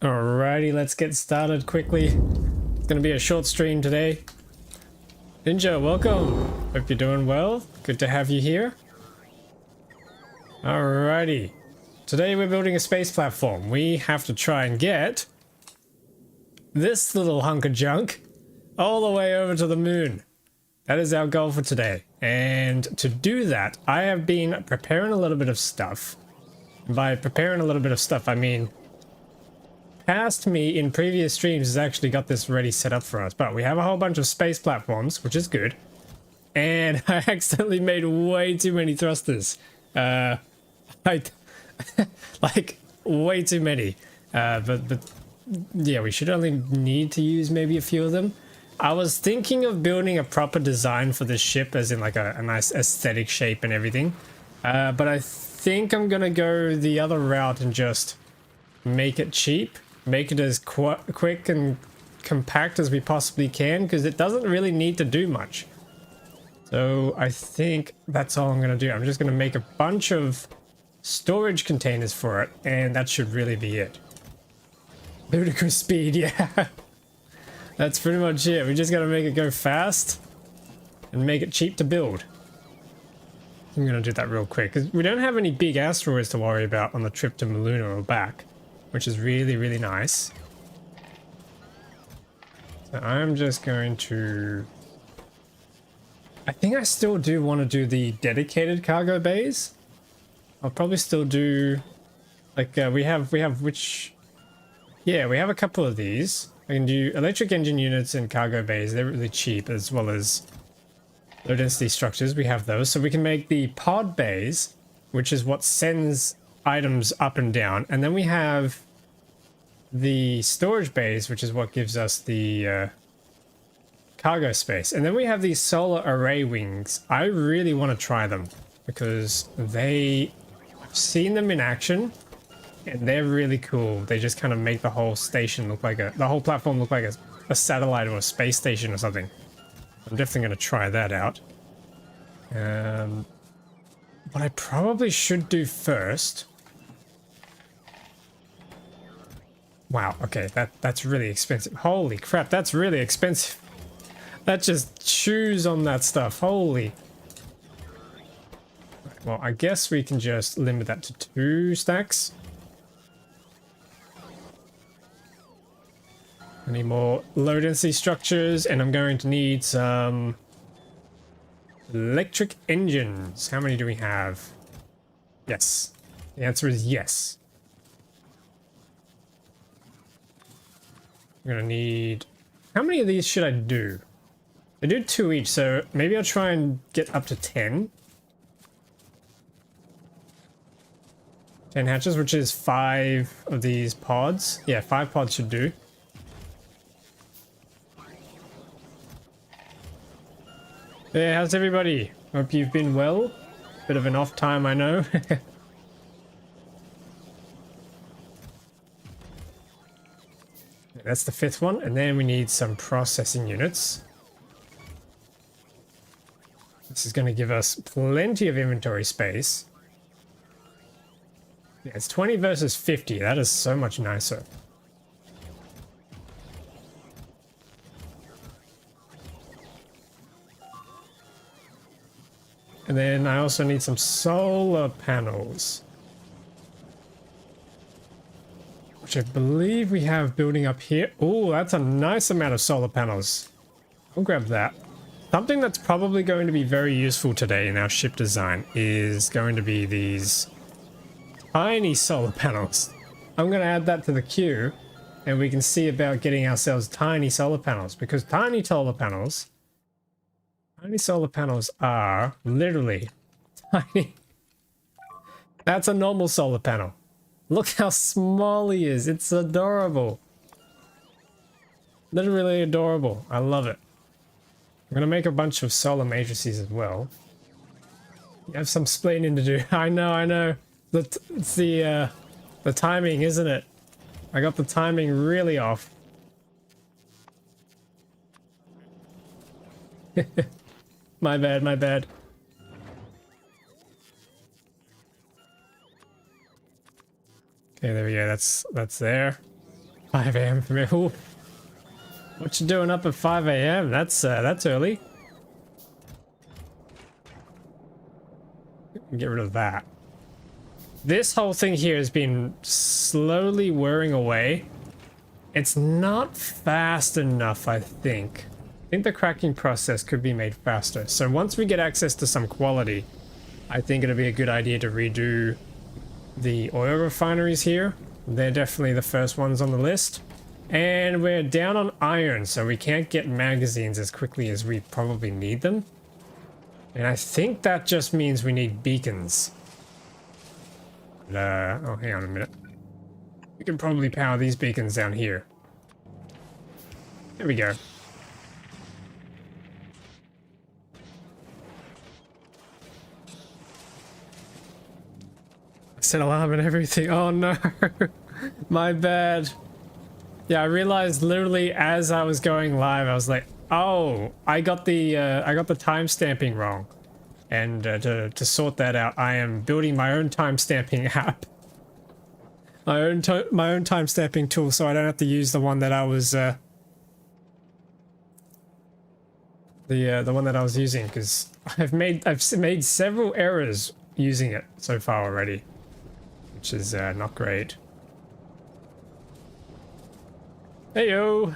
Alrighty, let's get started quickly. It's gonna be a short stream today. Ninja, welcome. Hope you're doing well. Good to have you here. Alrighty. Today we're building a space platform. We have to try and get this little hunk of junk all the way over to the moon. That is our goal for today. And to do that, I have been preparing a little bit of stuff. And by preparing a little bit of stuff, I mean past me in previous streams has actually got this ready set up for us. But we have a whole bunch of space platforms, which is good. And I accidentally made way too many thrusters. Like way too many. But yeah, we should only need to use maybe a few of them. I was thinking of building a proper design for this ship, as in like a nice aesthetic shape and everything. But I think I'm gonna go the other route and just make it cheap. Make it as quick and compact as we possibly can, because it doesn't really need to do much. So I think that's all I'm going to do. I'm just going to make a bunch of storage containers for it, and that should really be it. Ludicrous speed, yeah. That's pretty much it. We just got to make it go fast and make it cheap to build. I'm going to do that real quick, because we don't have any big asteroids to worry about on the trip to Luna or back, which is really, really nice. So I'm just going to... I think I still do want to do the dedicated cargo bays. I'll probably still do... Like, we have which... Yeah, we have a couple of these. I can do electric engine units and cargo bays. They're really cheap, as well as low density structures. We have those. So we can make the pod bays, which is what sends items up and down. And then we have the storage bays, which is what gives us the cargo space. And then we have these solar array wings. I really want to try them because I've seen them in action and they're really cool. They just kind of make the whole station look like the whole platform look like a satellite or a space station or something. I'm definitely going to try that out. What I probably should do first... Wow, okay, that's really expensive. Holy crap, that's really expensive. That just chews on that stuff. Holy. Well, I guess we can just limit that to 2 stacks. I need more low density structures, and I'm going to need some electric engines. How many do we have? Yes. The answer is yes. I'm gonna need... How many of these should I do? I do 2 each, so maybe I'll try and get up to 10. 10 hatches, which is 5 of these pods. Yeah, 5 pods should do. Yeah, how's everybody? Hope you've been well. Bit of an off time, I know. That's the 5th one, and then we need some processing units. This is going to give us plenty of inventory space. Yeah, it's 20 versus 50. That is so much nicer. And then I also need some solar panels, which I believe we have building up here. Oh, that's a nice amount of solar panels. I'll grab that. Something that's probably going to be very useful today in our ship design is going to be these tiny solar panels. I'm going to add that to the queue, and we can see about getting ourselves tiny solar panels, because tiny solar panels are literally tiny. That's a normal solar panel. Look how small he is. It's adorable. Literally adorable. I love it. I'm gonna make a bunch of solar matrices as well. You have some splaining to do. I know. It's the timing, isn't it? I got the timing really off. My bad. Okay, there we go. That's there. 5 a.m. for me. Ooh. What you doing up at 5 a.m.? That's early. Get rid of that. This whole thing here has been slowly wearing away. It's not fast enough, I think. I think the cracking process could be made faster. So once we get access to some quality, I think it'll be a good idea to redo the oil refineries here. They're definitely the first ones on the list. And we're down on iron, so we can't get magazines as quickly as we probably need them. And I think that just means we need beacons. Oh, hang on a minute. We can probably power these beacons down here. There we go. I set alarm and everything. Oh no. My bad. Yeah, I realized literally as I was going live, I was like, oh, I got the time stamping wrong. And to sort that out, I am building my own time stamping app. My own time stamping tool, so I don't have to use the one that I was the one that I was using, because I've made several errors using it so far already, which is not great. Heyo!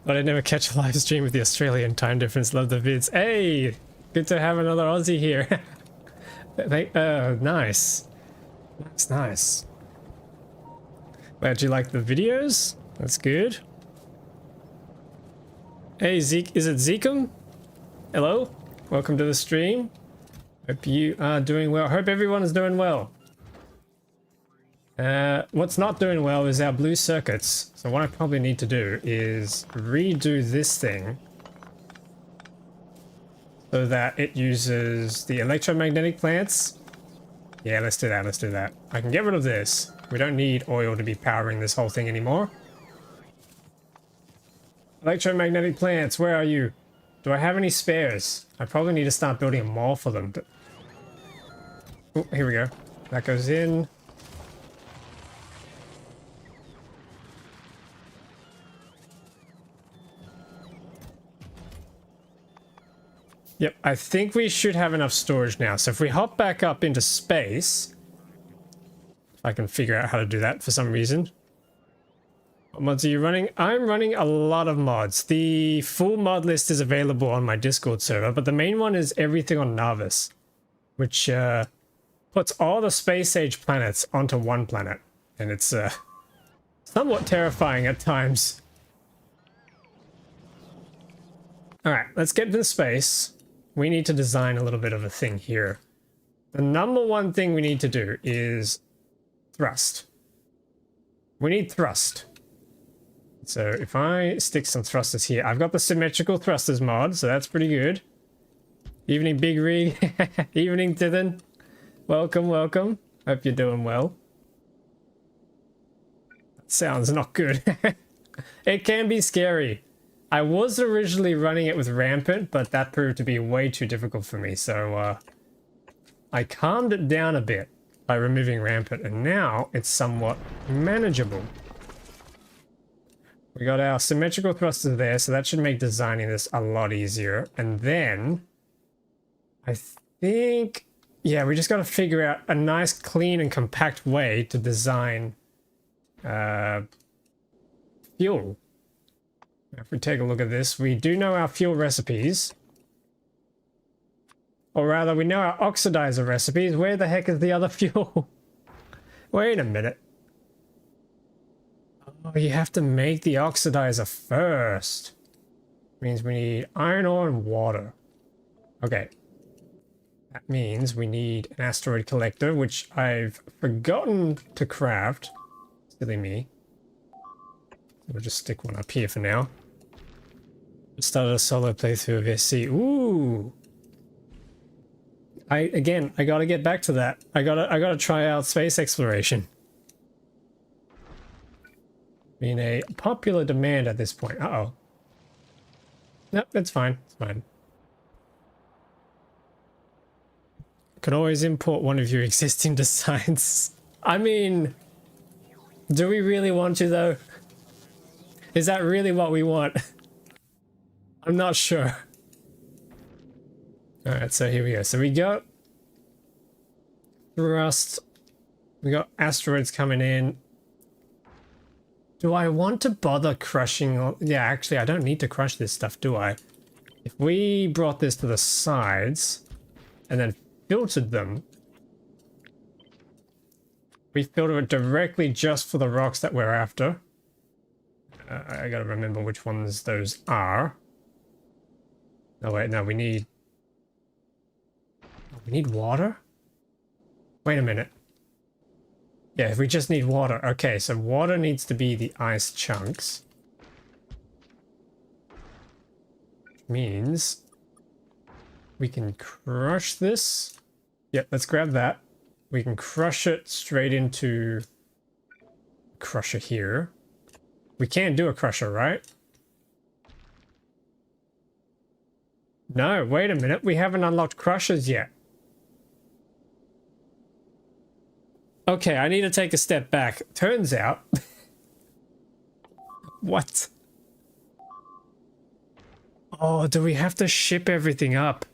But I never catch a live stream with the Australian time difference. Love the vids. Hey, good to have another Aussie here. Nice, nice. Glad you like the videos. That's good. Hey Zeke, is it Zeekum? Hello, welcome to the stream. Hope you are doing well. Hope everyone is doing well. What's not doing well is our blue circuits. So what I probably need to do is redo this thing so that it uses the electromagnetic plants. Yeah, let's do that, let's do that. I can get rid of this. We don't need oil to be powering this whole thing anymore. Electromagnetic plants, where are you? Do I have any spares? I probably need to start building a mall for them. Oh, here we go. That goes in. Yep, I think we should have enough storage now. So if we hop back up into space, if I can figure out how to do that for some reason. What mods are you running? I'm running a lot of mods. The full mod list is available on my Discord server, but the main one is everything on Nauvis, which puts all the space age planets onto one planet. And it's somewhat terrifying at times. Alright, let's get into space. We need to design a little bit of a thing here. The number one thing we need to do is thrust. We need thrust. So if I stick some thrusters here, I've got the symmetrical thrusters mod, so that's pretty good. Evening, Big Rig. Evening, Tithen. Welcome, welcome. Hope you're doing well. That sounds not good. It can be scary. I was originally running it with Rampant, but that proved to be way too difficult for me, so I calmed it down a bit by removing Rampant, and now it's somewhat manageable. We got our symmetrical thrusters there, so that should make designing this a lot easier. And then I think, yeah, we just got to figure out a nice, clean, and compact way to design fuel. If we take a look at this, we do know our fuel recipes. Or rather, we know our oxidizer recipes. Where the heck is the other fuel? Wait a minute. Oh, you have to make the oxidizer first. Means we need iron ore and water. Okay. That means we need an asteroid collector, which I've forgotten to craft. Silly me. We'll just stick one up here for now. Started a solo playthrough of SC. Ooh. I gotta get back to that. I gotta try out space exploration. Being a popular demand at this point. Uh-oh. Nope, it's fine. It's fine. Could always import one of your existing designs. I mean, do we really want to though? Is that really what we want? I'm not sure. Alright, so here we go. So we got thrust. We got asteroids coming in. Do I want to bother crushing? Yeah, actually, I don't need to crush this stuff, do I? If we brought this to the sides and then filtered them, we filter it directly just for the rocks that we're after. I gotta remember which ones those are. Oh wait, no, we need water? Wait a minute. Yeah, if we just need water. Okay, so water needs to be the ice chunks. Means we can crush this. Yep, let's grab that. We can crush it straight into crusher here. We can't do a crusher, right? No, wait a minute. We haven't unlocked crushers yet. Okay, I need to take a step back. Turns out... What? Oh, do we have to ship everything up?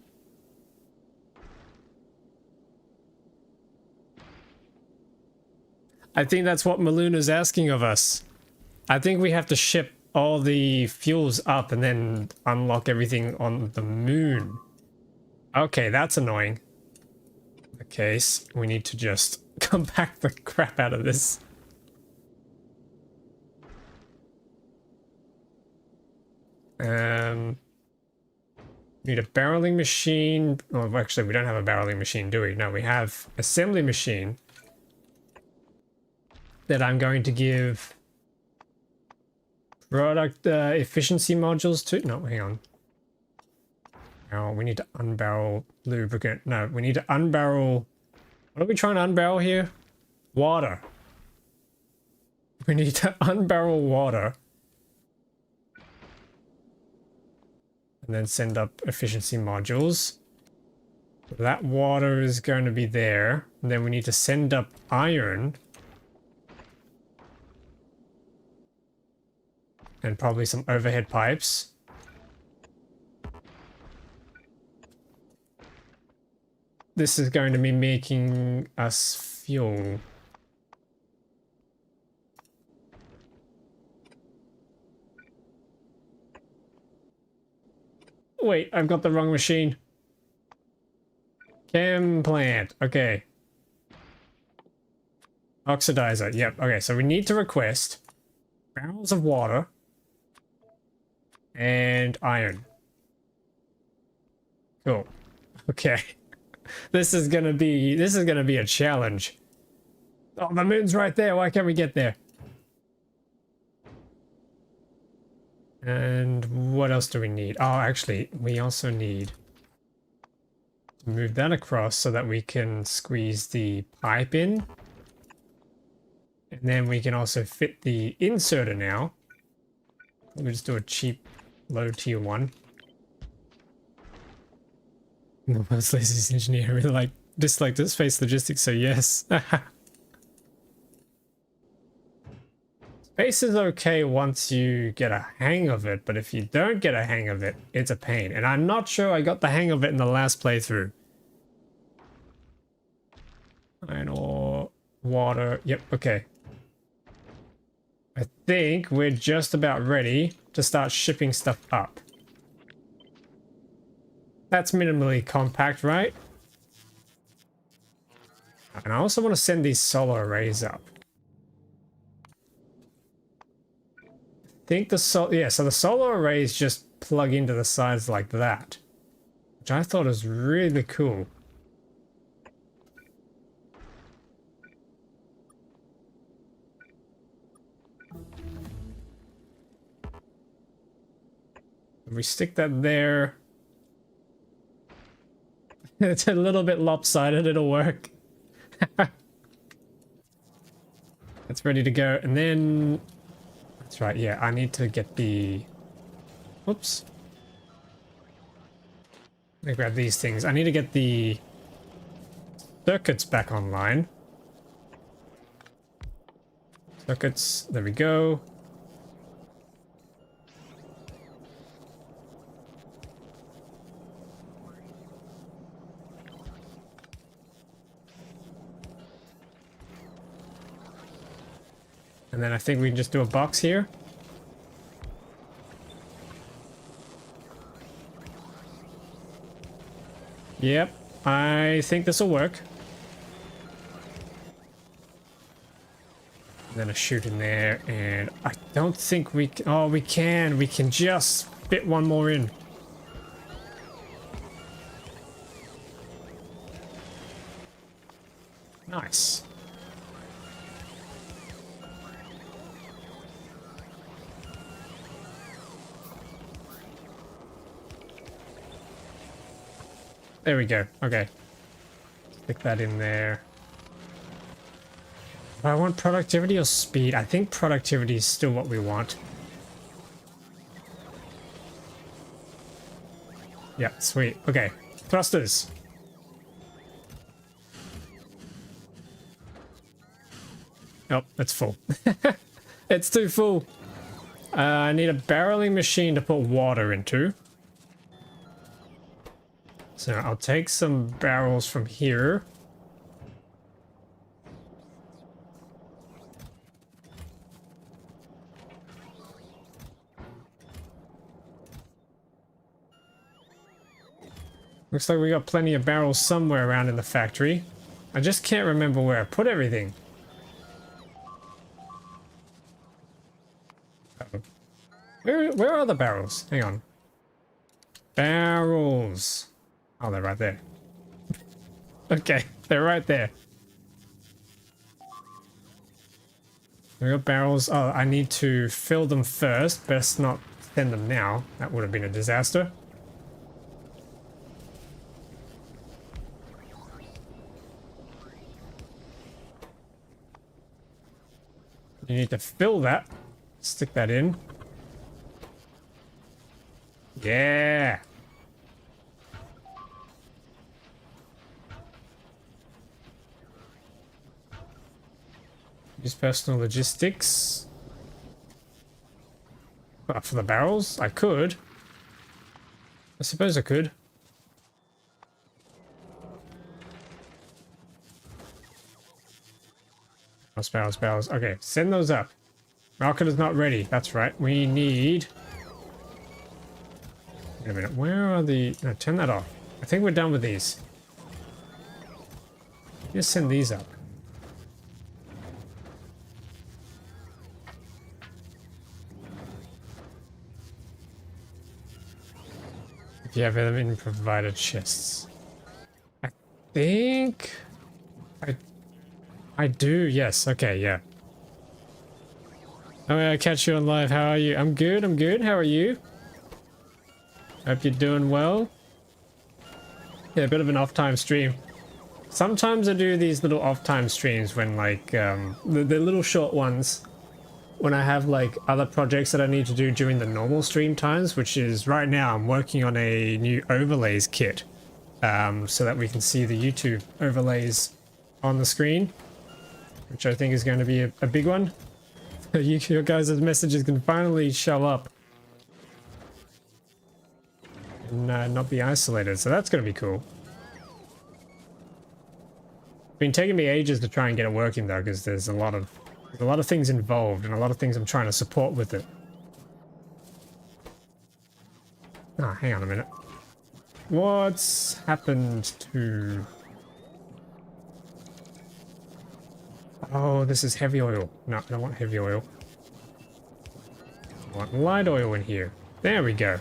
I think that's what Maluna's asking of us. I think we have to ship all the fuels up and then unlock everything on the moon. Okay, that's annoying. In the case, we need to just compact the crap out of this. Need a barreling machine. Oh, actually, we don't have a barreling machine, do we? No, we have assembly machine that I'm going to give product efficiency modules to. No, hang on. Oh, we need to unbarrel lubricant. No, we need to unbarrel. What are we trying to unbarrel here? Water. We need to unbarrel water. And then send up efficiency modules. That water is going to be there. And then we need to send up iron. And probably some overhead pipes. This is going to be making us fuel. Wait, I've got the wrong machine. Chem plant. Okay. Oxidizer. Yep. Okay, so we need to request barrels of water and iron. Cool. Okay. This is gonna be a challenge. Oh, the moon's right there. Why can't we get there? And what else do we need? Oh, actually, we also need to move that across so that we can squeeze the pipe in. And then we can also fit the inserter now. We'll just do a cheap, low tier one. The most laziest engineer really disliked space logistics, so yes. Space is okay once you get a hang of it, but if you don't get a hang of it, it's a pain. And I'm not sure I got the hang of it in the last playthrough. Iron ore, water, yep, okay. I think we're just about ready to start shipping stuff up. That's minimally compact, right? And I also want to send these solar arrays up. I think the so the solar arrays just plug into the sides like that, which I thought was really cool. If we stick that there, it's a little bit lopsided, it'll work. It's ready to go, and then that's right, yeah, I need to get the oops. Let me grab these things. I need to get the circuits back online. Circuits, there we go. And then I think we can just do a box here. Yep, I think this will work. And then a chute in there, and I don't think we can... Oh, we can. We can just fit one more in. Nice. There we go. Okay. Stick that in there. Do I want productivity or speed? I think productivity is still what we want. Yeah, sweet. Okay. Thrusters. Oh, it's full. It's too full. I need a barreling machine to put water into. So I'll take some barrels from here. Looks like we got plenty of barrels somewhere around in the factory. I just can't remember where I put everything. Uh-oh. Where are the barrels? Hang on. Barrels. Oh, they're right there. Okay, they're right there. We got barrels. Oh, I need to fill them first. Best not send them now. That would have been a disaster. You need to fill that. Stick that in. Yeah. Use personal logistics. For the barrels? I could. I suppose I could. Barrels, barrels. Okay, send those up. Rocket is not ready. That's right. We need... Wait a minute. Where are the... No, turn that off. I think we're done with these. Just send these up. If you have them in provided chests. I think... I do, yes. Okay, yeah. Oh, I catch you on live. How are you? I'm good, I'm good. How are you? Hope you're doing well. Yeah, a bit of an off-time stream. Sometimes I do these little off-time streams when, like, the little short ones. When I have, like, other projects that I need to do during the normal stream times, which is right now I'm working on a new overlays kit. So that we can see the YouTube overlays on the screen. Which I think is going to be a big one. Your guys' messages can finally show up. And not be isolated, so that's going to be cool. It's been taking me ages to try and get it working though, because there's a lot of things involved and a lot of things I'm trying to support with it. Ah, hang on a minute. What's happened to... Oh, this is heavy oil. No, I don't want heavy oil. I want light oil in here. There we go.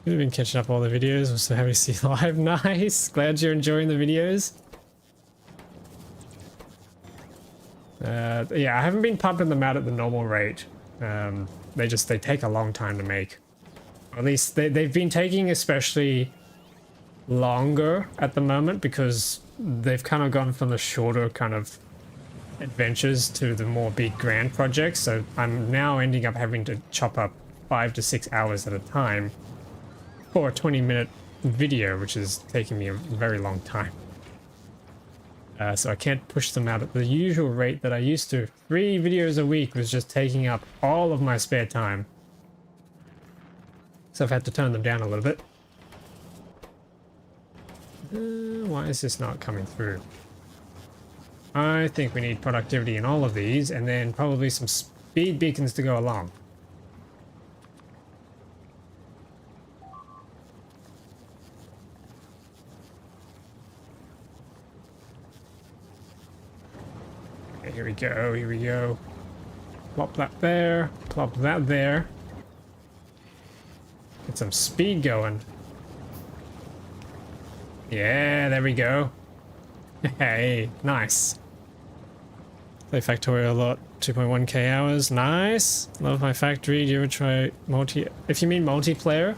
You've been catching up all the videos. I'm so happy to see you live. Nice. Glad you're enjoying the videos. Yeah, I haven't been pumping them out at the normal rate. They take a long time to make. Or at least they've been taking especially longer at the moment because they've kind of gone from the shorter kind of adventures to the more big grand projects. So I'm now ending up having to chop up 5 to 6 hours at a time for a 20-minute video, which is taking me a very long time. So I can't push them out at the usual rate that I used to. 3 videos a week was just taking up all of my spare time. So I've had to turn them down a little bit. Why is this not coming through? I think we need productivity in all of these, and then probably some speed beacons to go along. Okay, here we go, here we go. Plop that there, plop that there. Get some speed going. Yeah, there we go. Hey, nice. Play Factorio a lot. 2.1k hours. Nice. Love my factory. Do you ever try if you mean multiplayer?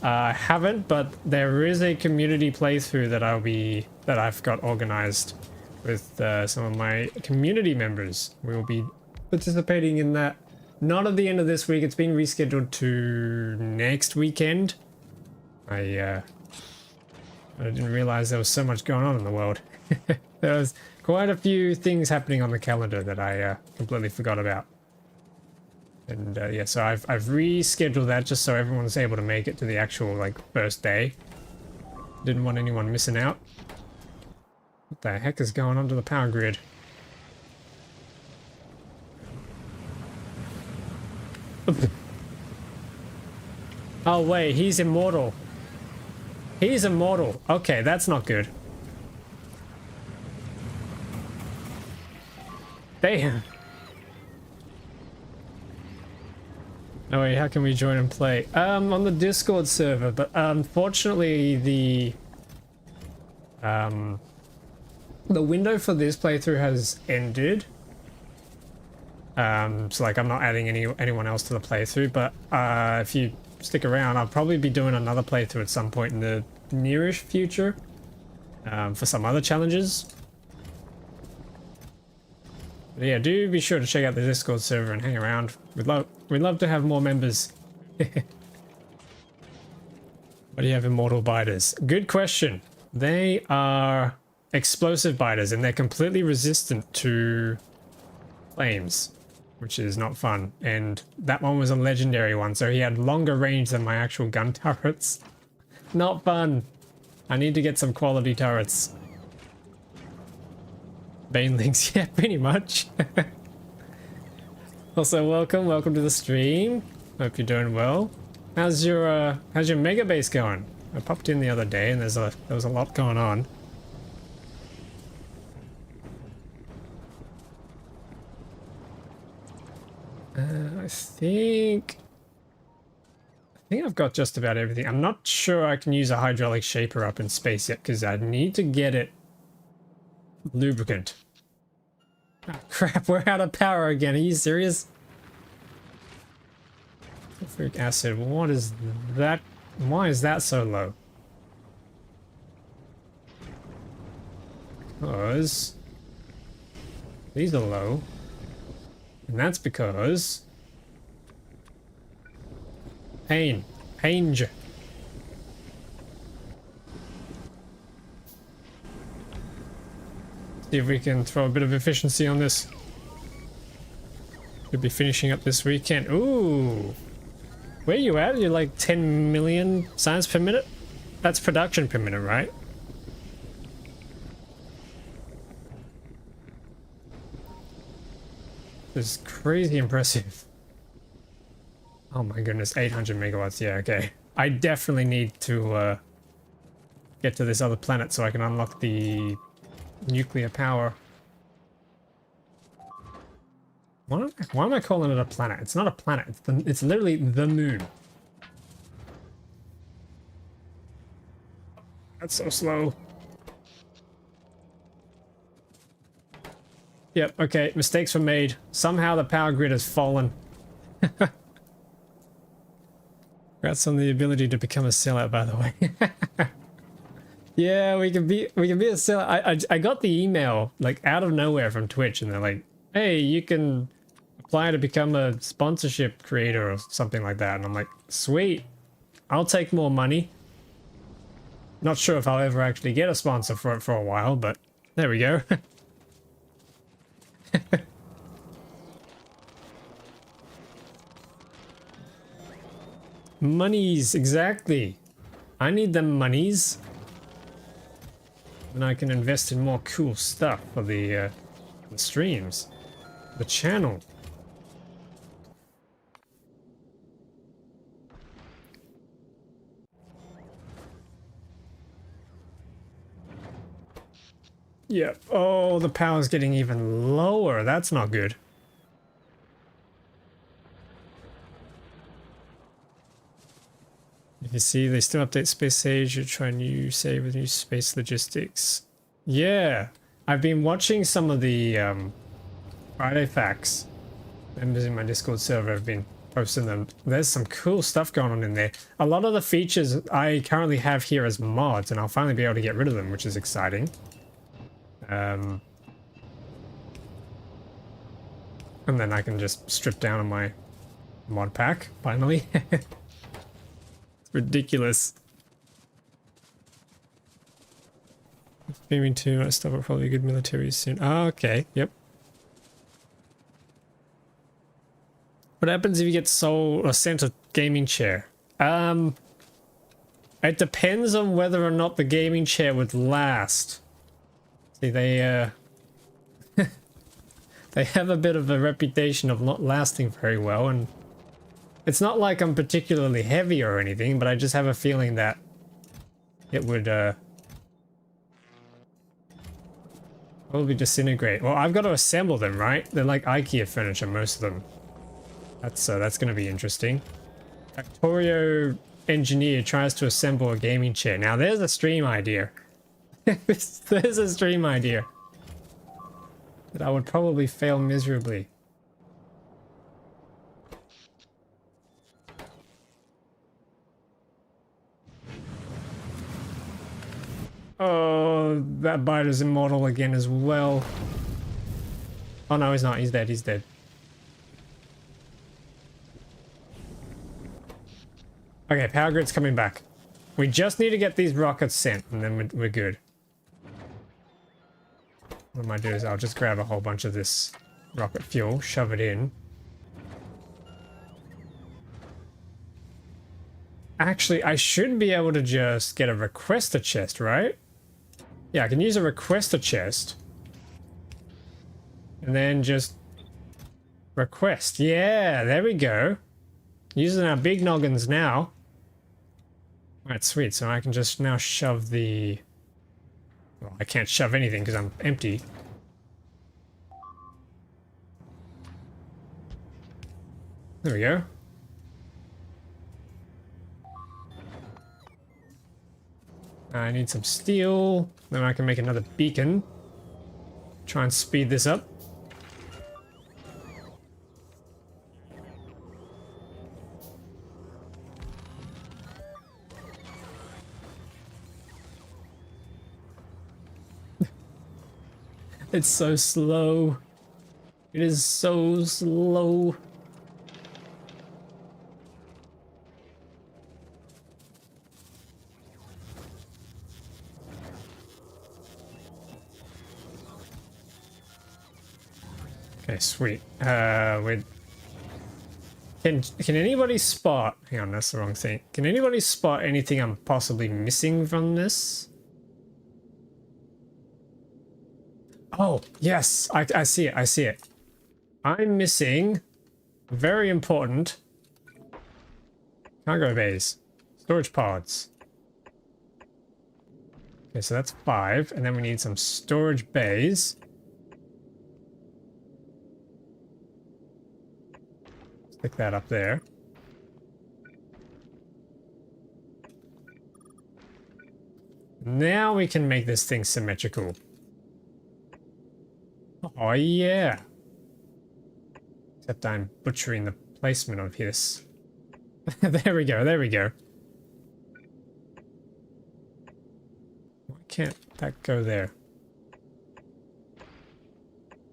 I haven't, but there is a community playthrough that I've got organized with some of my community members. We will be participating in that. Not at the end of this week. It's been rescheduled to next weekend. I didn't realize there was so much going on in the world. There was quite a few things happening on the calendar that I completely forgot about. And yeah, so I've rescheduled that just so everyone's able to make it to the actual like first day. Didn't want anyone missing out. What the heck is going on to the power grid? Oh wait, he's immortal. He's immortal. Okay, that's not good. Damn. Oh wait, how can we join and play? On the Discord server, but unfortunately the window for this playthrough has ended. So like I'm not adding anyone else to the playthrough, but if you stick around, I'll probably be doing another playthrough at some point in the nearish future for some other challenges. But yeah, do be sure to check out the Discord server and hang around. We'd love to have more members. Why do you have immortal biters? Good question. They are explosive biters and they're completely resistant to flames, which is not fun. And that one was a legendary one, so he had longer range than my actual gun turrets. Not fun. I need to get some quality turrets. Banelings, yeah, pretty much. Also, welcome to the stream. Hope you're doing well. How's your Megabase going? I popped in the other day and there was a lot going on. I think I've got just about everything. I'm not sure I can use a hydraulic shaper up in space yet because I need to get it lubricant. Oh, crap, we're out of power again. Are you serious? Sulfuric acid, what is that? Why is that so low? Because these are low. And that's because pain. See if we can throw a bit of efficiency on this. We'll be finishing up this weekend. Ooh. Where are you at? You're like 10 million science per minute? That's production per minute, right? This is crazy impressive. Oh my goodness, 800 megawatts. Yeah, okay. I definitely need to get to this other planet so I can unlock the nuclear power. Why am I calling it a planet? It's not a planet. It's literally the moon. That's so slow. Yep, okay, mistakes were made. Somehow the power grid has fallen. Congrats on the ability to become a sellout, by the way. Yeah, we can be a sellout. I got the email like out of nowhere from Twitch, and they're like, "Hey, you can apply to become a sponsorship creator or something like that." And I'm like, "Sweet, I'll take more money." Not sure if I'll ever actually get a sponsor for it for a while, but there we go. Monies, exactly. I need them monies. And I can invest in more cool stuff for the The streams. The channel. Yep. Oh, the power's getting even lower. That's not good. If you see, they still update Space Sage. You try new save with new space logistics. Yeah. I've been watching some of the Friday Facts. Members in my Discord server have been posting them. There's some cool stuff going on in there. A lot of the features I currently have here as mods, and I'll finally be able to get rid of them, which is exciting. And then I can just strip down on my mod pack, finally. It's ridiculous. Streaming too, I stuff are probably good military soon. Oh, okay, yep. What happens if you get sold or sent a gaming chair? It depends on whether or not the gaming chair would last. See, they they have a bit of a reputation of not lasting very well, and it's not like I'm particularly heavy or anything, but I just have a feeling that it would probably disintegrate. Well, I've got to assemble them, right? They're like IKEA furniture, most of them. That's going to be interesting. Factorio engineer tries to assemble a gaming chair. Now there's a stream idea. There's a stream idea that I would probably fail miserably. Oh, that biter's immortal again as well. Oh no, he's not. He's dead. He's dead. Okay, power grid's coming back. We just need to get these rockets sent, and then we're good. What I might do is I'll just grab a whole bunch of this rocket fuel, shove it in. Actually, I should be able to just get a requester chest, right? Yeah, I can use a requester chest. And then just request. Yeah, there we go. Using our big noggins now. Alright, sweet. So I can just now shove the... Well, I can't shove anything because I'm empty. There we go. I need some steel. Then I can make another beacon. Try and speed this up. It's so slow. It is so slow. Okay, sweet. Can anybody spot... Hang on, that's the wrong thing. Can anybody spot anything I'm possibly missing from this? Oh, yes. I see it. I see it. I'm missing... Very important... Cargo bays. Storage pods. Okay, so that's 5. And then we need some storage bays. Stick that up there. Now we can make this thing symmetrical. Oh yeah. Except I'm butchering the placement of this. There we go, there we go. Why can't that go there?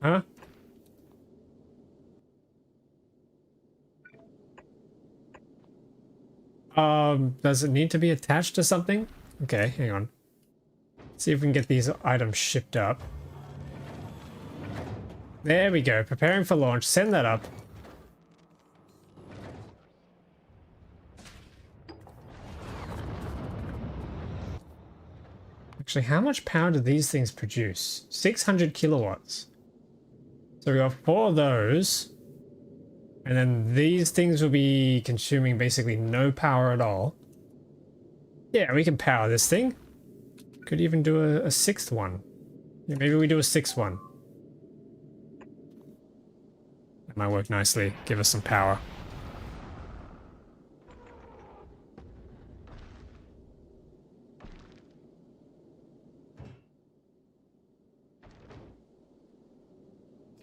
Huh? Does it need to be attached to something? Okay, hang on. See if we can get these items shipped up. There we go. Preparing for launch. Send that up. Actually, how much power do these things produce? 600 kilowatts. So we got 4 of those. And then these things will be consuming basically no power at all. Yeah, we can power this thing. Could even do a 6th one. Yeah, maybe we do a 6th one. That might work nicely. Give us some power.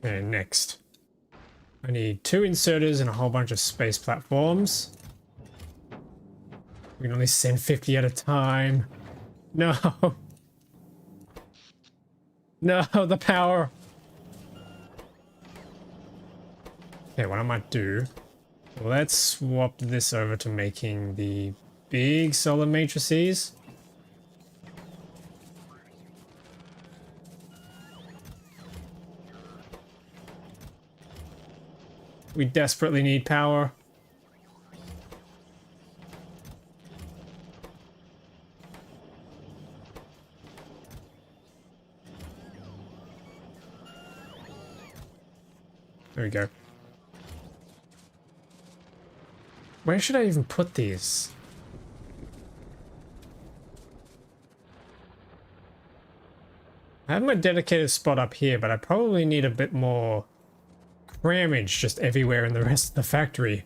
Okay, next. I need 2 inserters and a whole bunch of space platforms. We can only send 50 at a time. No. No, the power. Okay, what I might do, let's swap this over to making the big solar matrices. We desperately need power. There we go. Where should I even put these? I have my dedicated spot up here, but I probably need a bit more crammage just everywhere in the rest of the factory.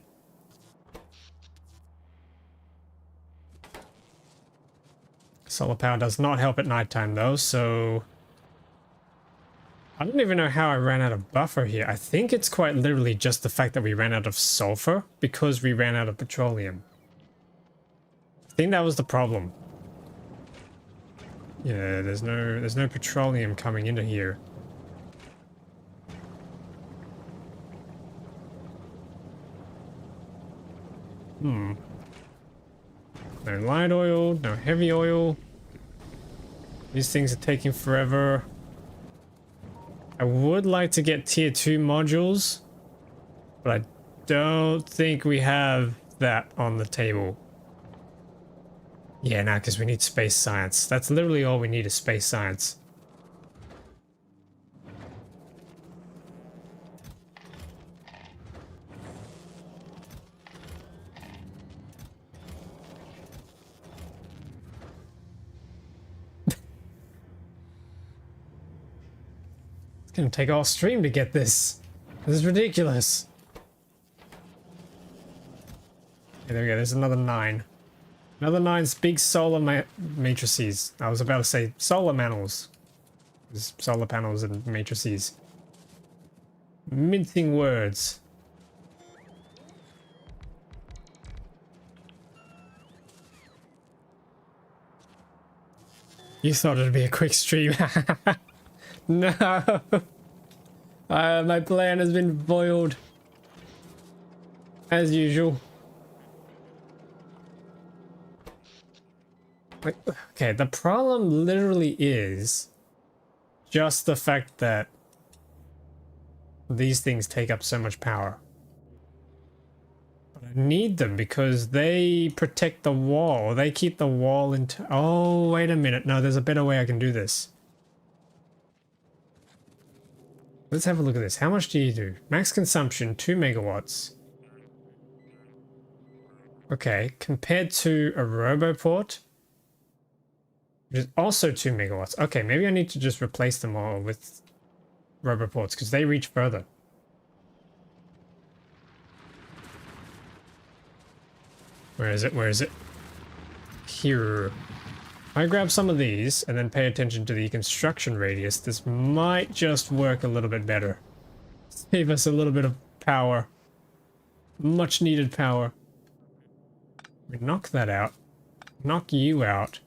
Solar power does not help at nighttime though, so I don't even know how I ran out of buffer here. I think it's quite literally just the fact that we ran out of sulfur because we ran out of petroleum. I think that was the problem. Yeah, there's no petroleum coming into here. No light oil, no heavy oil. These things are taking forever. I would like to get tier 2 modules, but I don't think we have that on the table. Yeah, no, because we need space science. That's literally all we need is space science. It's gonna take all stream to get this. This is ridiculous. Okay, there we go. There's another 9. Another 9 big solar matrices. I was about to say solar panels. There's solar panels and matrices. Mincing words. You thought it'd be a quick stream. No. My plan has been foiled. As usual. Like, okay, the problem literally is just the fact that these things take up so much power. But I need them because they protect the wall. They keep the wall into... Oh, wait a minute. No, there's a better way I can do this. Let's have a look at this. How much do you do? Max consumption, 2 megawatts. Okay, compared to a roboport, which is also 2 megawatts. Okay, maybe I need to just replace them all with roboports because they reach further. Where is it? Where is it? Here. I grab some of these and then pay attention to the construction radius. This might just work a little bit better. Save us a little bit of power. Much needed power. We knock that out. Knock you out.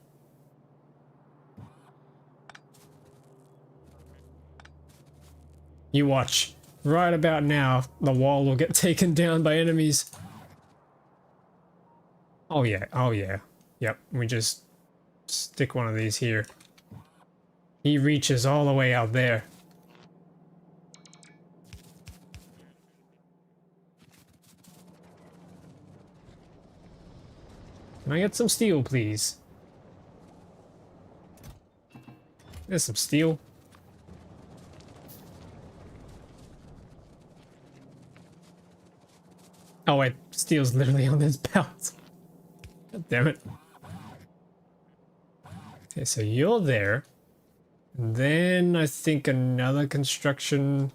You watch. Right about now, the wall will get taken down by enemies. Oh yeah, oh yeah. Yep, we just stick one of these here. He reaches all the way out there. Can I get some steel, please? There's some steel. Oh wait, steel's literally on this belt. God damn it. Okay, so you're there. And then I think another construction.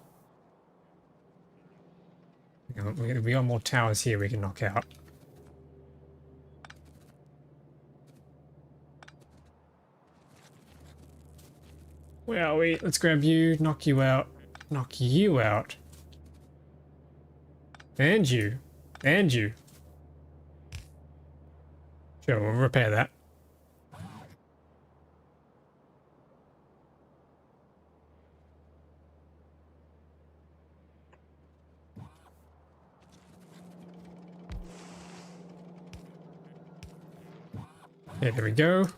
We got more towers here we can knock out. Where are we? Let's grab you, knock you out, knock you out. And you. And you. Sure, we'll repair that. Okay, there we go.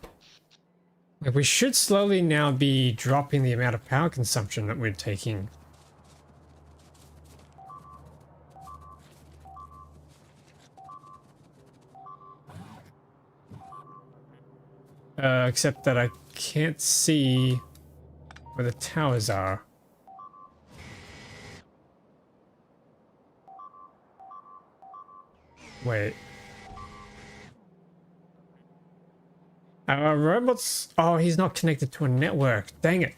Like, we should slowly now be dropping the amount of power consumption that we're taking. Except that I can't see where the towers are. Wait. Our robots... Oh, he's not connected to a network. Dang it.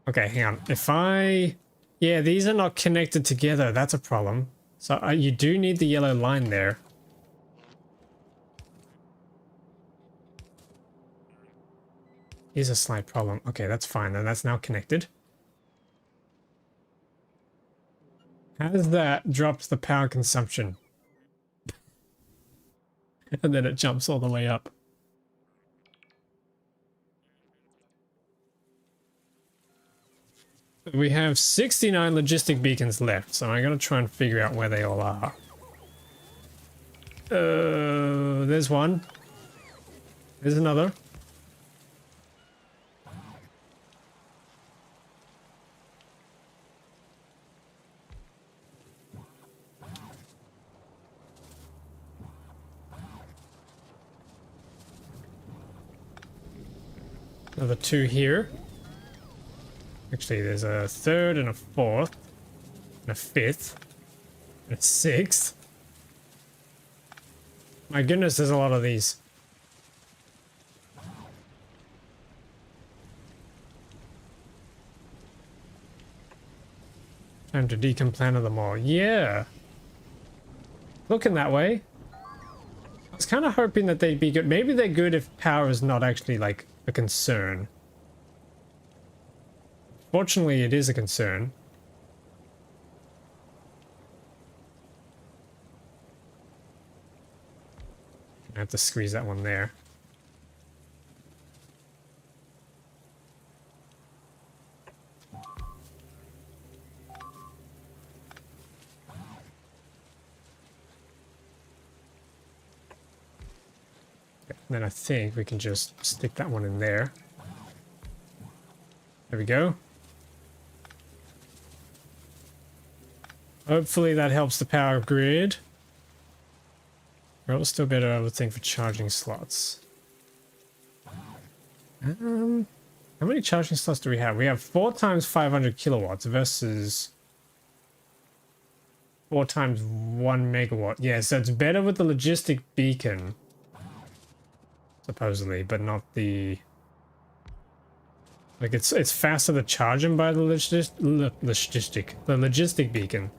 Okay, hang on. If I... Yeah, these are not connected together. That's a problem. So you do need the yellow line there. Here's a slight problem. Okay, that's fine. Then that's now connected. How does that drop the power consumption? And then it jumps all the way up. We have 69 logistic beacons left, so I'm going to try and figure out where they all are. There's one. There's another. Another two here. Actually, there's a third and a fourth, and a fifth, and a sixth. My goodness, there's a lot of these. Time to decomplanter them all. Yeah. Looking that way. I was kind of hoping that they'd be good. Maybe they're good if power is not actually, like, a concern. Fortunately, it is a concern. I have to squeeze that one there. Then I think we can just stick that one in there. There we go. Hopefully that helps the power grid. Or still better, I would think, for charging slots. How many charging slots do we have? We have 4 times 500 kilowatts versus 4 times 1 megawatt. Yeah, so it's better with the logistic beacon. Supposedly, but not the... Like, it's faster to charge them by the logistic beacon.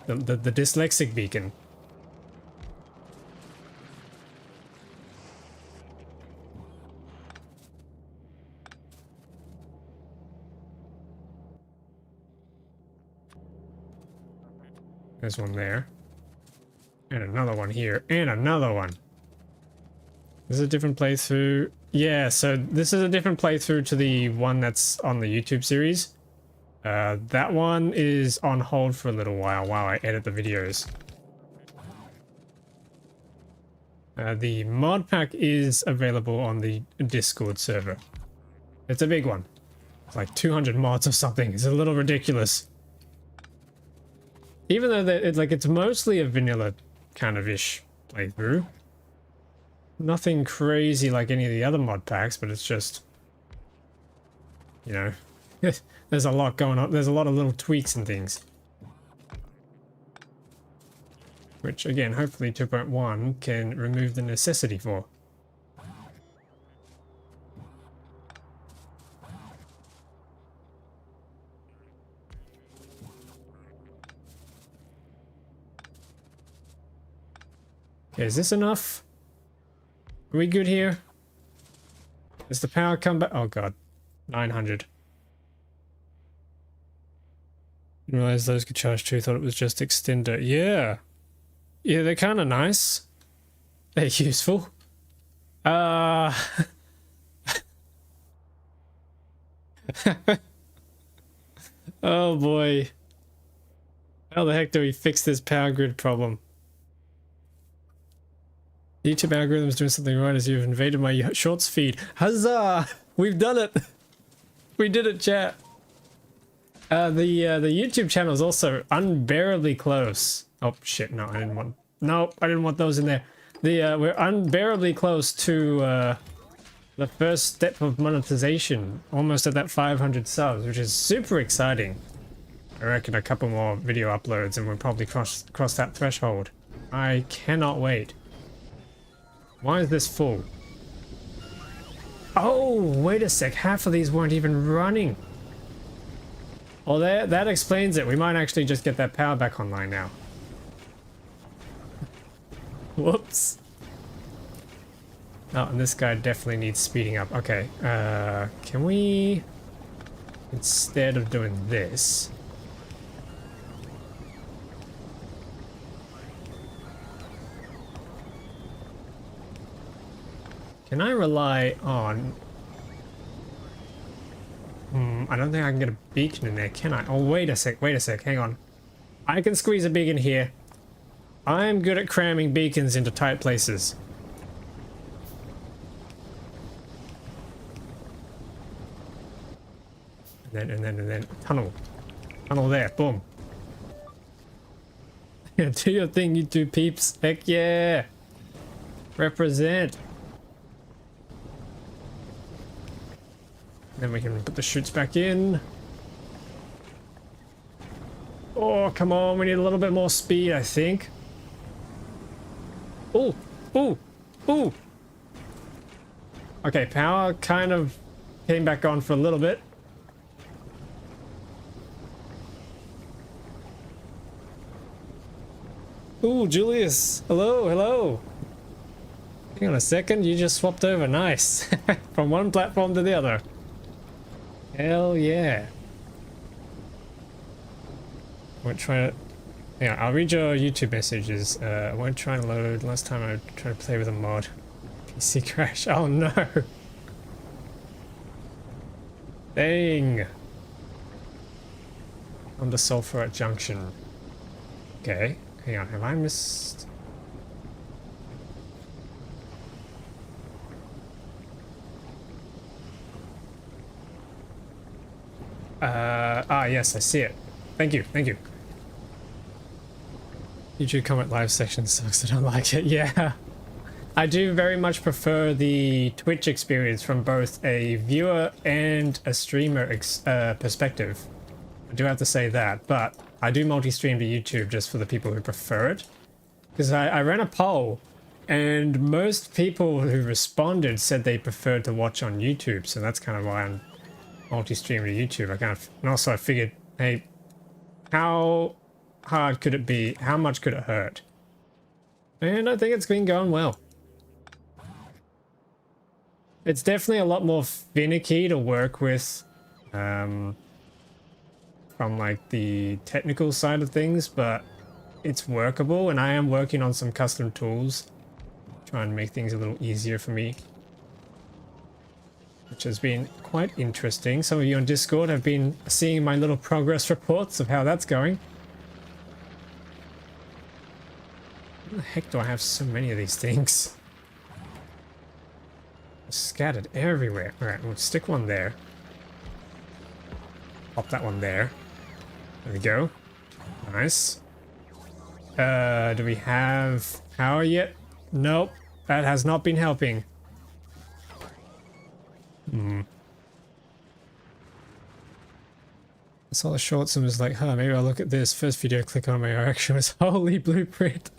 The dyslexic beacon. There's one there. And another one here. And another one. This is a different playthrough. Yeah, so this is a different playthrough to the one that's on the YouTube series. That one is on hold for a little while I edit the videos. The mod pack is available on the Discord server. It's a big one. It's like 200 mods or something. It's a little ridiculous. Even though it's mostly a vanilla kind of ish playthrough. Nothing crazy like any of the other mod packs, but it's just, you know, there's a lot going on. There's a lot of little tweaks and things. which again, hopefully 2.1 can remove the necessity for. Okay, is this enough? Are we good here? Does the power come back? Oh god, 900. Didn't realize those could charge too. Thought it was just extender. Yeah, yeah, they're kind of nice. They're useful. Oh boy, how the heck do we fix this power grid problem? YouTube algorithm's doing something right as you've invaded my shorts feed. Huzzah! We've done it! We did it, chat! The YouTube channel is also unbearably close. Oh shit, no, I didn't want... No, I didn't want those in there. We're unbearably close to the first step of monetization. Almost at that 500 subs, which is super exciting. I reckon a couple more video uploads and we'll probably cross that threshold. I cannot wait. Why is this full? Oh, wait a sec. Half of these weren't even running. Well, that explains it. We might actually just get that power back online now. Whoops. Oh, and this guy definitely needs speeding up. Okay. Can we... Instead of doing this... Can I rely on... I don't think I can get a beacon in there, can I? Oh, wait a sec, hang on. I can squeeze a beacon here. I'm good at cramming beacons into tight places. And then, tunnel. Tunnel there, boom. Do your thing, you two peeps. Heck yeah. Represent. Then we can put the chutes back in. Oh, come on. We need a little bit more speed, I think. Oh, oh, oh. Okay, power kind of came back on for a little bit. Ooh, Julius. Hello, hello. Hang on a second. You just swapped over. Nice. From one platform to the other. Hell yeah. I won't try to... Yeah, I'll read your YouTube messages. I won't try and load. Last time I tried to play with a mod. PC crash. Oh no. Dang. On the sulfurite junction. Okay. Hang on. Have I missed... yes, I see it. Thank you, thank you. YouTube comment live section sucks, I don't like it. Yeah. I do very much prefer the Twitch experience from both a viewer and a streamer perspective. I do have to say that, but I do multi-stream to YouTube just for the people who prefer it. Because I ran a poll, and most people who responded said they preferred to watch on YouTube, so that's kind of why I'm multi-stream to YouTube. And also I figured, hey, how hard could it be? How much could it hurt? And I think it's been going well. It's definitely a lot more finicky to work with from like the technical side of things, but it's workable, and I am working on some custom tools trying to make things a little easier for me, which has been quite interesting. Some of you on Discord have been seeing my little progress reports of how that's going. Why the heck do I have so many of these things? Scattered everywhere. Alright, we'll stick one there. Pop that one there. There we go. Nice. Do we have power yet? Nope. That has not been helping. saw the shorts and was like, huh, maybe I'll look at this. First video, click on my reaction was holy blueprint.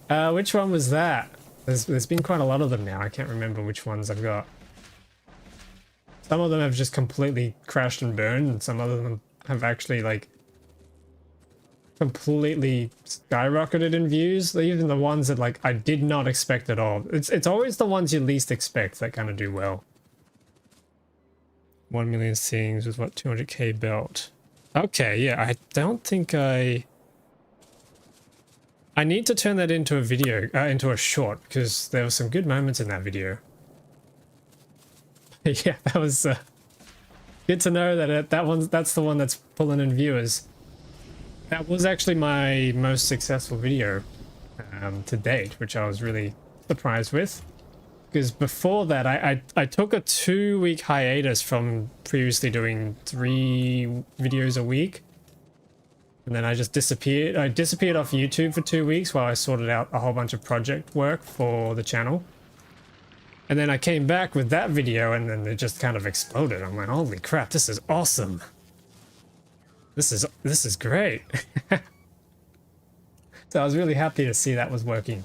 Which one was that? There's been quite a lot of them now. I can't remember which ones I've got. Some of them have just completely crashed and burned, and some of them have actually like completely skyrocketed in views. Even the ones that like I did not expect at all. It's always the ones you least expect that kind of do well. 1 million seeings with what, 200k belt. Okay, yeah, I don't think I need to turn that into a video, into a short, because there were some good moments in that video. Yeah, that was good to know that that's the one that's pulling in viewers. That was actually my most successful video to date, which I was really surprised with. Because before that, I took a 2-week hiatus from previously doing 3 videos a week. And then I just disappeared. I disappeared off YouTube for 2 weeks while I sorted out a whole bunch of project work for the channel. And then I came back with that video and then it just kind of exploded. I'm like, holy crap, this is awesome. This is great. So I was really happy to see that was working.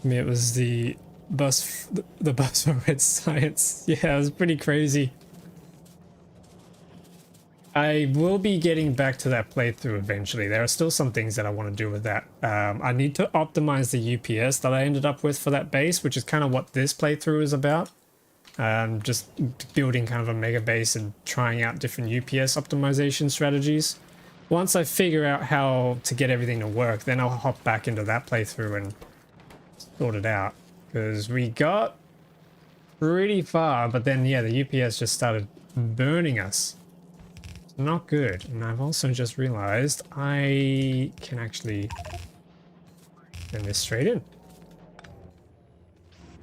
I mean, it was the bus for Red Science. Yeah, it was pretty crazy. I will be getting back to that playthrough eventually. There are still some things that I want to do with that. I need to optimize the UPS that I ended up with for that base, which is kind of what this playthrough is about. Just building kind of a mega base and trying out different UPS optimization strategies. Once I figure out how to get everything to work, then I'll hop back into that playthrough and sort it out. Because we got pretty far, but then yeah, the UPS just started burning us. Not good. And I've also just realized I can actually send this straight in,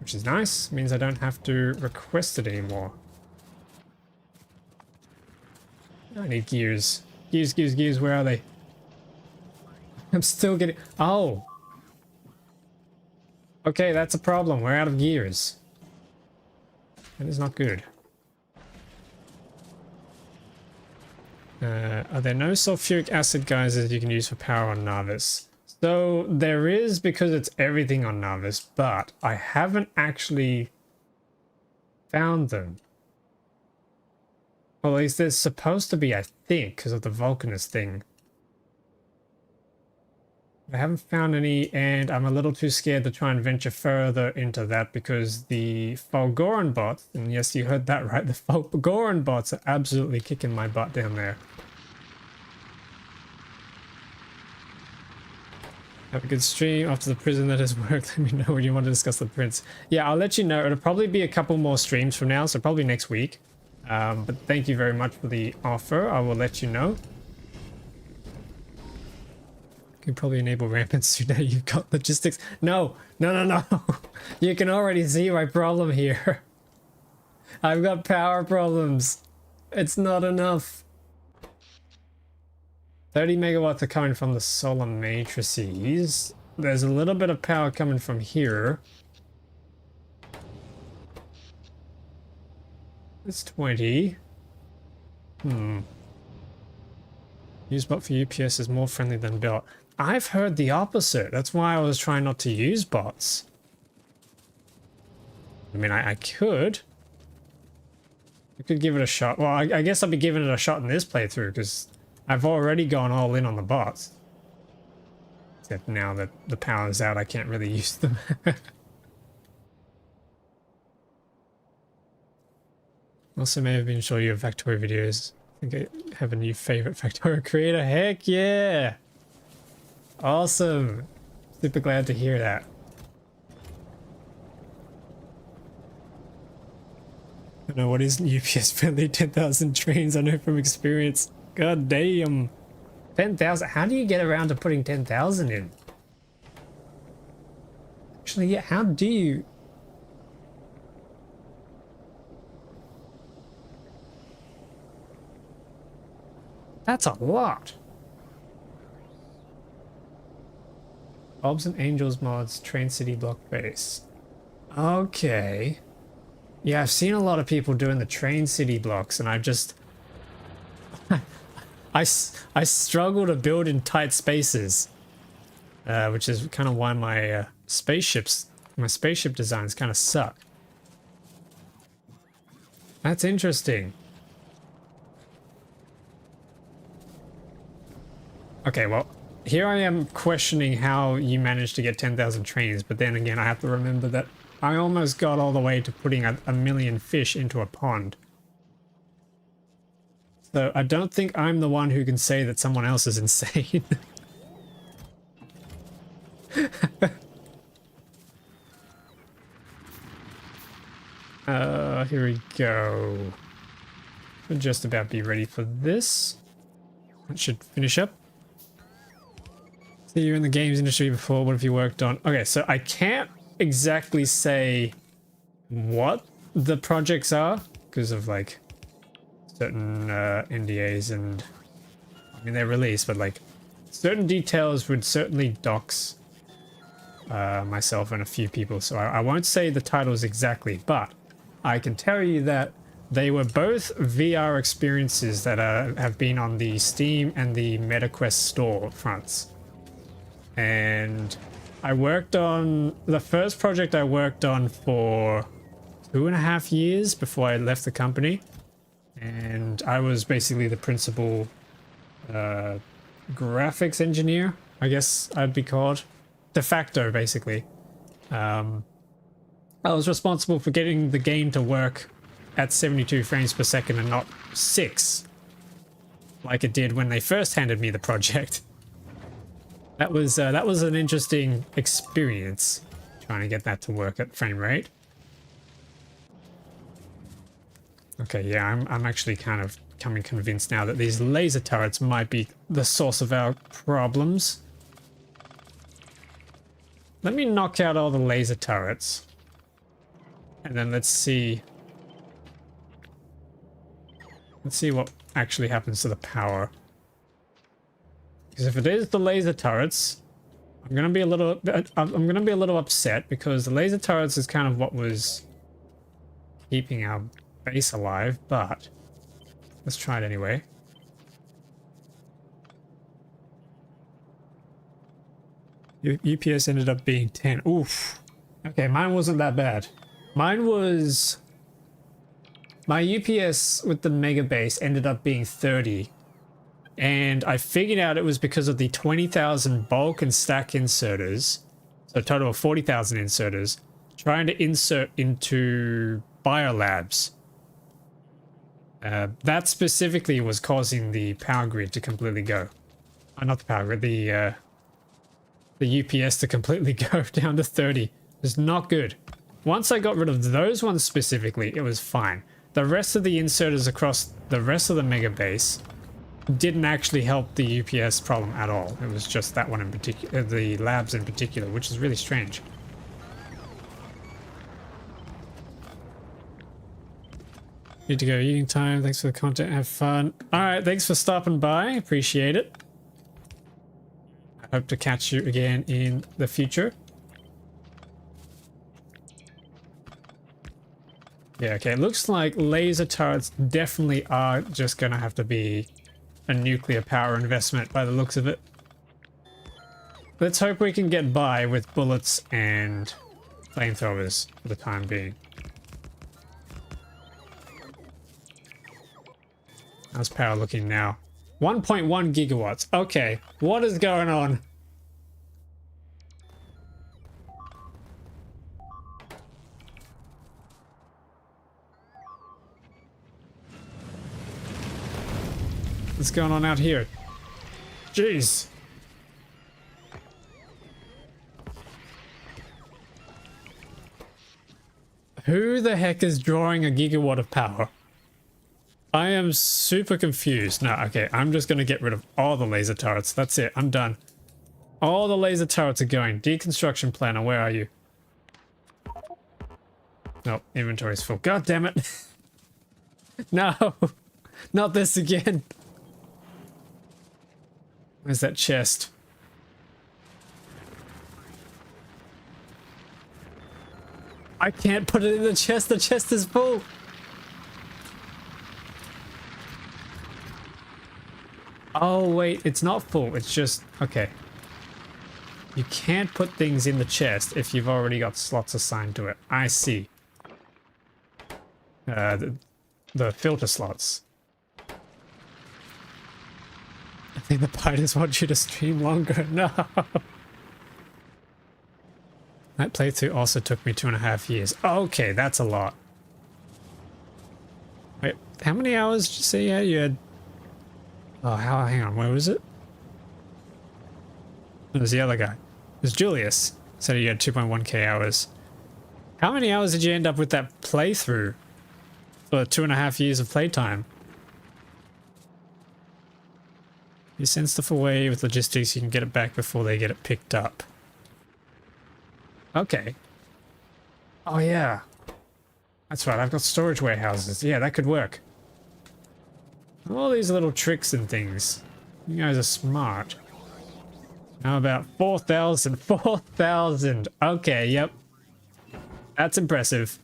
which is nice. Means I don't have to request it anymore. I need gears. Gears, where are they? I'm still getting... Oh! Okay, that's a problem. We're out of gears. That is not good. Are there no sulfuric acid geysers you can use for power on Nauvis? So there is, because it's everything on Nauvis, but I haven't actually found them. Well, at least there's supposed to be, I think, because of the Vulcanist thing. I haven't found any, and I'm a little too scared to try and venture further into that because the Fulgoran bots, and yes, you heard that right, the Fulgoran bots are absolutely kicking my butt down there. Have a good stream after the prison that has worked. Let me know when you want to discuss the prints. Yeah, I'll let you know. It'll probably be a couple more streams from now, so probably next week. But thank you very much for the offer. I will let you know. You can probably enable rampant soon now you've got logistics. No. You can already see my problem here. I've got power problems. It's not enough. 30 megawatts are coming from the solar matrices. There's a little bit of power coming from here. It's 20. Use bot for UPS is more friendly than built. I've heard the opposite. That's why I was trying not to use bots. I mean, I could. I could give it a shot. Well, I guess I'll be giving it a shot in this playthrough because I've already gone all in on the bots. Except now that the power's out, I can't really use them. Also may have been showing you Factorio videos. I think I have a new favorite Factorio creator. Heck yeah! Awesome! Super glad to hear that. I don't know what is UPS friendly 10,000 trains. I know from experience. God damn. 10,000. How do you get around to putting 10,000 in? Actually, yeah, how do you... That's a lot. Bulbs and Angels mods, Train City block base. Okay. Yeah, I've seen a lot of people doing the Train City blocks, and I just... I struggle to build in tight spaces. Which is kind of why my spaceship designs kind of suck. That's interesting. Okay, well, here I am questioning how you managed to get 10,000 trains, but then again, I have to remember that I almost got all the way to putting a million fish into a pond. So I don't think I'm the one who can say that someone else is insane. Here we go. We'll just about be ready for this. That should finish up. So you're in the games industry before, what have you worked on? Okay, so I can't exactly say what the projects are because of like certain NDAs, and I mean they're released, but like certain details would certainly dox myself and a few people, so I won't say the titles exactly, but I can tell you that they were both VR experiences that have been on the Steam and the MetaQuest store fronts. And I worked on the first project I worked on for 2.5 years before I left the company, and I was basically the principal graphics engineer, I guess I'd be called, de facto basically. I was responsible for getting the game to work at 72 frames per second and not 6 like it did when they first handed me the project. That was an interesting experience, trying to get that to work at frame rate. Okay, yeah, I'm actually kind of becoming convinced now that these laser turrets might be the source of our problems. Let me knock out all the laser turrets. And then let's see what actually happens to the power. Because if it is the laser turrets, I'm gonna be a little upset, because the laser turrets is kind of what was keeping our base alive, but let's try it anyway. UPS ended up being 10. Oof. Okay, mine wasn't that bad. Mine was... My UPS with the Megabase ended up being 30. And I figured out it was because of the 20,000 bulk and stack inserters. So a total of 40,000 inserters. Trying to insert into biolabs. That specifically was causing the power grid to completely go. Not the power grid, the UPS to completely go down to 30. It's not good. Once I got rid of those ones specifically, it was fine. The rest of the inserters across the rest of the Megabase didn't actually help the UPS problem at all. It was just that one in particular, the labs in particular, which is really strange. Need to go eating time. Thanks for the content. Have fun. Alright, thanks for stopping by. Appreciate it. I hope to catch you again in the future. Yeah, okay, it looks like laser turrets definitely are just gonna have to be a nuclear power investment by the looks of it. Let's hope we can get by with bullets and flamethrowers for the time being. How's power looking now? 1.1 gigawatts. Okay, what is going on? What's going on out here? Jeez. Who the heck is drawing a gigawatt of power? I am super confused. No, okay, I'm just gonna get rid of all the laser turrets. That's it, I'm done. All the laser turrets are going. Deconstruction planner, where are you? Nope, inventory's full. God damn it. No, not this again. Where's that chest? I can't put it in the chest is full. Oh wait, it's not full, it's just, okay. You can't put things in the chest if you've already got slots assigned to it. I see. The filter slots. I think the Pythons want you to stream longer. No. That playthrough also took me 2.5 years. Okay, that's a lot. Wait, how many hours did you say you had? Oh, hang on, where was it? It was the other guy. It was Julius. Said you had 2.1k hours. How many hours did you end up with that playthrough? For 2.5 years of playtime. You send stuff away with logistics, you can get it back before they get it picked up. Okay. Oh yeah. That's right, I've got storage warehouses. Yeah, that could work. All these little tricks and things. You guys are smart. How about 4,000? 4,000! Okay, yep. That's impressive.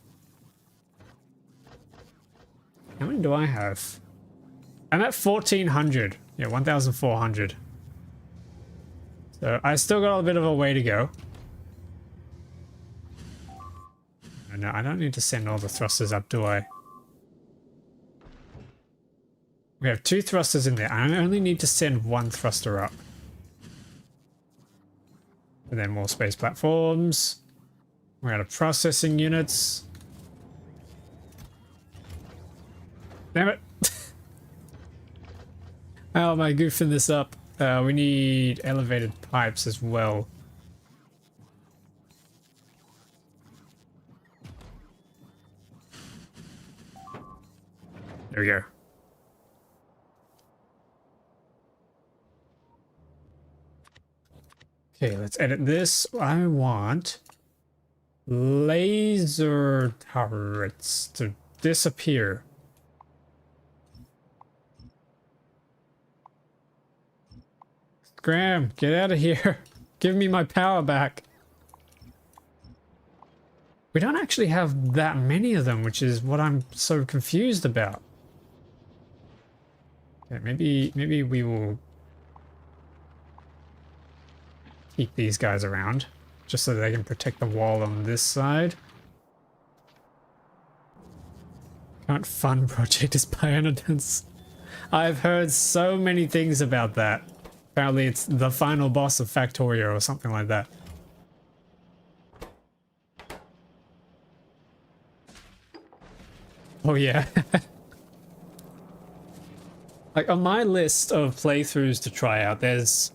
How many do I have? I'm at 1,400. Yeah, 1,400. So I still got a bit of a way to go. No, I don't need to send all the thrusters up, do I? We have 2 thrusters in there. I only need to send 1 thruster up. And then more space platforms. We're out of processing units. Damn it. How am I goofing this up? We need elevated pipes as well. There we go. Okay, let's edit this. I want laser turrets to disappear. Graham, get out of here. Give me my power back. We don't actually have that many of them, which is what I'm so confused about. Okay, maybe we will keep these guys around just so they can protect the wall on this side. Current fun project is Pionodons. I've heard so many things about that. Apparently it's the final boss of Factorio or something like that. Oh yeah. Like on my list of playthroughs to try out, there's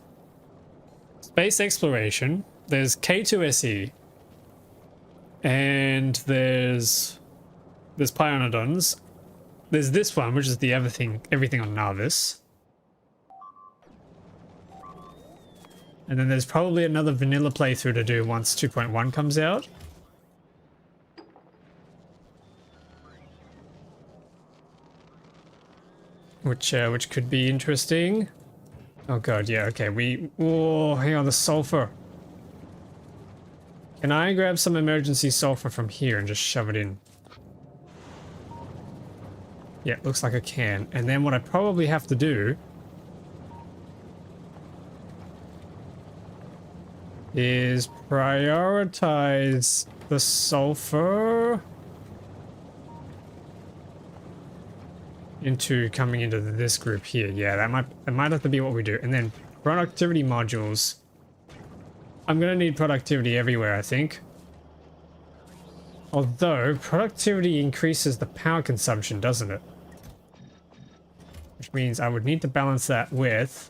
space exploration, there's K2SE, and there's Pionodons. There's this one, which is the everything on Nauvis. And then there's probably another vanilla playthrough to do once 2.1 comes out. Which could be interesting. Oh god, yeah, okay, oh, hang on, the sulfur. Can I grab some emergency sulfur from here and just shove it in? Yeah, looks like I can. And then what I probably have to do is prioritize the sulfur into coming into this group here. Yeah, that might have to be what we do. And then productivity modules. I'm gonna need productivity everywhere, I think. Although productivity increases the power consumption, doesn't it? Which means I would need to balance that with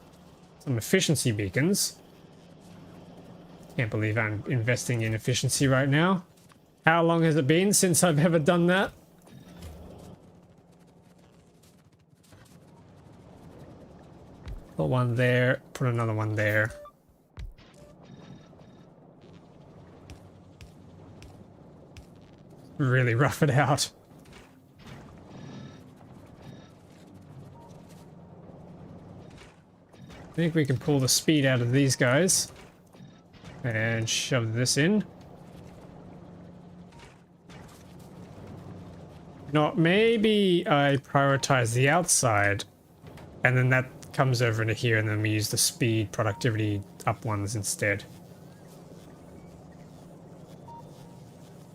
some efficiency beacons. Can't believe I'm investing in efficiency right now. How long has it been since I've ever done that? Put one there, put another one there. Really rough it out. I think we can pull the speed out of these guys and shove this in. No, maybe I prioritize the outside and then that comes over into here and then we use the speed productivity up ones instead.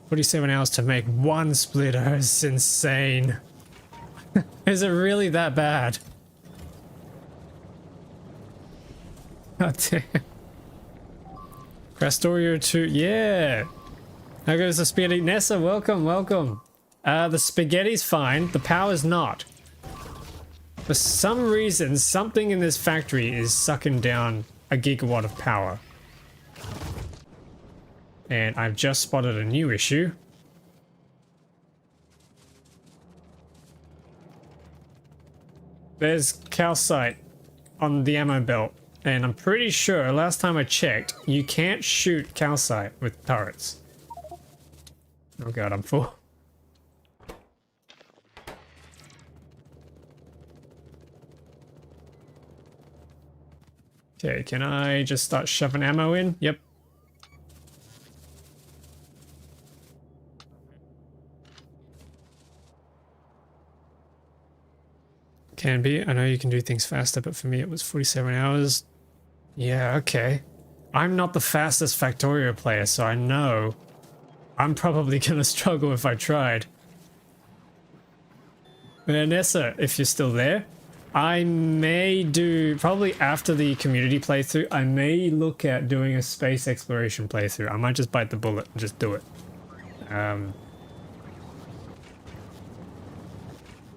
47 hours to make one splitter is insane. Is it really that bad? God damn. Crastorio 2, yeah. Now goes the spaghetti. Nessa, welcome, welcome. The spaghetti's fine, the power's not. For some reason, something in this factory is sucking down a gigawatt of power. And I've just spotted a new issue. There's calcite on the ammo belt. And I'm pretty sure, last time I checked, you can't shoot calcite with turrets. Oh god, I'm full. Okay, can I just start shoving ammo in? Yep. Can be. I know you can do things faster, but for me it was 47 hours. Yeah, okay. I'm not the fastest Factorio player, so I know I'm probably gonna struggle if I tried. Vanessa, if you're still there, I may do, probably after the community playthrough, I may look at doing a space exploration playthrough. I might just bite the bullet and just do it.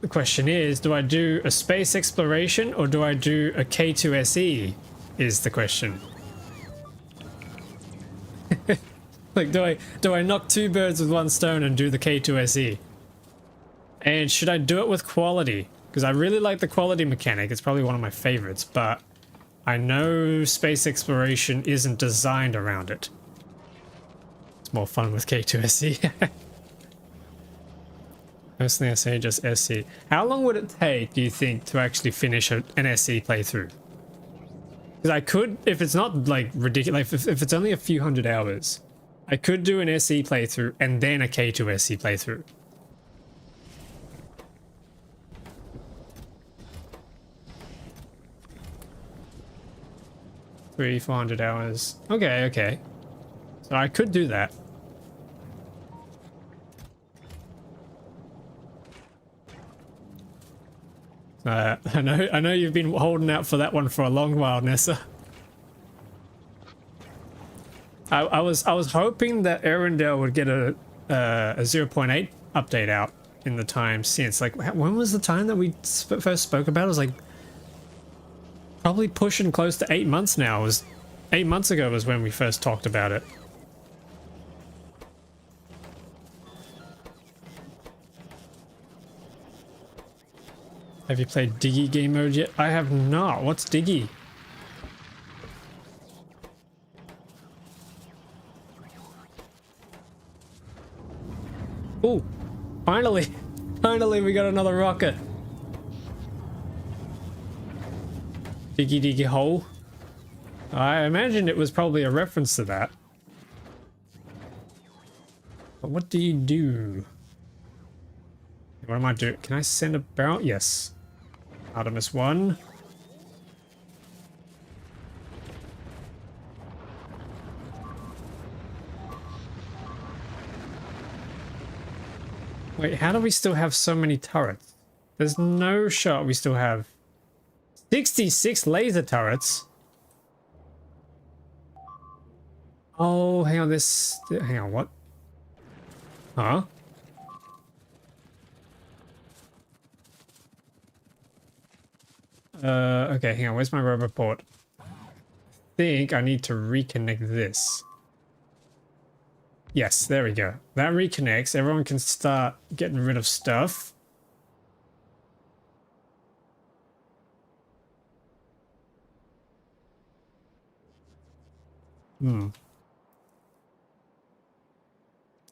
The question is, do I do a space exploration or do I do a K2SE is the question. Like, do I knock two birds with one stone and do the K2SE? And should I do it with quality? Because I really like the quality mechanic. It's probably one of my favorites, but I know space exploration isn't designed around it. It's more fun with K2SE. Personally, I say just SE. How long would it take, do you think, to actually finish an SE playthrough? Because I could, if it's not like ridiculous, if it's only a few hundred hours, I could do an SE playthrough and then a K2SE playthrough. Three, 400 hours. Okay, okay. So I could do that. I know you've been holding out for that one for a long while, Nessa. I was hoping that Arendelle would get a 0.8 update out in the time since. Like, when was the time that we first spoke about it? It was like probably pushing close to 8 months now. It was 8 months ago was when we first talked about it. Have you played Diggy game mode yet? I have not. What's Diggy? Oh, finally! Finally we got another rocket. Diggy Diggy hole. I imagined it was probably a reference to that. But what do you do? What am I doing? Can I send a barrel? Yes. Artemis 1. Wait, how do we still have so many turrets? There's no shot we still have 66 laser turrets. Oh, hang on, this... Hang on, what? Huh? Okay, hang on, where's my robot port? I think I need to reconnect this. Yes, there we go. That reconnects. Everyone can start getting rid of stuff.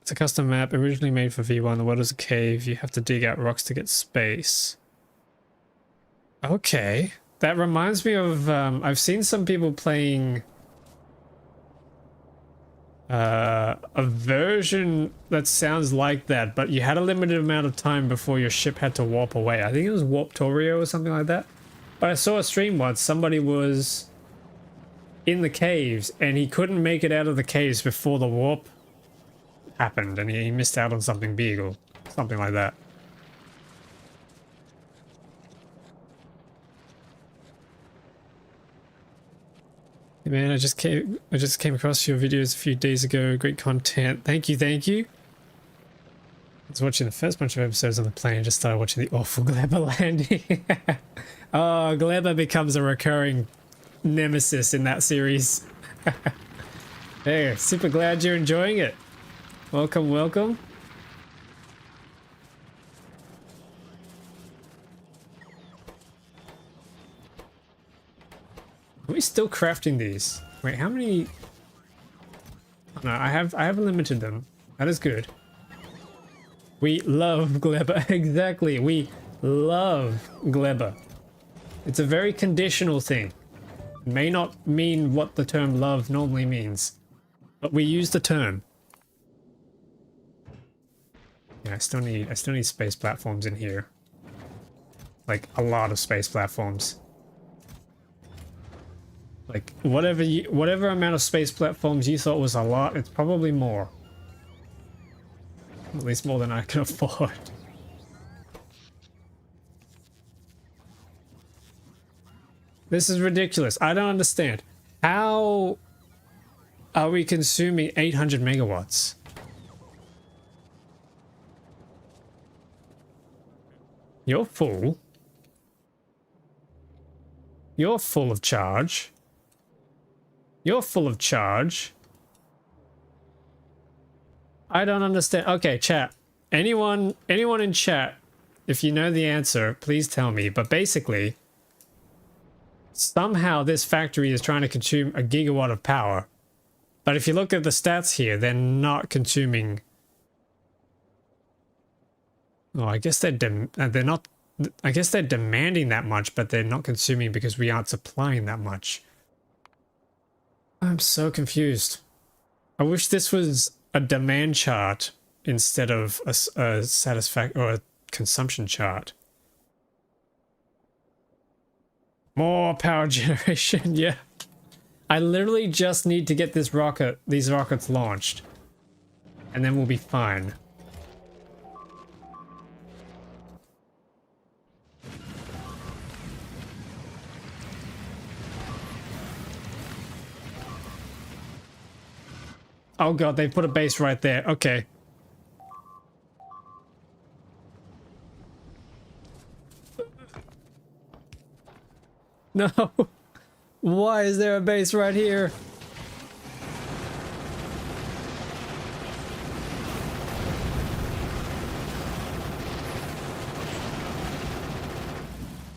It's a custom map originally made for V1. The world is a cave. You have to dig out rocks to get space. Okay. That reminds me of, I've seen some people playing a version that sounds like that, but you had a limited amount of time before your ship had to warp away. I think it was Warptorio or something like that. But I saw a stream once, somebody was in the caves and he couldn't make it out of the caves before the warp happened, and he missed out on something big or something like that. Man, I just came across your videos a few days ago. Great content. Thank you, thank you. I was watching the first bunch of episodes on the plane and just started watching the awful Glebber landing. Oh, Glebber becomes a recurring nemesis in that series. Hey, super glad you're enjoying it. Welcome, welcome. Are we still crafting these? Wait, how many? Oh, no, I have limited them. That is good. We love Glebber. Exactly. We love Glebber. It's a very conditional thing. It may not mean what the term love normally means, but we use the term. Yeah, I still need space platforms in here. Like a lot of space platforms. Like whatever amount of space platforms you thought was a lot, it's probably more. At least more than I can afford. This is ridiculous. I don't understand. How are we consuming 800 megawatts? You're full. You're full of charge. You're full of charge. I don't understand. Okay, chat. Anyone in chat, if you know the answer, please tell me. But basically, somehow this factory is trying to consume a gigawatt of power. But if you look at the stats here, they're not consuming. Oh, I guess they're not. I guess they're demanding that much, but they're not consuming because we aren't supplying that much. I'm so confused. I wish this was a demand chart instead of a satisfaction or a consumption chart. More power generation, yeah. I literally just need to get these rockets launched, and then we'll be fine. Oh god, they put a base right there. Okay. No. Why is there a base right here?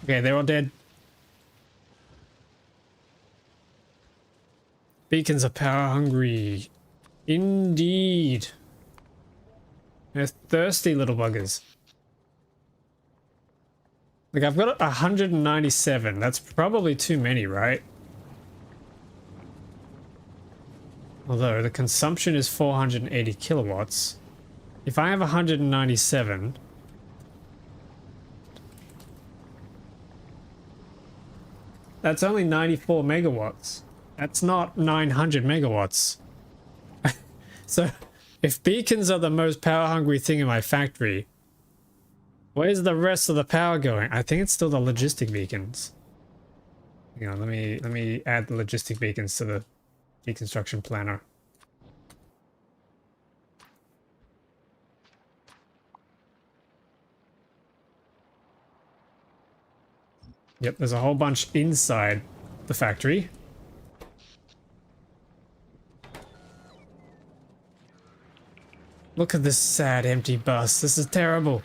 Okay, they're all dead. Beacons are power hungry. Indeed. They're thirsty little buggers. Like, I've got 197. That's probably too many, right? Although the consumption is 480 kilowatts. If I have 197... that's only 94 megawatts. That's not 900 megawatts. So, if beacons are the most power-hungry thing in my factory, where's the rest of the power going? I think it's still the logistic beacons. Hang on, let me add the logistic beacons to the deconstruction planner. Yep, there's a whole bunch inside the factory. Look at this sad empty bus. This is terrible.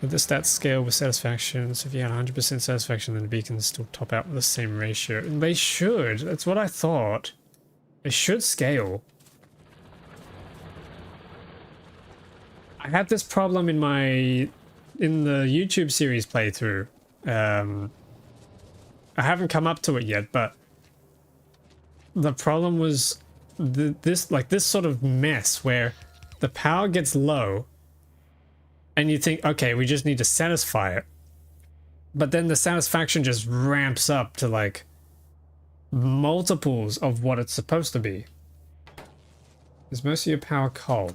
With the stats scale with satisfaction, so if you had 100% satisfaction, then the beacons still top out with the same ratio. And they should. That's what I thought. They should scale. I had this problem in the YouTube series playthrough. I haven't come up to it yet, but the problem was this sort of mess where the power gets low and you think, okay, we just need to satisfy it. But then the satisfaction just ramps up to like multiples of what it's supposed to be. Is most of your power coal?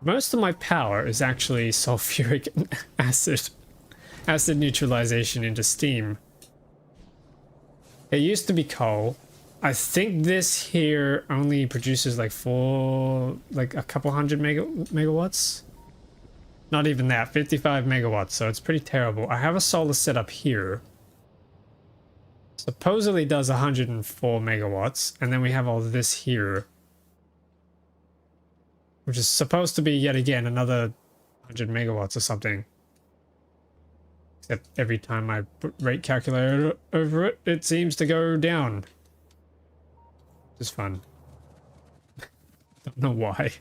Most of my power is actually sulfuric acid neutralization into steam. It used to be coal. I think this here only produces like a couple hundred megawatts. Not even that, 55 megawatts, so it's pretty terrible. I have a solar set up here. Supposedly does 104 megawatts, and then we have all this here, which is supposed to be yet again another 100 megawatts or something. Except every time I put rate calculator over it, it seems to go down. It's fun. Don't know why.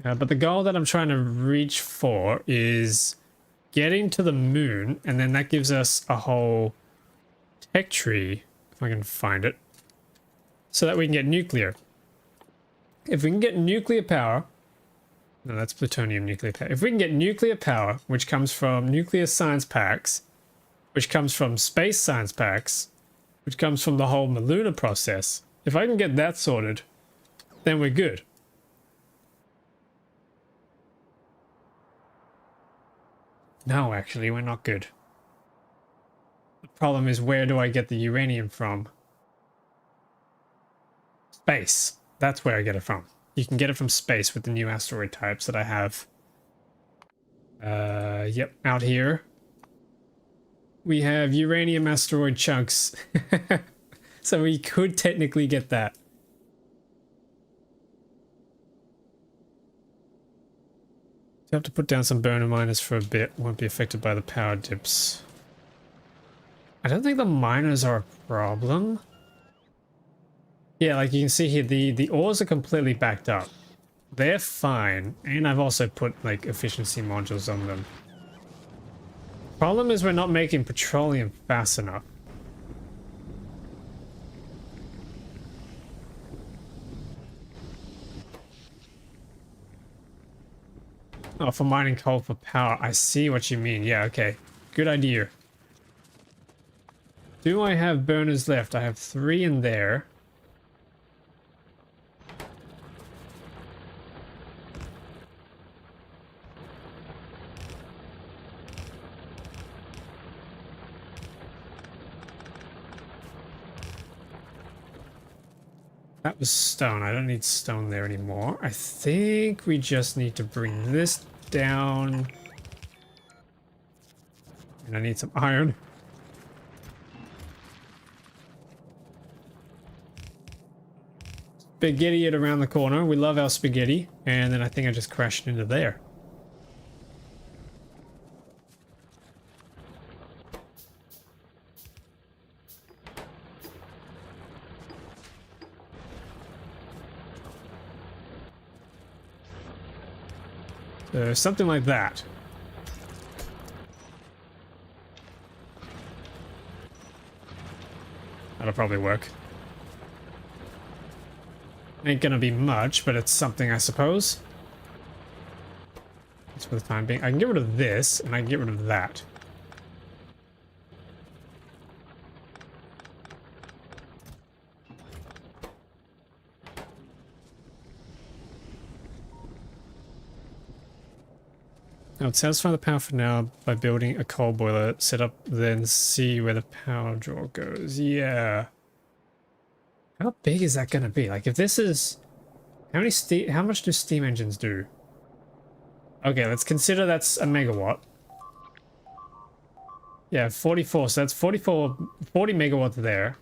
But the goal that I'm trying to reach for is getting to the moon, and then that gives us a whole tech tree, if I can find it, so that we can get nuclear. If we can get nuclear power, no, that's plutonium nuclear power. If we can get nuclear power, which comes from nuclear science packs, which comes from space science packs, which comes from the whole Maluna process, if I can get that sorted, then we're good. No, actually, we're not good. The problem is, where do I get the uranium from? Space. That's where I get it from. You can get it from space with the new asteroid types that I have. Yep, out here. We have uranium asteroid chunks. So we could technically get that. You have to put down some burner miners for a bit. Won't be affected by the power dips. I don't think the miners are a problem. Yeah, like you can see here, the ores are completely backed up. They're fine. And I've also put like efficiency modules on them. Problem is we're not making petroleum fast enough. Oh, for mining coal for power. I see what you mean. Yeah, okay. Good idea. Do I have burners left? I have 3 in there. That was stone. I don't need stone there anymore. I think we just need to bring this down. And I need some iron. Spaghetti it around the corner. We love our spaghetti. And then I think I just crashed into there. Something like that. That'll probably work. Ain't gonna be much, but it's something, I suppose. That's for the time being. I can get rid of this, and I can get rid of that. I would satisfy the power for now by building a coal boiler, set up, then see where the power draw goes. Yeah. How big is that going to be? Like, if this is... How much do steam engines do? Okay, let's consider that's a megawatt. Yeah, 44. So that's 40 megawatts there.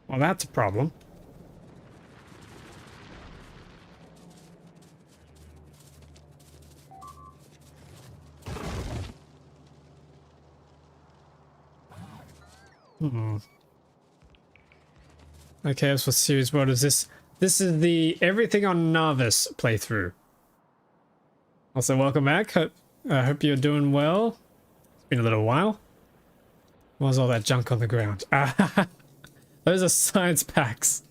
Well, that's a problem. Okay, as for series, what is this? This is the Everything on Nauvis playthrough. Also, welcome back. Hope you're doing well. It's been a little while. What was all that junk on the ground? Those are science packs.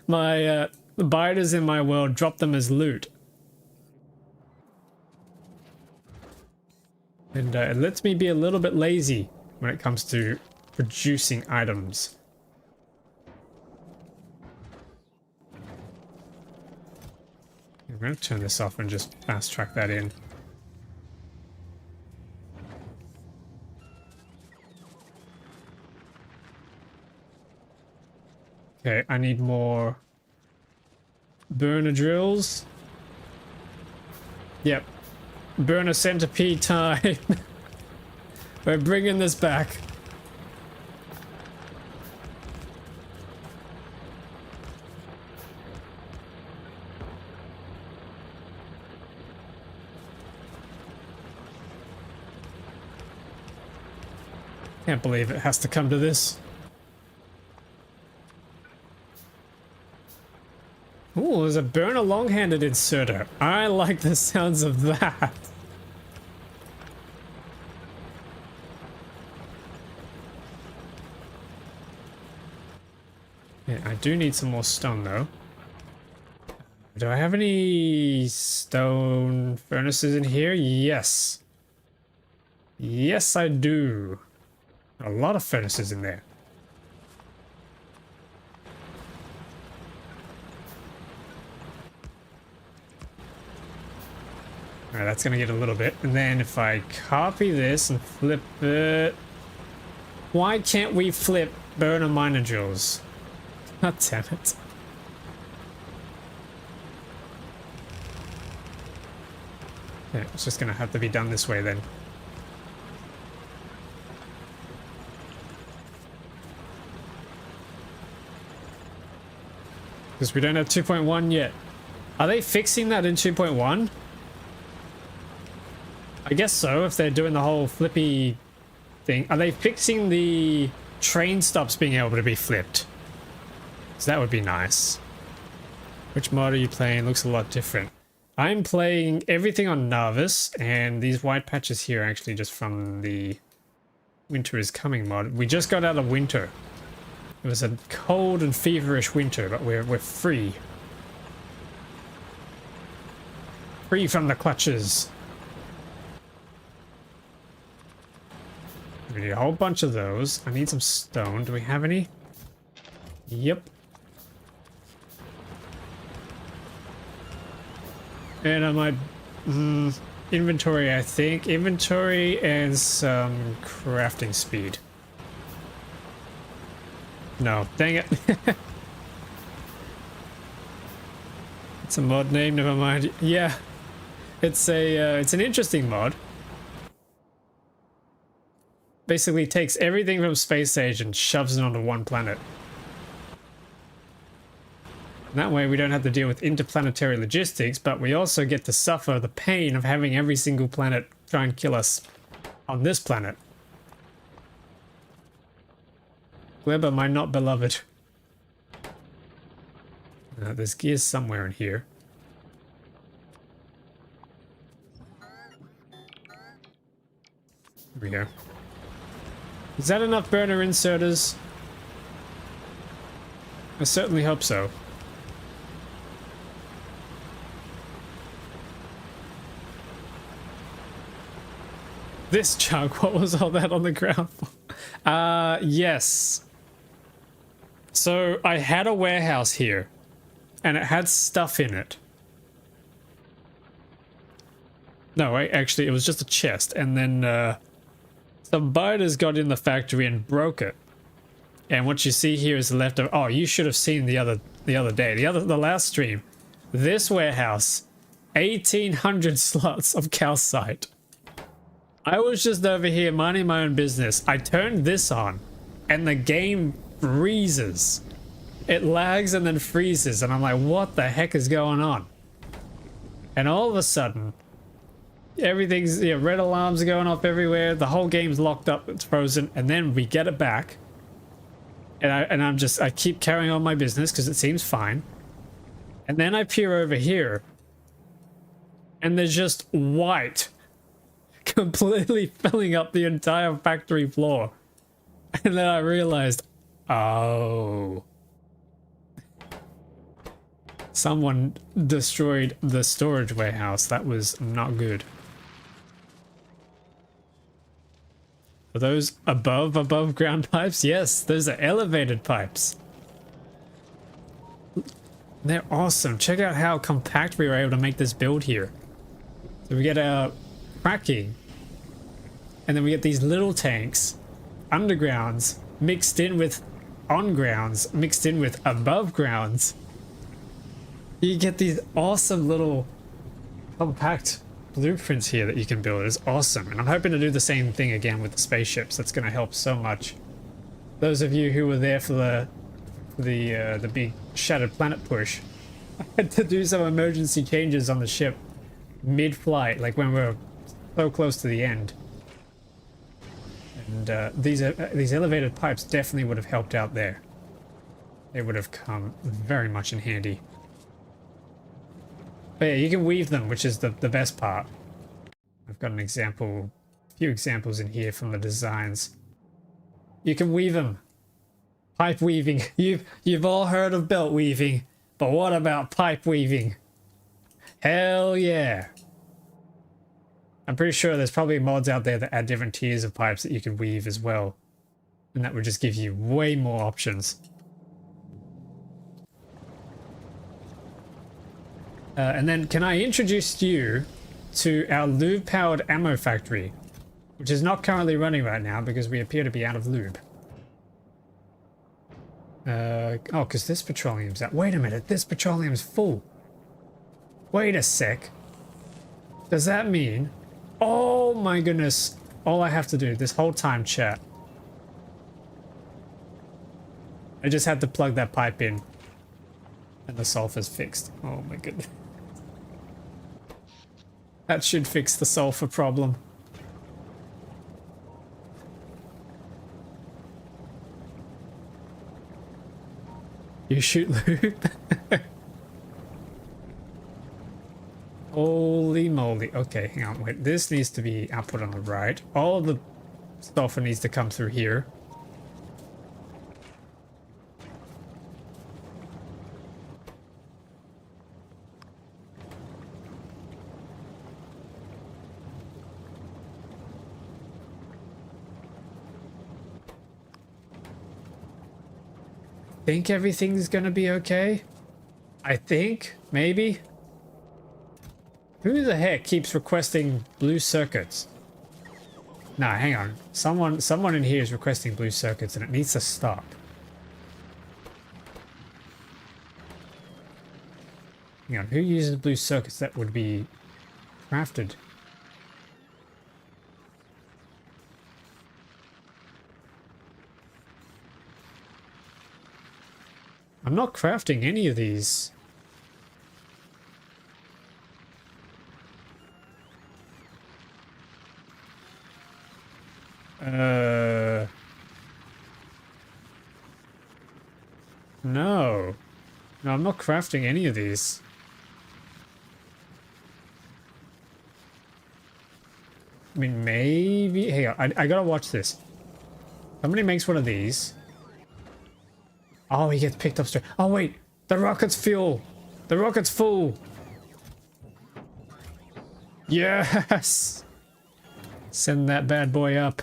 My the biters in my world drop them as loot. And it lets me be a little bit lazy when it comes to producing items. I'm going to turn this off and just fast track that in. Okay, I need more burner drills. Yep. Burner centipede time. We're bringing this back. Can't believe it has to come to this. Ooh, there's a burner long-handed inserter. I like the sounds of that. Yeah, I do need some more stone though. Do I have any stone furnaces in here? Yes. Yes, I do. A lot of furnaces in there. Alright, that's gonna get a little bit. And then if I copy this and flip it... Why can't we flip burner miner drills? God damn it. Yeah, it's just gonna have to be done this way then. Because we don't have 2.1 yet. Are they fixing that in 2.1? I guess so, if they're doing the whole flippy thing. Are they fixing the train stops being able to be flipped? So that would be nice. Which mod are you playing? Looks a lot different. I'm playing Everything on Nauvis, and these white patches here are actually just from the Winter is Coming mod. We just got out of winter. It was a cold and feverish winter, but we're free. Free from the clutches. We need a whole bunch of those. I need some stone. Do we have any? Yep. And on my inventory, I think. Inventory and some crafting speed. No, dang it. It's a mod name, never mind. Yeah, it's an interesting mod. Basically takes everything from Space Age and shoves it onto one planet. And that way we don't have to deal with interplanetary logistics, but we also get to suffer the pain of having every single planet try and kill us on this planet. Weber, my not beloved. There's gears somewhere in here. Here we go. Is that enough burner inserters? I certainly hope so. This chunk, what was all that on the ground for? Yes. So I had a warehouse here, and it had stuff in it. No, actually, it was just a chest, and then some biters got in the factory and broke it. And what you see here is the leftover. Oh, you should have seen the other day, the last stream. This warehouse, 1,800 slots of calcite. I was just over here minding my own business. I turned this on, and the game freezes. It lags and then freezes, and I'm like, what the heck is going on? And all of a sudden, everything's, red alarms are going off everywhere. The whole game's locked up, it's frozen, and then we get it back. And I keep carrying on my business because it seems fine. And then I peer over here, and there's just white completely filling up the entire factory floor. And then I realized, oh, someone destroyed the storage warehouse. That was not good. Are those above ground pipes? Yes, those are elevated pipes. They're awesome. Check out how compact we were able to make this build here. So we get our cracking, and then we get these little tanks, undergrounds, mixed in with on-grounds, mixed in with above grounds. You get these awesome little compact blueprints here that you can build. It's awesome, and I'm hoping to do the same thing again with the spaceships. That's going to help so much. Those of you who were there for the big Shattered Planet push, I had to do some emergency changes on the ship mid-flight, like when we were so close to the end. And these elevated pipes definitely would have helped out there. They would have come very much in handy. But yeah, you can weave them, which is the best part. I've got a few examples in here from the designs. You can weave them. Pipe weaving. You've all heard of belt weaving, but what about pipe weaving? Hell yeah. I'm pretty sure there's probably mods out there that add different tiers of pipes that you can weave as well. And that would just give you way more options. And then can I introduce you to our lube-powered ammo factory, which is not currently running right now because we appear to be out of lube. Oh, because this petroleum's out. Wait a minute, this petroleum's full. Wait a sec. Does that mean... Oh my goodness. All I have to do this whole time, chat. I just had to plug that pipe in. And the sulfur's fixed. Oh my goodness. That should fix the sulfur problem. You shoot lube? Holy moly. Okay, hang on. Wait, this needs to be output on the right. All of the sulfur needs to come through here. Think everything's gonna be okay? I think, maybe. Who the heck keeps requesting blue circuits? Nah, hang on. Someone in here is requesting blue circuits and it needs to stop. Hang on, who uses blue circuits that would be crafted? I'm not crafting any of these. No. No, I'm not crafting any of these. I mean, maybe... Hey, I gotta watch this. Somebody makes one of these. Oh, he gets picked up straight. Oh, wait. The rocket's fuel. The rocket's full. Yes! Send that bad boy up.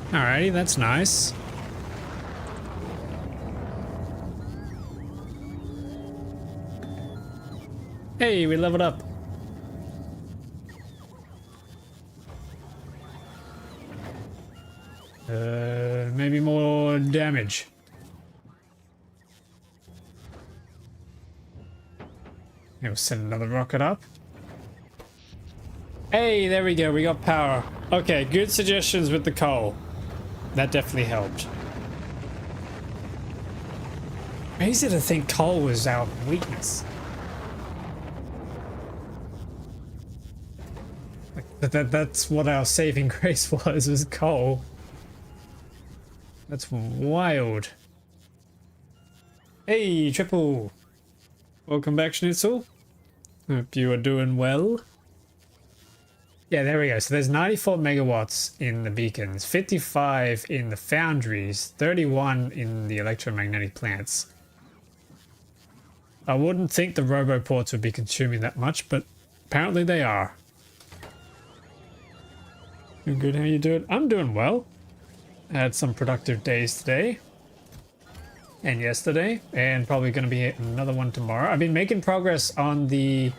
Alrighty, that's nice. Hey, we leveled up. Maybe more damage. We'll send another rocket up. Hey, there we go. We got power. Okay, good suggestions with the coal. That definitely helped. Crazy to think coal was our weakness. Like, that's what our saving grace was coal. That's wild. Hey, Triple. Welcome back, Schnitzel. Hope you are doing well. Yeah, there we go. So there's 94 megawatts in the beacons, 55 in the foundries, 31 in the electromagnetic plants. I wouldn't think the roboports would be consuming that much, but apparently they are. You good? How you doing? I'm doing well. I had some productive days today and yesterday, and probably going to be another one tomorrow. I've been making progress on the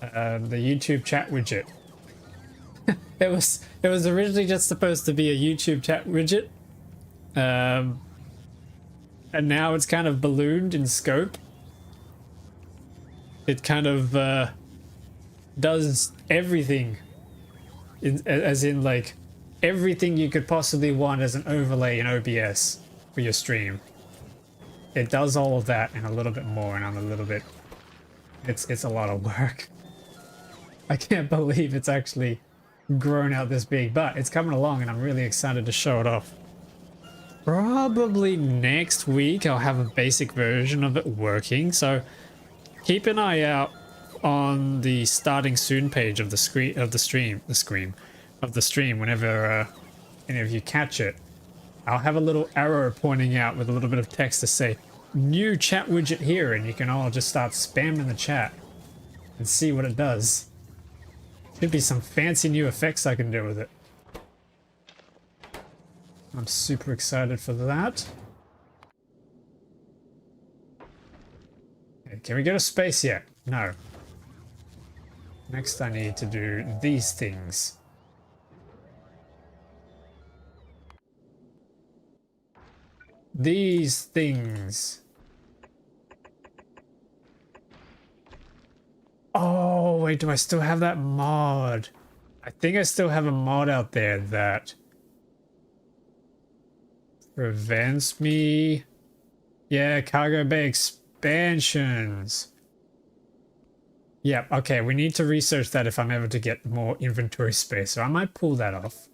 YouTube chat widget. It was originally just supposed to be a YouTube chat widget, and now it's kind of ballooned in scope. It kind of does everything, as in like everything you could possibly want as an overlay in OBS for your stream. It does all of that and a little bit more, and I'm a little bit. It's a lot of work. I can't believe it's actually grown out this big, but it's coming along and I'm really excited to show it off. Probably next week I'll have a basic version of it working, so keep an eye out on the starting soon page of the stream whenever any of you catch it. I'll have a little arrow pointing out with a little bit of text to say new chat widget here, and you can all just start spamming the chat and see what it does. Should be some fancy new effects I can do with it. I'm super excited for that. Okay, can we go to space yet? No. Next I need to do these things. These things. Oh, wait, do I still have that mod? I think I still have a mod out there that prevents me. Yeah, cargo bay expansions. Yep, okay, we need to research that if I'm ever to get more inventory space. So I might pull that off.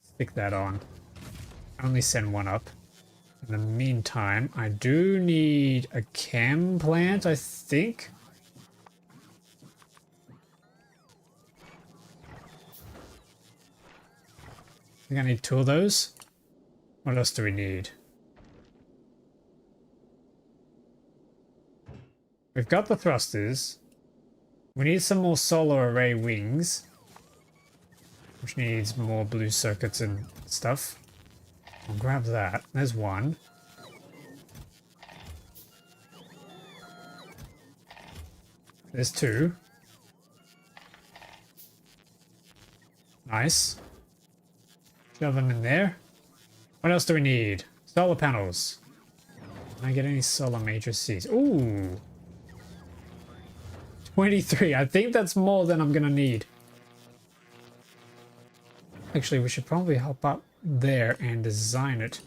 Stick that on. Only send one up. In the meantime, I do need a chem plant, I think. I think I need 2 of those. What else do we need? We've got the thrusters. We need some more solar array wings, which needs more blue circuits and stuff. I'll grab that. There's one. There's 2. Nice. Shove them in there. What else do we need? Solar panels. Can I get any solar matrices? Ooh. 23. I think that's more than I'm gonna need. Actually, we should probably hop up there and design it.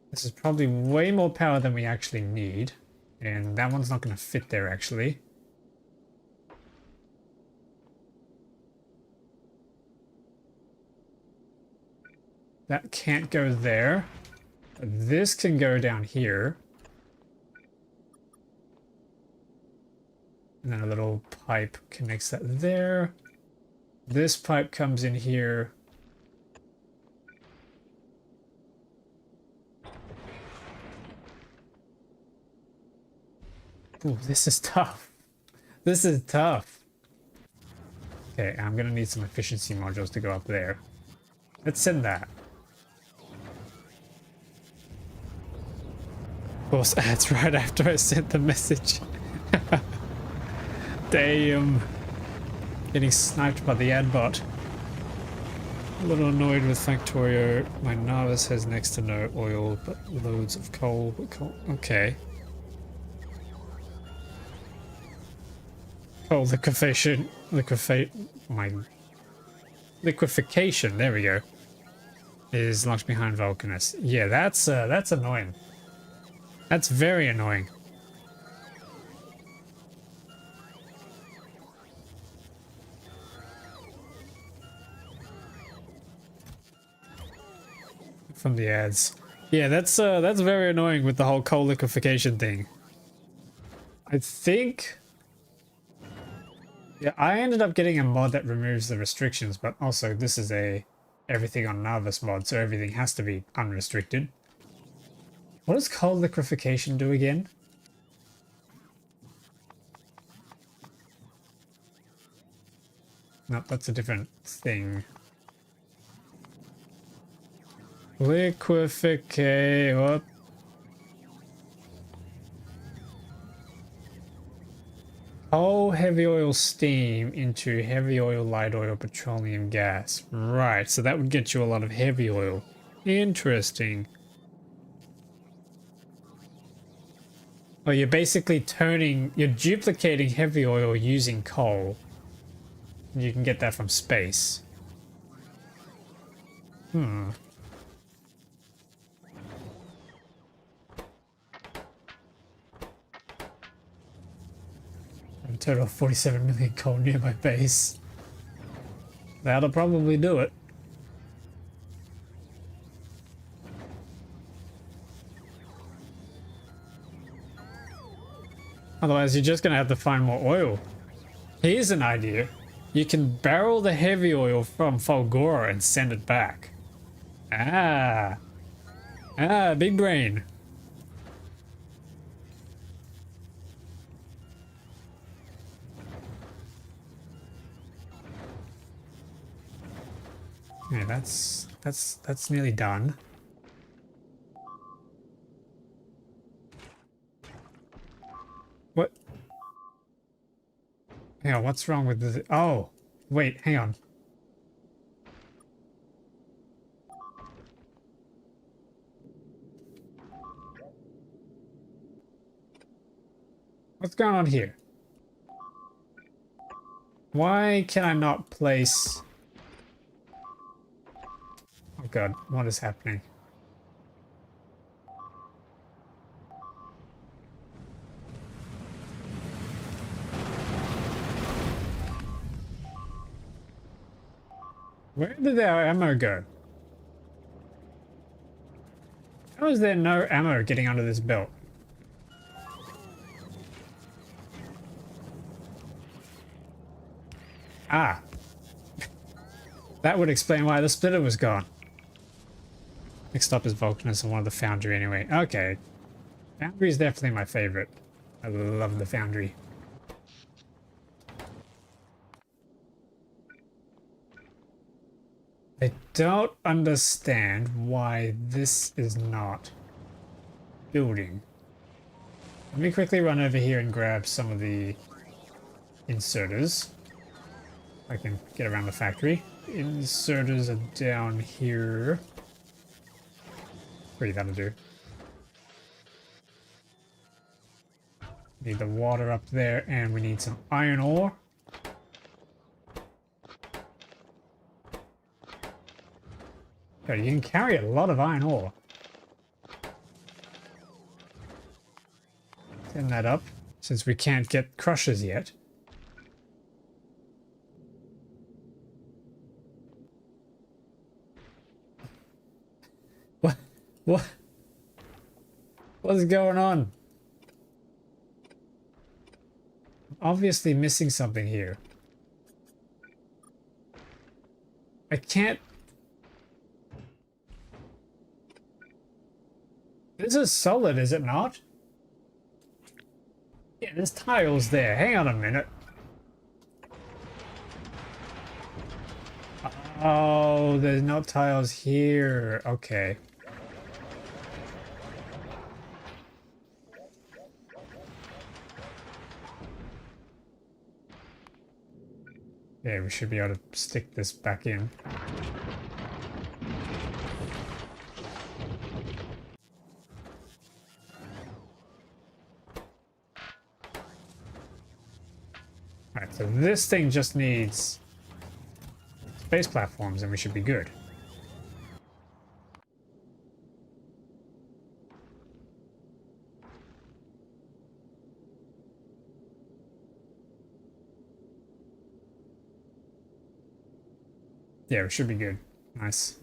This is probably way more power than we actually need. And that one's not gonna fit there, actually. That can't go there. This can go down here. And then a little pipe connects that there. This pipe comes in here. Ooh, this is tough. This is tough. Okay, I'm gonna need some efficiency modules to go up there. Let's send that. Of course, ads right after I sent the message. Damn. Getting sniped by the ad bot. A little annoyed with Factorio. My Nauvis has next to no oil, but loads of coal. Okay. Coal liquefaction. Liquefaction. There we go. Is locked behind Vulcanus. Yeah, that's annoying. That's very annoying. from the ads. Yeah, that's very annoying with the whole coal liquefaction thing. I think, yeah, I ended up getting a mod that removes the restrictions, but also this is a everything on Nauvis mod, so everything has to be unrestricted. What does coal liquefaction do again? Nope, that's a different thing. Liquefaction. Coal, heavy oil, steam into heavy oil, light oil, petroleum gas. Right, so that would get you a lot of heavy oil. Interesting. Well, you're basically you're duplicating heavy oil using coal. You can get that from space. Hmm. A total of 47 million coal near my base. That'll probably do it. Otherwise, you're just gonna have to find more oil. Here's an idea. You can barrel the heavy oil from Fulgora and send it back. Ah. Ah, big brain. Yeah, that's nearly done. What? Hang on, what's wrong with this? Oh, wait, hang on. What's going on here? Why can I not place... Oh god, what is happening? Where did our ammo go? How is there no ammo getting under this belt? Ah. That would explain why the splitter was gone. Next up is Vulcanus and one of the Foundry anyway. Okay. Foundry is definitely my favorite. I love the Foundry. I don't understand why this is not building. Let me quickly run over here and grab some of the inserters. I can get around the factory. Inserters are down here. Pretty that'll do. Need the water up there, and we need some iron ore. God, you can carry a lot of iron ore. Send that up, since we can't get crushers yet. What? What? What's going on? Obviously missing something here. I can't... This is solid, is it not? Yeah, there's tiles there. Hang on a minute. Oh, there's no tiles here. Okay. Yeah, we should be able to stick this back in. Alright, so this thing just needs space platforms and we should be good. Yeah, we should be good. Nice.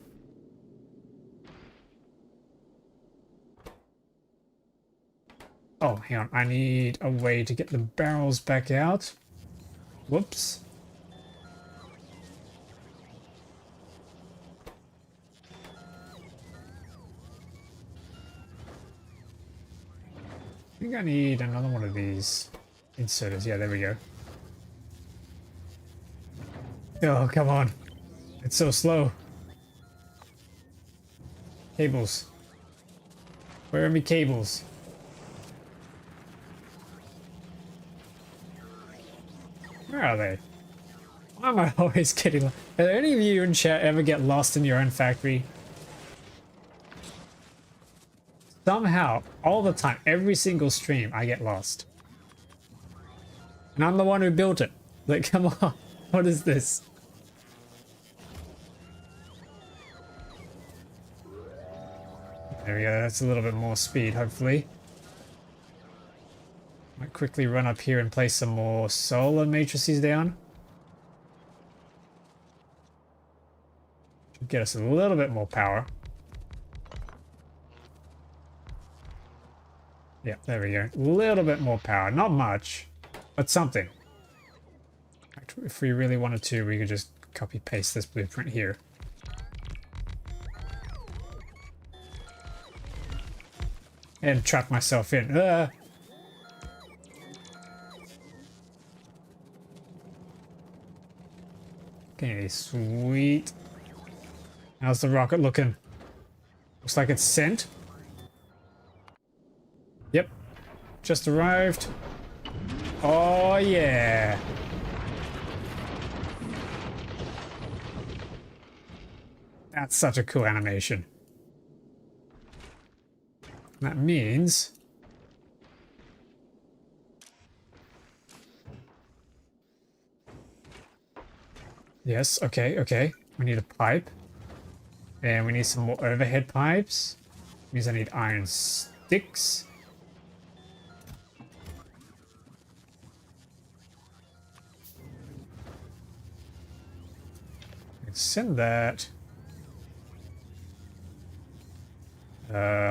hang on. I need a way to get the barrels back out. Whoops. I think I need another one of these inserters. Yeah, there we go. Oh, come on. It's so slow. Cables. Where are my cables? Where are they? Why am I always getting lost? Are there any of you in chat ever get lost in your own factory? Somehow, all the time, every single stream, I get lost. And I'm the one who built it. Like, come on. What is this? There we go. That's a little bit more speed, hopefully. Might quickly run up here and place some more solar matrices down. Should get us a little bit more power. Yeah, there we go. A little bit more power. Not much, but something. If we really wanted to, we could just copy paste this blueprint here. And trap myself in. Okay, sweet. How's the rocket looking? Looks like it's sent. Yep. Just arrived. Oh, yeah. That's such a cool animation. That means... Yes, okay, okay. We need a pipe. And we need some more overhead pipes. Means I need iron sticks. Let's send that.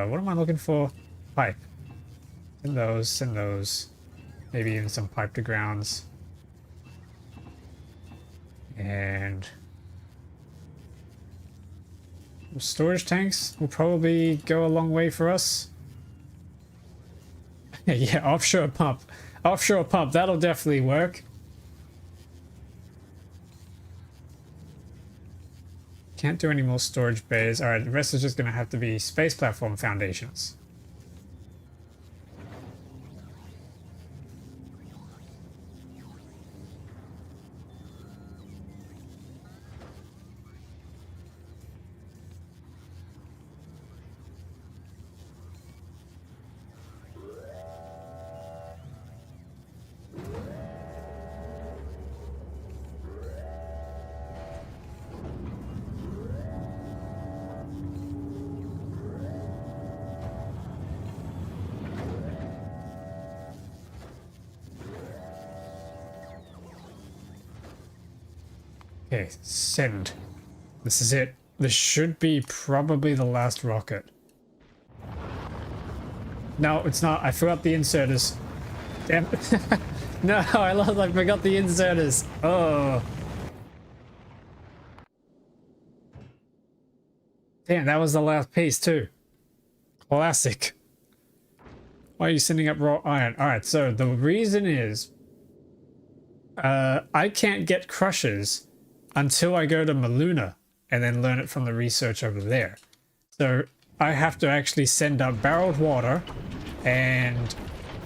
What am I looking for? Pipe. Send those, send those. Maybe even some pipe to grounds. And storage tanks will probably go a long way for us. Yeah, offshore pump. Offshore pump, that'll definitely work. Can't do any more storage bays. Alright, the rest is just going to have to be space platform foundations. Okay, send. This is it. This should be probably the last rocket. No, it's not. I forgot the inserters. Damn it. No, I forgot the inserters. Oh. Damn, that was the last piece too. Classic. Why are you sending up raw iron? Alright, so the reason is I can't get crushers until I go to Maluna and then learn it from the research over there. So I have to actually send up barreled water and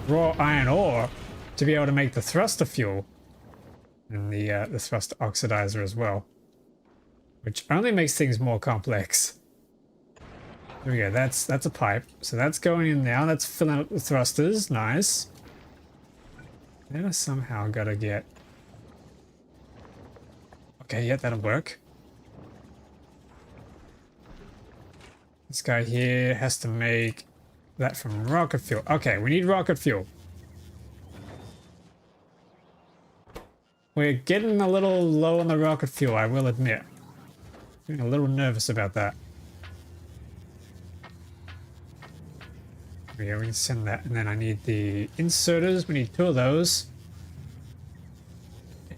raw iron ore to be able to make the thruster fuel and the thruster oxidizer as well, which only makes things more complex. There we go. That's a pipe. So that's going in now. That's filling up the thrusters. Nice. Then I somehow gotta get... Okay, yeah, that'll work. This guy here has to make that from rocket fuel. Okay, we need rocket fuel. We're getting a little low on the rocket fuel, I will admit. I'm a little nervous about that. Yeah, we can send that. And then I need the inserters. We need 2 of those.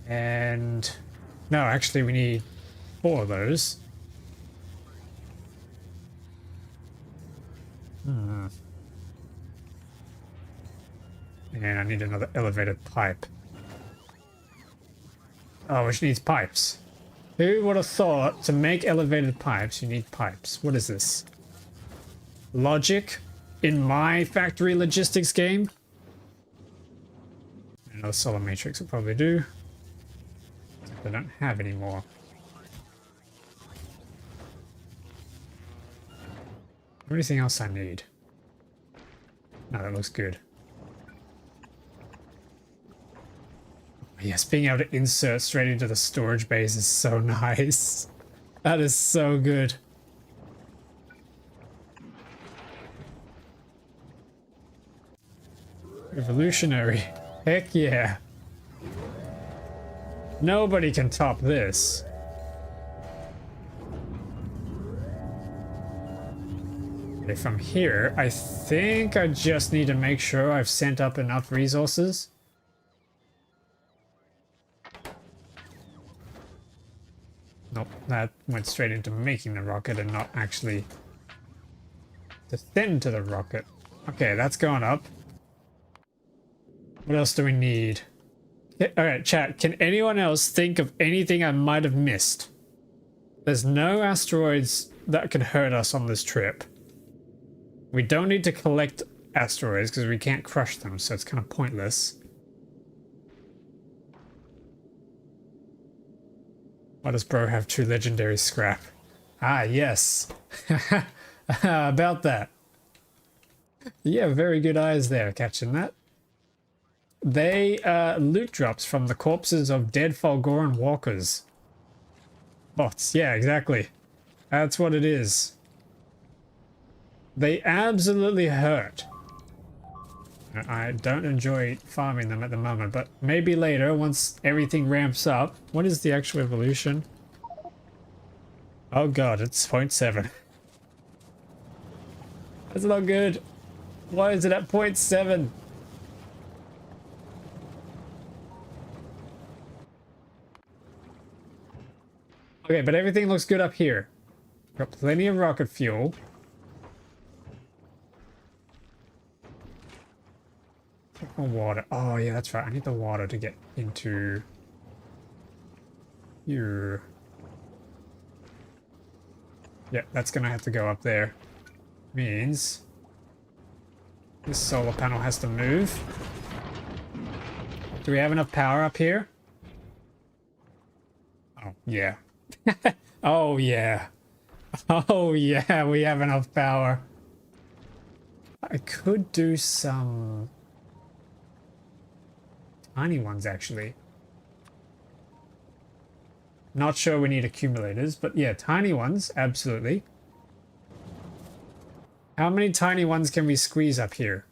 And no, actually we need 4 of those. And I need another elevated pipe. Oh, which needs pipes. Who would have thought to make elevated pipes you need pipes? What is this? Logic in my factory logistics game? Another solar matrix will probably do. I don't have any more. Anything else I need? No, that looks good. Yes, being able to insert straight into the storage base is so nice. That is so good. Revolutionary. Heck yeah. Nobody can top this. Okay, from here, I think I just need to make sure I've sent up enough resources. Nope, that went straight into making the rocket and not actually to send to the rocket. Okay, that's going up. What else do we need? Alright, chat, can anyone else think of anything I might have missed? There's no asteroids that could hurt us on this trip. We don't need to collect asteroids because we can't crush them, so it's kind of pointless. Why does bro have 2 legendary scrap? Ah, yes. About that. Yeah, very good eyes there, catching that. They loot drops from the corpses of dead Fulgoran walkers. Bots, yeah, exactly. That's what it is. They absolutely hurt. I don't enjoy farming them at the moment, but maybe later, once everything ramps up. What is the actual evolution? Oh god, it's 0.7. That's not good. Why is it at 0.7? Okay, but everything looks good up here. Got plenty of rocket fuel. More water. Oh yeah, that's right. I need the water to get into here. Yeah, that's gonna have to go up there. Means this solar panel has to move. Do we have enough power up here? Oh yeah. Oh yeah. Oh yeah, we have enough power. I could do some tiny ones actually. Not sure we need accumulators, but yeah, tiny ones, absolutely. How many tiny ones can we squeeze up here?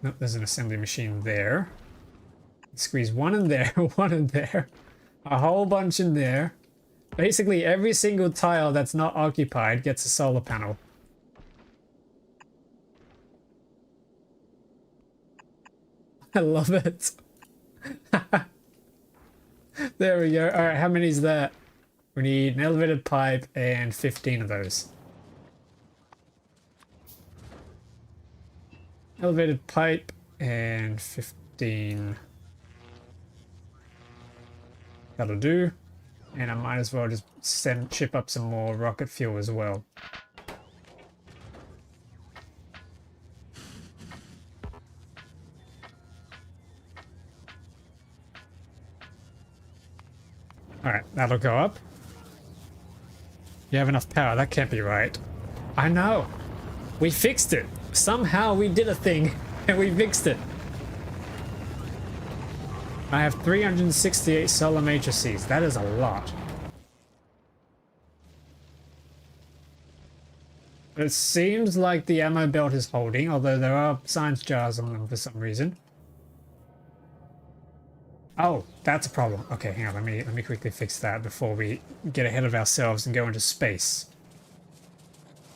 Nope, there's an assembly machine there. Squeeze one in there, one in there, a whole bunch in there. Basically, every single tile that's not occupied gets a solar panel. I love it. There we go. All right, how many is that? We need an elevated pipe and 15 of those. Elevated pipe and 15. That'll do. And I might as well just ship up some more rocket fuel as well. Alright, that'll go up. You have enough power, that can't be right. I know. We fixed it. Somehow we did a thing and we fixed it. I have 368 solar matrices. That is a lot. It seems like the ammo belt is holding, although there are science jars on them for some reason. Oh, that's a problem. Okay, hang on. Let me quickly fix that before we get ahead of ourselves and go into space.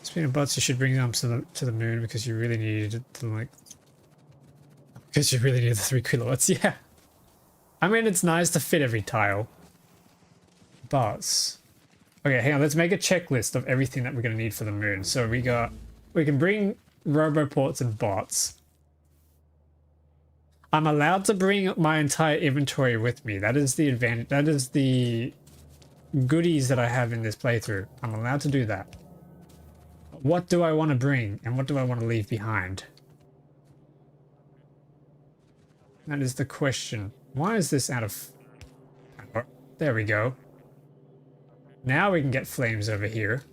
Speaking of bots, you should bring them to the moon because you really need it to like. Because you really need the 3 kilowatts. Yeah. I mean, it's nice to fit every tile. But okay, hang on. Let's make a checklist of everything that we're gonna need for the moon. So we can bring roboports and bots. I'm allowed to bring my entire inventory with me. That is the advantage. That is the goodies that I have in this playthrough. I'm allowed to do that. What do I want to bring and what do I want to leave behind? That is the question. Why is this out of... Oh, there we go. Now we can get flames over here.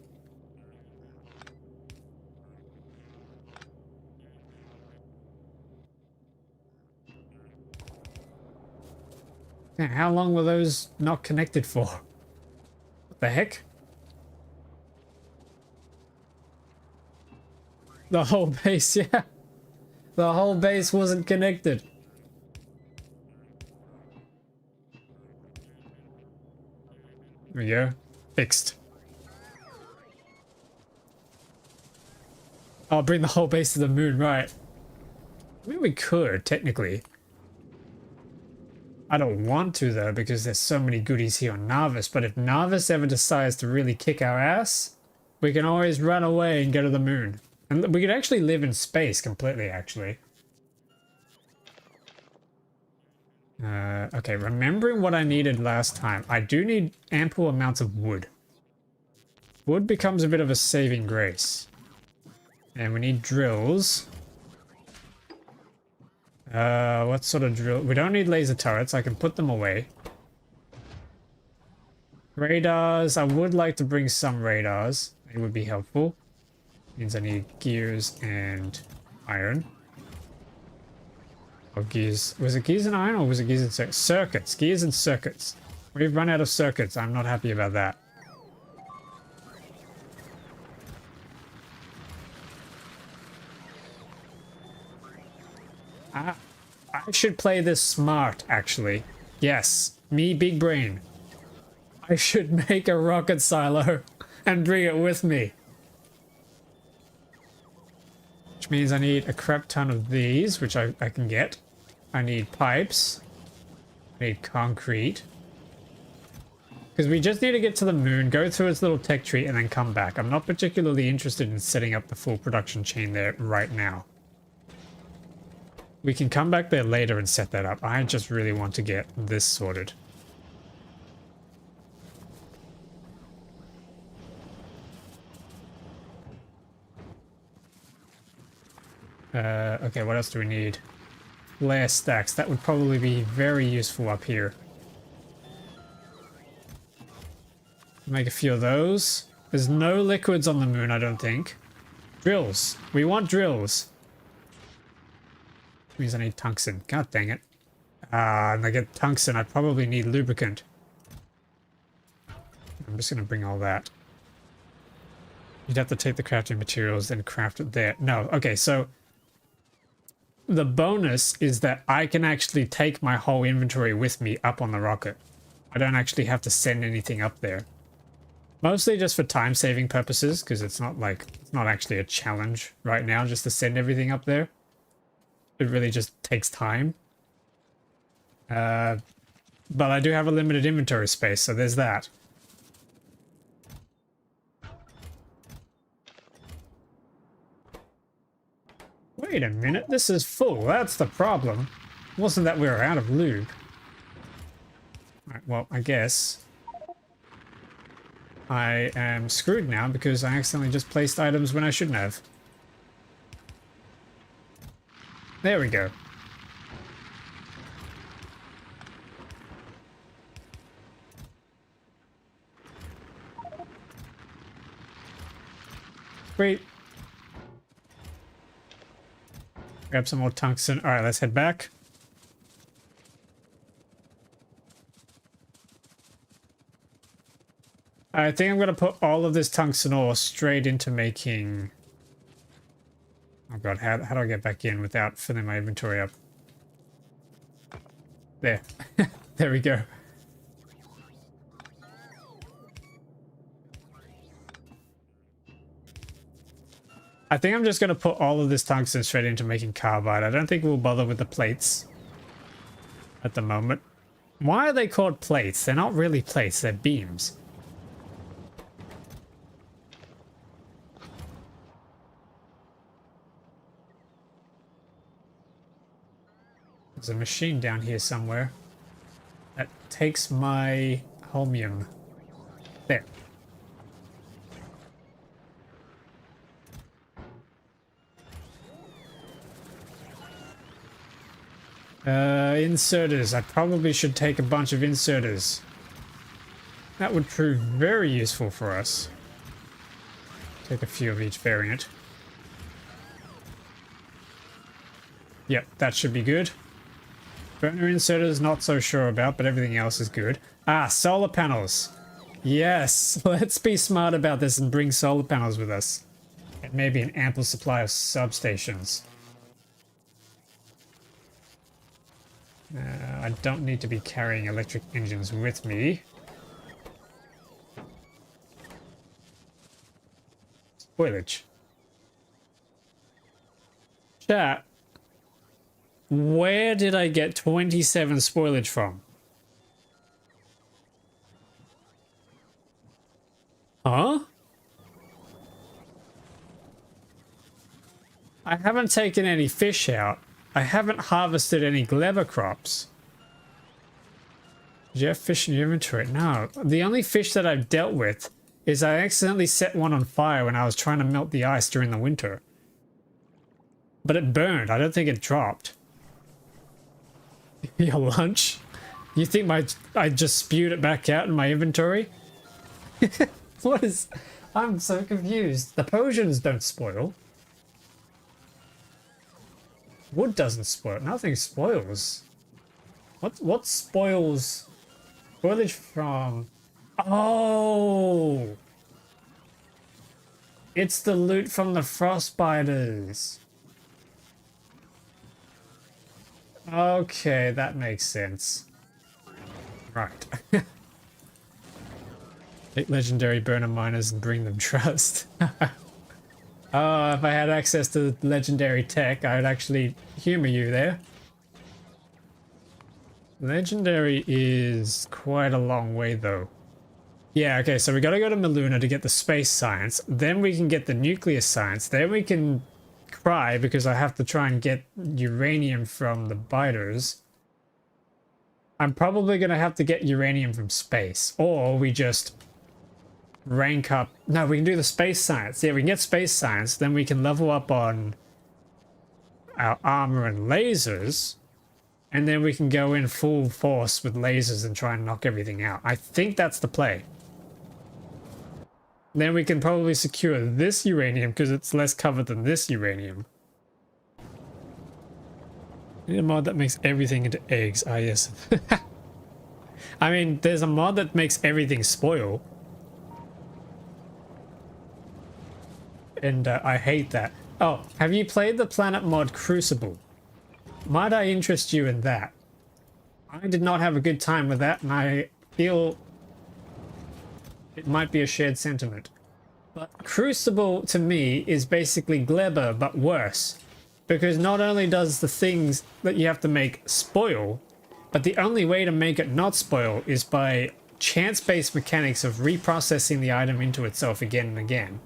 How long were those not connected for? What the heck? The whole base, yeah. The whole base wasn't connected. There we go. Fixed. I'll bring the whole base to the moon, right? I mean, we could, technically. I don't want to, though, because there's so many goodies here on Nauvis, but if Nauvis ever decides to really kick our ass, we can always run away and go to the moon. And we could actually live in space completely, actually. Okay, remembering what I needed last time, I do need ample amounts of wood. Wood becomes a bit of a saving grace. And we need drills. What sort of drill? We don't need laser turrets. I can put them away. Radars. I would like to bring some radars. It would be helpful. Means I need gears and iron. Or gears. Was it gears and iron or was it gears and circuits? Circuits. Gears and circuits. We've run out of circuits. I'm not happy about that. I should play this smart, actually. Yes, me big brain. I should make a rocket silo and bring it with me. Which means I need a crap ton of these, which I can get. I need pipes. I need concrete. Because we just need to get to the moon, go through its little tech tree, and then come back. I'm not particularly interested in setting up the full production chain there right now. We can come back there later and set that up. I just really want to get this sorted. Okay, what else do we need? Layer stacks. That would probably be very useful up here. Make a few of those. There's no liquids on the moon, I don't think. Drills. We want drills. Which means I need tungsten. God dang it. And I get tungsten, I probably need lubricant. I'm just going to bring all that. You'd have to take the crafting materials and craft it there. No, okay, so the bonus is that I can actually take my whole inventory with me up on the rocket. I don't actually have to send anything up there. Mostly just for time-saving purposes, because it's not actually a challenge right now just to send everything up there. It really just takes time. But I do have a limited inventory space, so there's that. Wait a minute, this is full. That's the problem. It wasn't that we were out of lube. Alright, well, I guess I am screwed now because I accidentally just placed items when I shouldn't have. There we go. Great. Grab some more tungsten. All right, let's head back. I think I'm going to put all of this tungsten ore straight into making... Oh god, how do I get back in without filling my inventory up? There. There we go. I think I'm just going to put all of this tungsten straight into making carbide. I don't think we'll bother with the plates at the moment. Why are they called plates? They're not really plates, they're beams. There's a machine down here somewhere that takes my holmium. There. Inserters. I probably should take a bunch of inserters. That would prove very useful for us. Take a few of each variant. Yep, that should be good. Burner inserters, not so sure about, but everything else is good. Ah, solar panels. Yes, let's be smart about this and bring solar panels with us. And maybe an ample supply of substations. I don't need to be carrying electric engines with me. Spoilage. Chat. Where did I get 27 spoilage from? Huh? I haven't taken any fish out. I haven't harvested any gleba crops. Do you have fish in your inventory? No. The only fish that I've dealt with is I accidentally set one on fire when I was trying to melt the ice during the winter. But it burned. I don't think it dropped. Your lunch? You think I just spewed it back out in my inventory? What is... I'm so confused. The potions don't spoil. Wood doesn't spoil. Nothing spoils. What spoils? Spoilage from... Oh! It's the loot from the frostbiters. Okay, that makes sense. Right. Take legendary burner miners and bring them trust. Oh, if I had access to legendary tech, I would actually humor you there. Legendary is quite a long way though. Yeah, okay, so we gotta go to Maluna to get the space science, then we can get the nuclear science, then we can cry because I have to try and get uranium from the biters. I'm probably gonna have to get uranium from space, or we just rank up. No, we can do the space science. Yeah, we can get space science, then we can level up on our armor and lasers, and then we can go in full force with lasers and try and knock everything out. I think that's the play. Then we can probably secure this uranium because it's less covered than this uranium. Need a mod that makes everything into eggs. Ah, yes. I mean, there's a mod that makes everything spoil. And I hate that. Oh, have you played the planet mod Crucible? Might I interest you in that? I did not have a good time with that, and I feel it might be a shared sentiment. But Crucible, to me, is basically Gleba, but worse. Because not only does the things that you have to make spoil, but the only way to make it not spoil is by chance-based mechanics of reprocessing the item into itself again and again.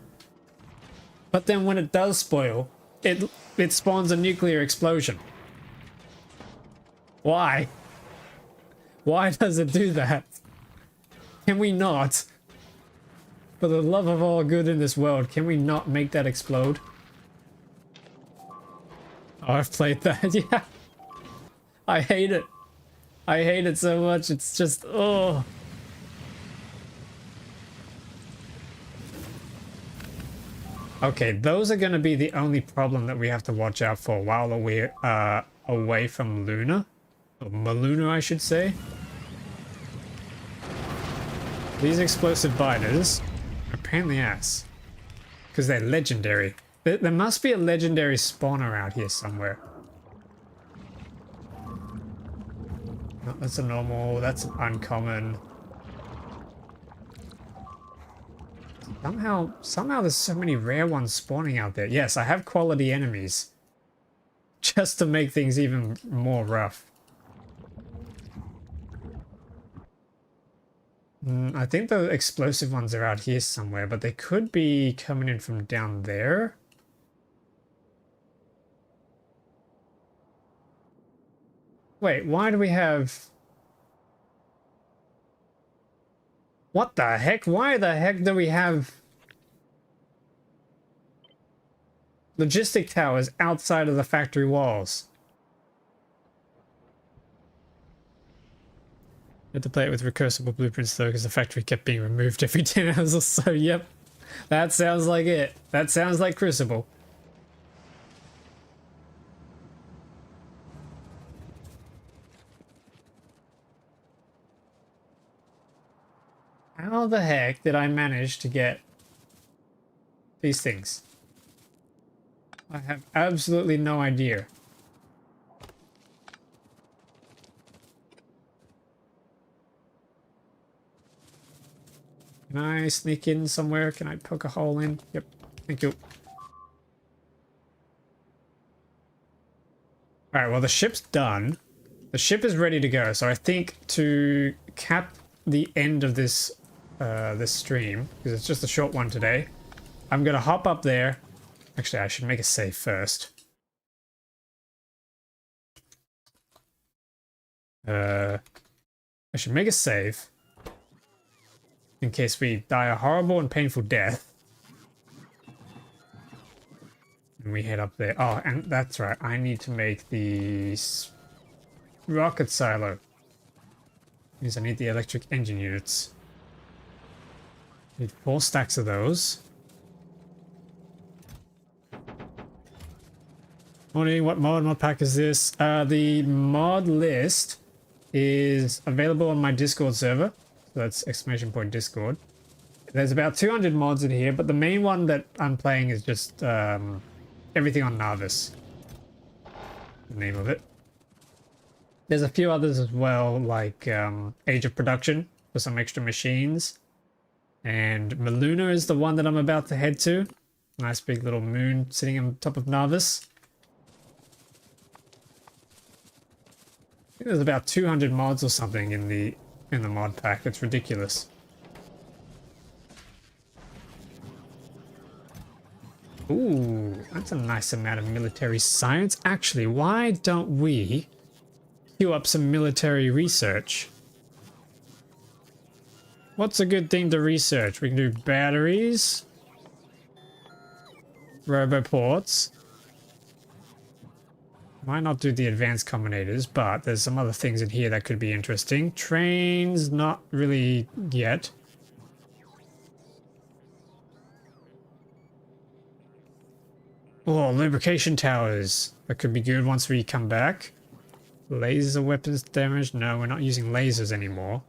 But then when it does spoil, it spawns a nuclear explosion. Why? Why does it do that? Can we not? For the love of all good in this world, can we not make that explode? Oh, I've played that, yeah. I hate it. I hate it so much, it's just, oh. Okay, those are going to be the only problem that we have to watch out for while we're away from Luna. Or Maluna, I should say. These explosive biters are a pain in the ass. Because they're legendary. There must be a legendary spawner out here somewhere. That's a normal. That's an uncommon. Somehow there's so many rare ones spawning out there. Yes, I have quality enemies. Just to make things even more rough. I think the explosive ones are out here somewhere, but they could be coming in from down there. Wait, why do we have... What the heck? Why the heck do we have logistic towers outside of the factory walls? Had to play it with recursable blueprints though, because the factory kept being removed every 10 hours or so. Yep, that sounds like it. That sounds like Crucible. How the heck did I manage to get these things? I have absolutely no idea. Can I sneak in somewhere? Can I poke a hole in? Yep, thank you. Alright, well the ship's done. The ship is ready to go, so I think to cap the end of this this stream, because it's just a short one today, I'm gonna hop up there. Actually, I should make a save first. I should make a save in case we die a horrible and painful death. And we head up there. Oh, and that's right. I need to make the rocket silo. Means I need the electric engine units. Need 4 stacks of those. Morning, what mod pack is this? The mod list is available on my Discord server. So that's ! Discord. There's about 200 mods in here, but the main one that I'm playing is just everything on Nauvis. The name of it. There's a few others as well, like Age of Production for some extra machines. And Maluna is the one that I'm about to head to. Nice big little moon sitting on top of Nauvis. I think there's about 200 mods or something in the mod pack. It's ridiculous. Ooh, that's a nice amount of military science. Actually, why don't we queue up some military research? What's a good thing to research? We can do batteries, roboports. Might not do the advanced combinators, but there's some other things in here that could be interesting. Trains, not really yet. Oh, lubrication towers. That could be good once we come back. Laser weapons damage. No, we're not using lasers anymore.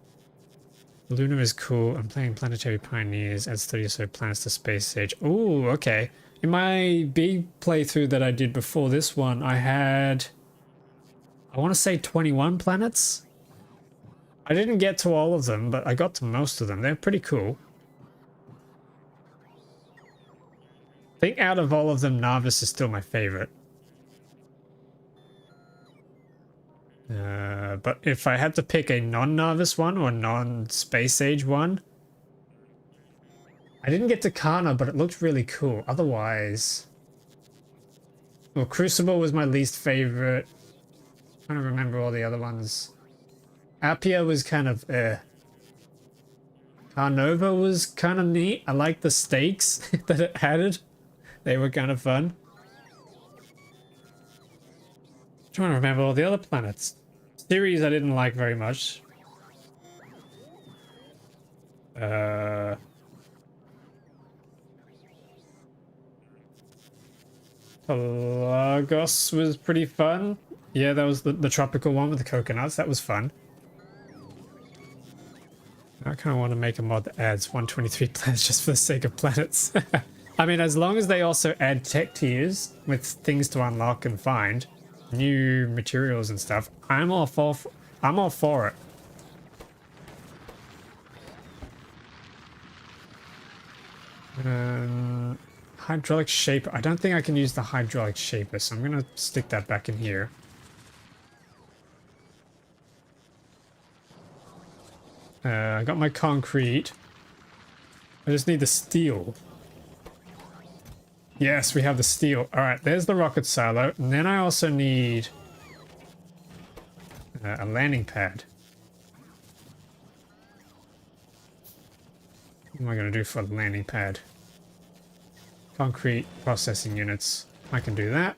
Lunar is cool. I'm playing Planetary Pioneers. Adds 30 or so planets to space age. Ooh, okay. In my big playthrough that I did before this one, I had, I want to say 21 planets. I didn't get to all of them, but I got to most of them. They're pretty cool. I think out of all of them, Nauvis is still my favorite. But if I had to pick a non-Nauvis one or non-Space Age one, I didn't get to Kana, but it looked really cool. Otherwise, well, Crucible was my least favorite. I'm trying to remember all the other ones. Appia was kind of Carnova was kind of neat. I liked the stakes that it added. They were kind of fun. I'm trying to remember all the other planets. Series I didn't like very much. Pelagos was pretty fun. Yeah, that was the tropical one with the coconuts. That was fun. I kind of want to make a mod that adds 123 planets just for the sake of planets. I mean, as long as they also add tech tiers with things to unlock and find, new materials and stuff, I'm all I'm all for it. Hydraulic shaper. I don't think I can use the hydraulic shaper, so I'm gonna stick that back in here. I got my concrete. I just need the steel. Yes, we have the steel. All right, there's the rocket silo. And then I also need a landing pad. What am I going to do for the landing pad? Concrete processing units. I can do that.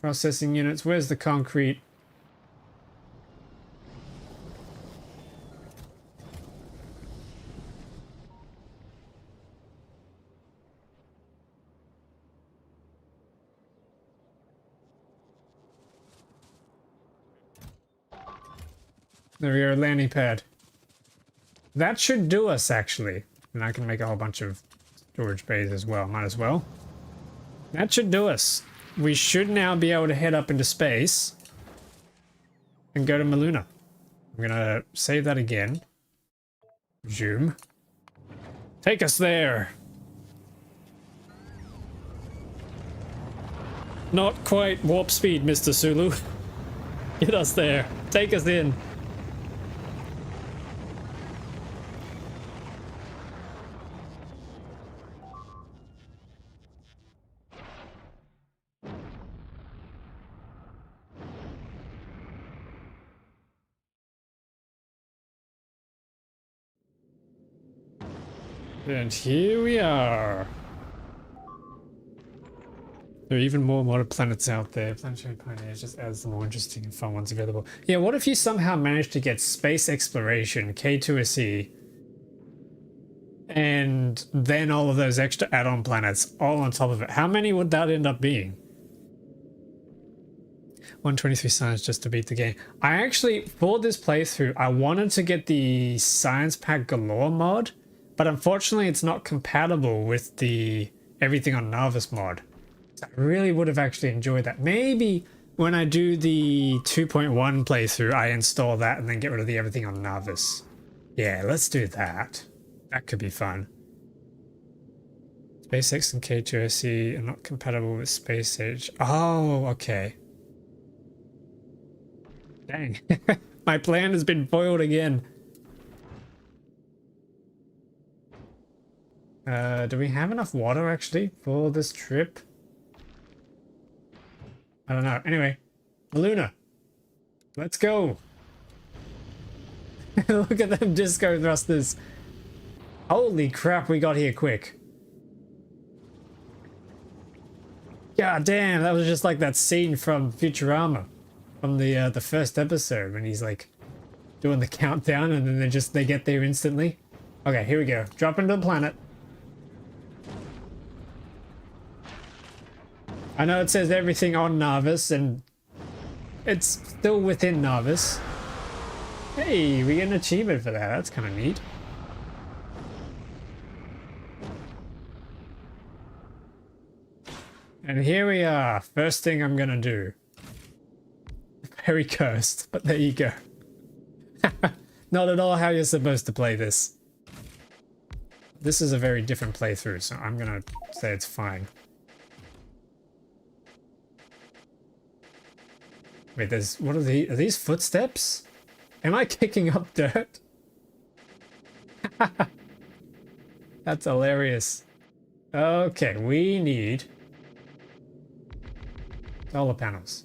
Processing units. Where's the concrete? There we go, landing pad. That should do us, actually. And I can make a whole bunch of storage bays as well. Might as well. That should do us. We should now be able to head up into space and go to Maluna. I'm gonna save that again. Zoom. Take us there. Not quite warp speed, Mr. Sulu. Get us there. Take us in. And here we are. There are even more modded planets out there. Planetary Pioneers just adds the more interesting and fun ones available. Yeah, what if you somehow managed to get Space Exploration, K2SE, and then all of those extra add-on planets all on top of it? How many would that end up being? 123 science just to beat the game. I actually, for this playthrough, I wanted to get the Science Pack Galore mod, but unfortunately it's not compatible with the Everything on Nauvis mod. I really would have actually enjoyed that. Maybe when I do the 2.1 playthrough, I install that and then get rid of the Everything on Nauvis. Yeah, let's do that. That could be fun. SpaceX and K2SE are not compatible with Space Age. Oh, okay. Dang. My plan has been foiled again. Do we have enough water actually for this trip? I don't know. Anyway, Maluna, let's go. Look at them disco thrusters. Holy crap, we got here quick. God damn, that was just like that scene from Futurama, from the first episode when he's like doing the countdown and then they get there instantly. Okay, here we go. Drop into the planet. I know it says everything on Nauvis, and it's still within Nauvis. Hey, we get an achievement for that. That's kind of neat. And here we are. First thing I'm gonna do. Very cursed, but there you go. Not at all how you're supposed to play this. This is a very different playthrough, so I'm gonna say it's fine. Wait, there's, what are these footsteps? Am I kicking up dirt? That's hilarious. Okay, we need solar panels.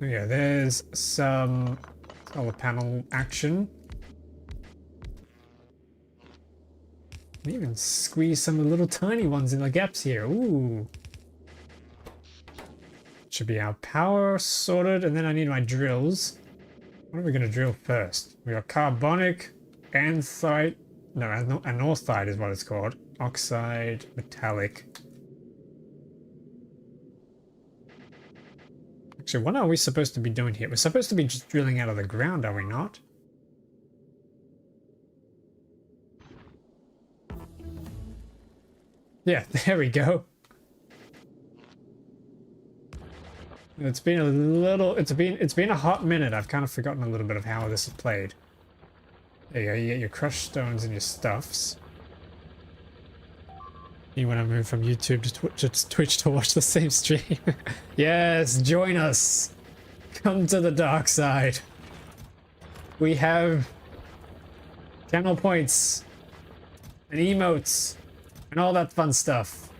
Yeah, there's some solar panel action. Can even squeeze some of the little tiny ones in the gaps here. Ooh. Should be our power sorted, and then I need my drills. What are we going to drill first? We got carbonic, anthrite, no, anorthite is what it's called. Oxide, metallic. Actually, what are we supposed to be doing here? We're supposed to be just drilling out of the ground, are we not? Yeah, there we go. It's been a little, it's been a hot minute. I've kind of forgotten a little bit of how this is played. There you go, you get your crushed stones and your stuffs. You want to move from YouTube to Twitch to watch the same stream? Yes, join us. Come to the dark side. We have channel points and emotes and all that fun stuff.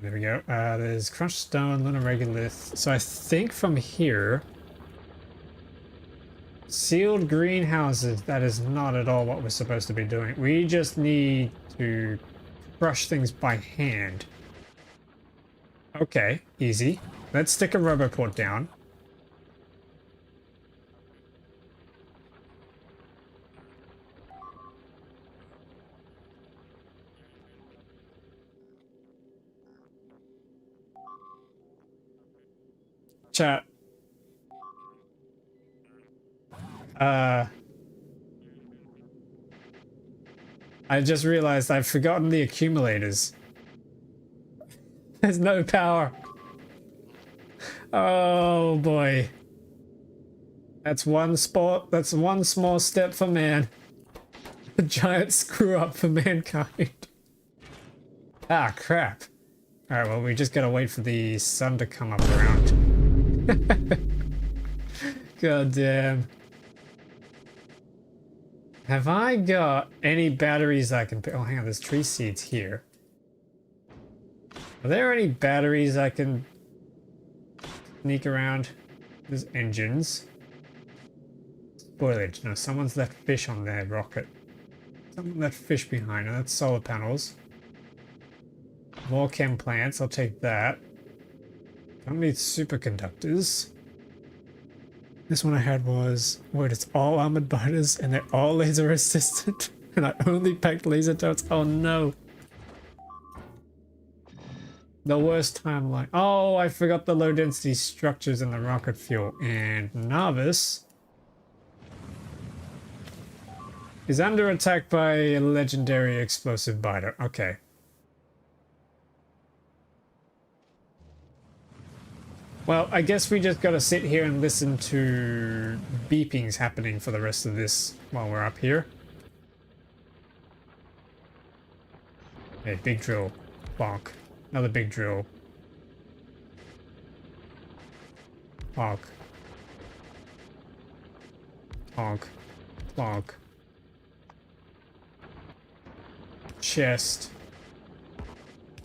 There we go. There's crushed stone, lunar regolith. So I think from here, sealed greenhouses, that is not at all what we're supposed to be doing. We just need to crush things by hand. Okay, easy. Let's stick a roboport down. Chat. I just realized I've forgotten the accumulators. There's no power. Oh boy. That's one small step for man. A giant screw up for mankind. Ah, crap. Alright, well, we just gotta wait for the sun to come up around. God damn. Have I got any batteries I can pick? Oh, hang on, there's tree seeds here. Are there any batteries I can sneak around? There's engines. Spoilage. No, someone's left fish on their rocket. Someone left fish behind, and that's solar panels. More chem plants, I'll take that. Don't need superconductors. This one I had was, wait, it's all armored biters and they're all laser resistant. And I only packed laser darts. Oh no. The worst timeline. Oh, I forgot the low density structures in the rocket fuel. And Nauvis is under attack by a legendary explosive biter. Okay. Well, I guess we just gotta sit here and listen to beepings happening for the rest of this while we're up here. Hey, big drill. Bonk. Another big drill. Bonk. Bonk. Bonk. Chest.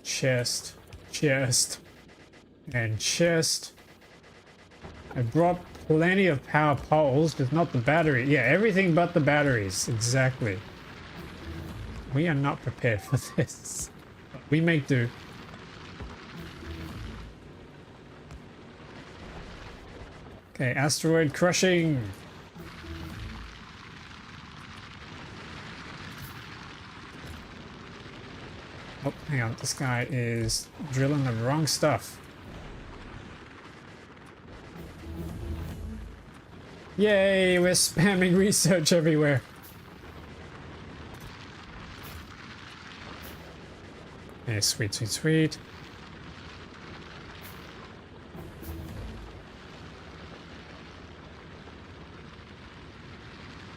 Chest. Chest. And chest. I brought plenty of power poles, just not the battery. Yeah, everything but the batteries. Exactly. We are not prepared for this. But we make do. Okay, asteroid crushing. Oh, hang on. This guy is drilling the wrong stuff. Yay, we're spamming research everywhere. Yeah, sweet, sweet, sweet.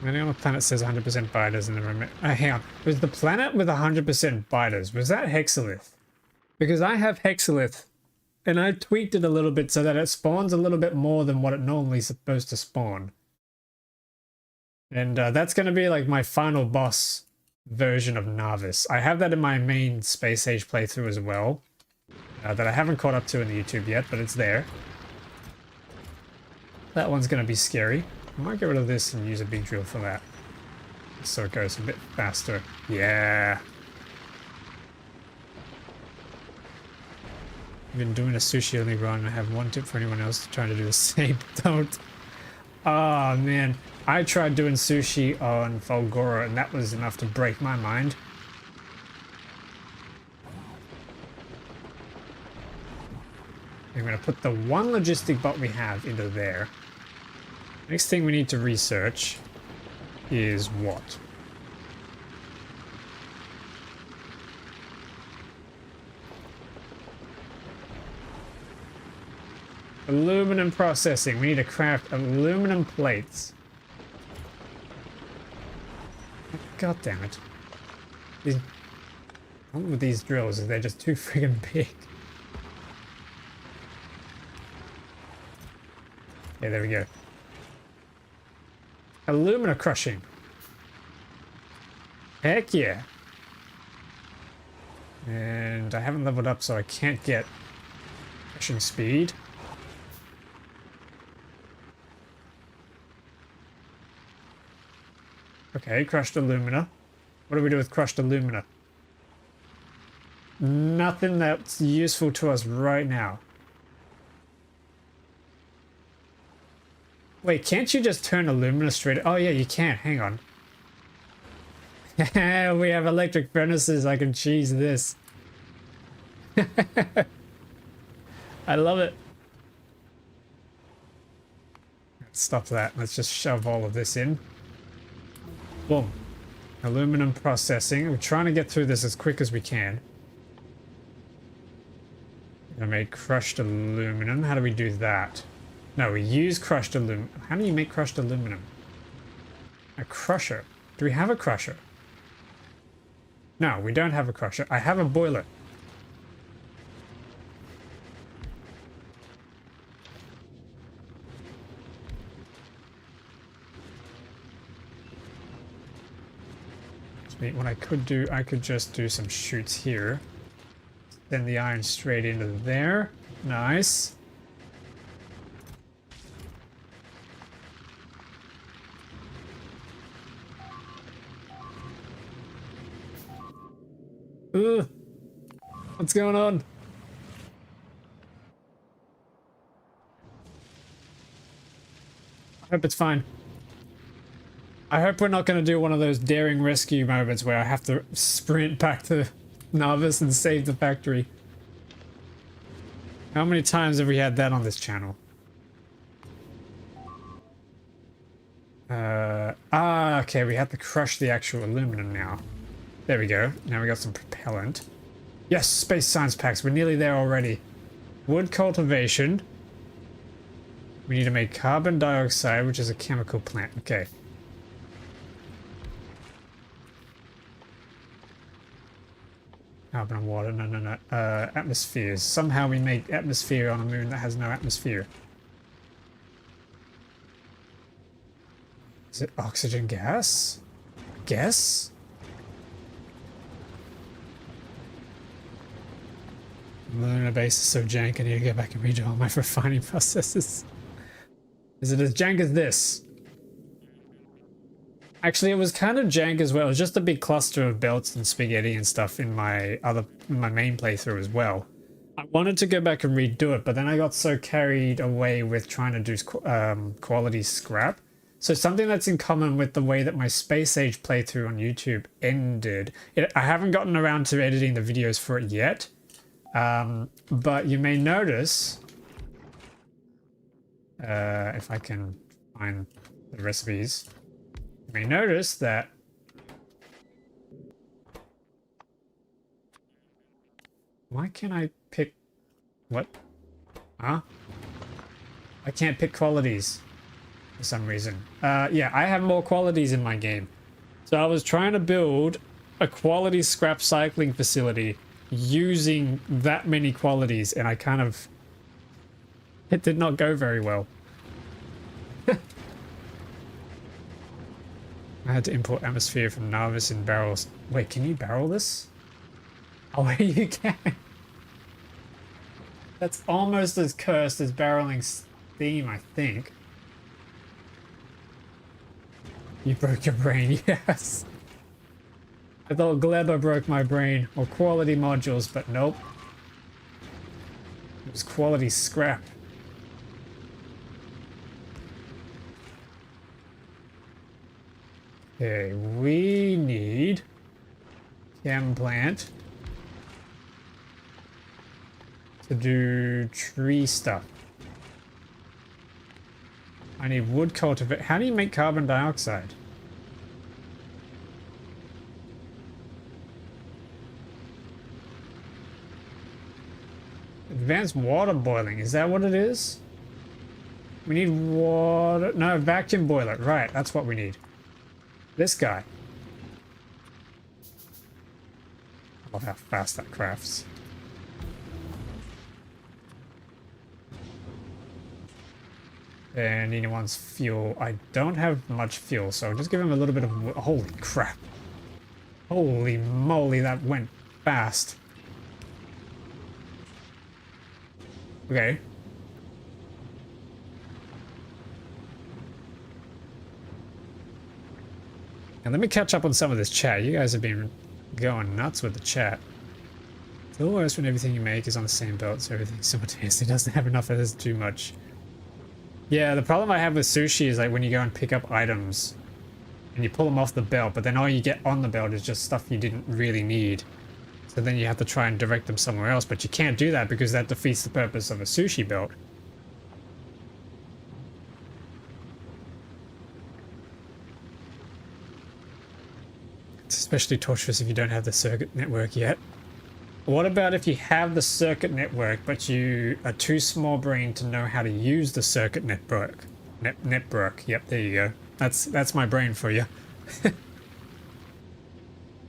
Many on the planet says 100% biters in the room. Hang on. Was the planet with 100% biters? Was that Hexalith? Because I have Hexalith. And I tweaked it a little bit so that it spawns a little bit more than what it normally is supposed to spawn. And that's going to be like my final boss version of Nauvis. I have that in my main Space Age playthrough as well. That I haven't caught up to in the YouTube yet, but it's there. That one's going to be scary. I might get rid of this and use a big drill for that. So it goes a bit faster. Yeah. I've been doing a sushi only run. I have one tip for anyone else trying to do the same. Don't. Oh man, I tried doing sushi on Fulgora and that was enough to break my mind. I'm going to put the one logistic bot we have into there. Next thing we need to research is what? Aluminum processing. We need to craft aluminum plates. God damn it. The problem with these drills is they're just too friggin' big. Okay, there we go. Alumina crushing. Heck yeah. And I haven't leveled up, so I can't get crushing speed. Okay, crushed alumina. What do we do with crushed alumina? Nothing that's useful to us right now. Wait, can't you just turn alumina straight? Oh yeah, you can. Hang on. We have electric furnaces. I can cheese this. I love it. Let's stop that. Let's just shove all of this in. Boom. Aluminum processing. We're trying to get through this as quick as we can. I made crushed aluminum. How do we do that? No, we use crushed aluminum. How do you make crushed aluminum? A crusher. Do we have a crusher? No, we don't have a crusher. I have a boiler. Sweet. What I could do, I could just do some chutes here. Send the iron straight into there. Nice. Ugh. What's going on? I hope it's fine. I hope we're not going to do one of those daring rescue moments where I have to sprint back to Nauvis and save the factory. How many times have we had that on this channel? Okay, we have to crush the actual aluminum now. There we go. Now we got some propellant. Yes, space science packs. We're nearly there already. Wood cultivation. We need to make carbon dioxide, which is a chemical plant. Okay. Carbon and water. No, no, no. Atmospheres. Somehow we make atmosphere on a moon that has no atmosphere. Is it oxygen gas? Guess? Megabase is so jank, I need to go back and redo all my refining processes. Is it as jank as this? Actually, it was kind of jank as well. It was just a big cluster of belts and spaghetti and stuff in my main playthrough as well. I wanted to go back and redo it, but then I got so carried away with trying to do quality scrap. So something that's in common with the way that my Space Age playthrough on YouTube ended. I haven't gotten around to editing the videos for it yet. But you may notice, if I can find the recipes, you may notice that why can't I pick what? Huh? I can't pick qualities for some reason. Yeah, I have more qualities in my game. So I was trying to build a quality scrap cycling facility using that many qualities, and I kind of... it did not go very well. I had to import atmosphere from Nauvis in barrels. Wait, can you barrel this? Oh, you can. That's almost as cursed as barreling steam, I think. You broke your brain, yes. I thought Gleba broke my brain, or quality modules, but nope. It was quality scrap. Okay, we need chem plant to do tree stuff. I need wood cultivate. How do you make carbon dioxide? Advanced water boiling. Is that what it is? We need water. No, vacuum boiler. Right, that's what we need. This guy. I love how fast that crafts. And he wants fuel. I don't have much fuel, so I'll just give him a little bit of... Holy crap. Holy moly, that went fast. Okay. And let me catch up on some of this chat. You guys have been going nuts with the chat. It's the worst when everything you make is on the same belt, so everything simultaneously doesn't have enough of this too much. Yeah, the problem I have with sushi is like when you go and pick up items and you pull them off the belt, but then all you get on the belt is just stuff you didn't really need. So then you have to try and direct them somewhere else, but you can't do that because that defeats the purpose of a sushi belt. It's especially torturous if you don't have the circuit network yet. What about if you have the circuit network, but you are too small brain to know how to use the circuit network? Network. Yep, there you go. That's my brain for you.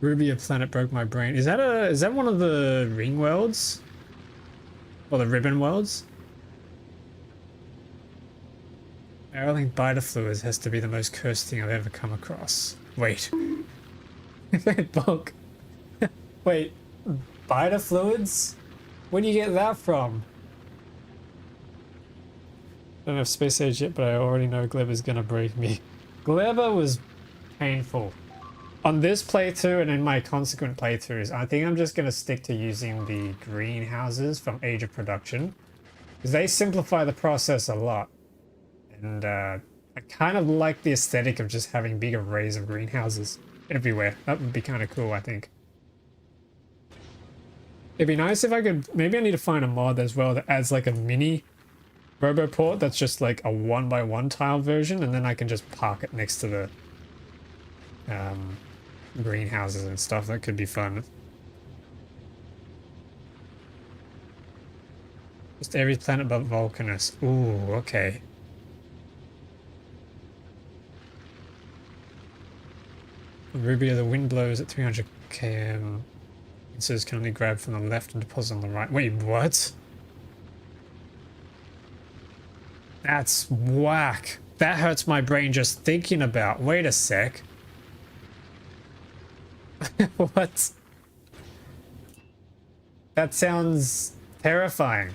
Ruby, a planet broke my brain. Is that one of the ring worlds? Or the ribbon worlds? Barreling biter fluids has to be the most cursed thing I've ever come across. Wait. Bulk. Wait. Biter fluids? Where do you get that from? I don't have space age yet, but I already know Gleber's gonna break me. Gleber was painful. On this playthrough and in my consequent playthroughs, I think I'm just gonna stick to using the greenhouses from Age of Production. Because they simplify the process a lot. And I kind of like the aesthetic of just having big arrays of greenhouses everywhere. That would be kind of cool, I think. It'd be nice if I could... Maybe I need to find a mod as well that adds like a mini RoboPort that's just like a 1x1 tile version, and then I can just park it next to the greenhouses and stuff. That could be fun. Just every planet but Vulcanus. Ooh, okay. Ruby, the wind blows at 300 km. Inserts can only grab from the left and deposit on the right. Wait, what? That's whack. That hurts my brain just thinking about. Wait a sec. What? That sounds terrifying.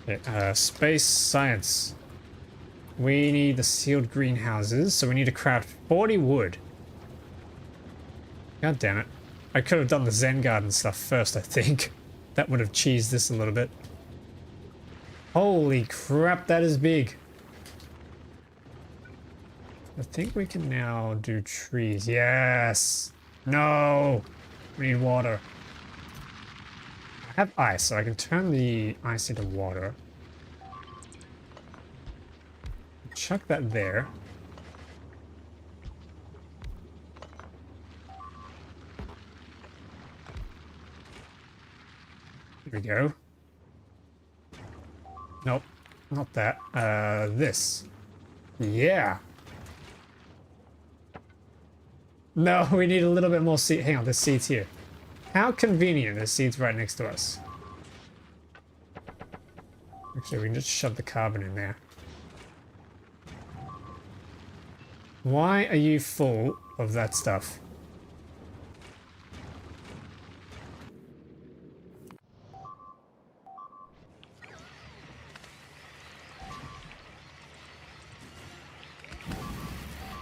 Okay, space science. We need the sealed greenhouses, so we need to craft 40 wood. God damn it. I could have done the Zen Garden stuff first, I think. That would have cheesed this a little bit. Holy crap, that is big. I think we can now do trees. Yes! No! We need water. I have ice, so I can turn the ice into water. Chuck that there. Here we go. Nope, not that. This. Yeah. No, we need a little bit more seed. Hang on, there's seeds here. How convenient, there's seeds right next to us. Actually, we can just shove the carbon in there. Why are you full of that stuff?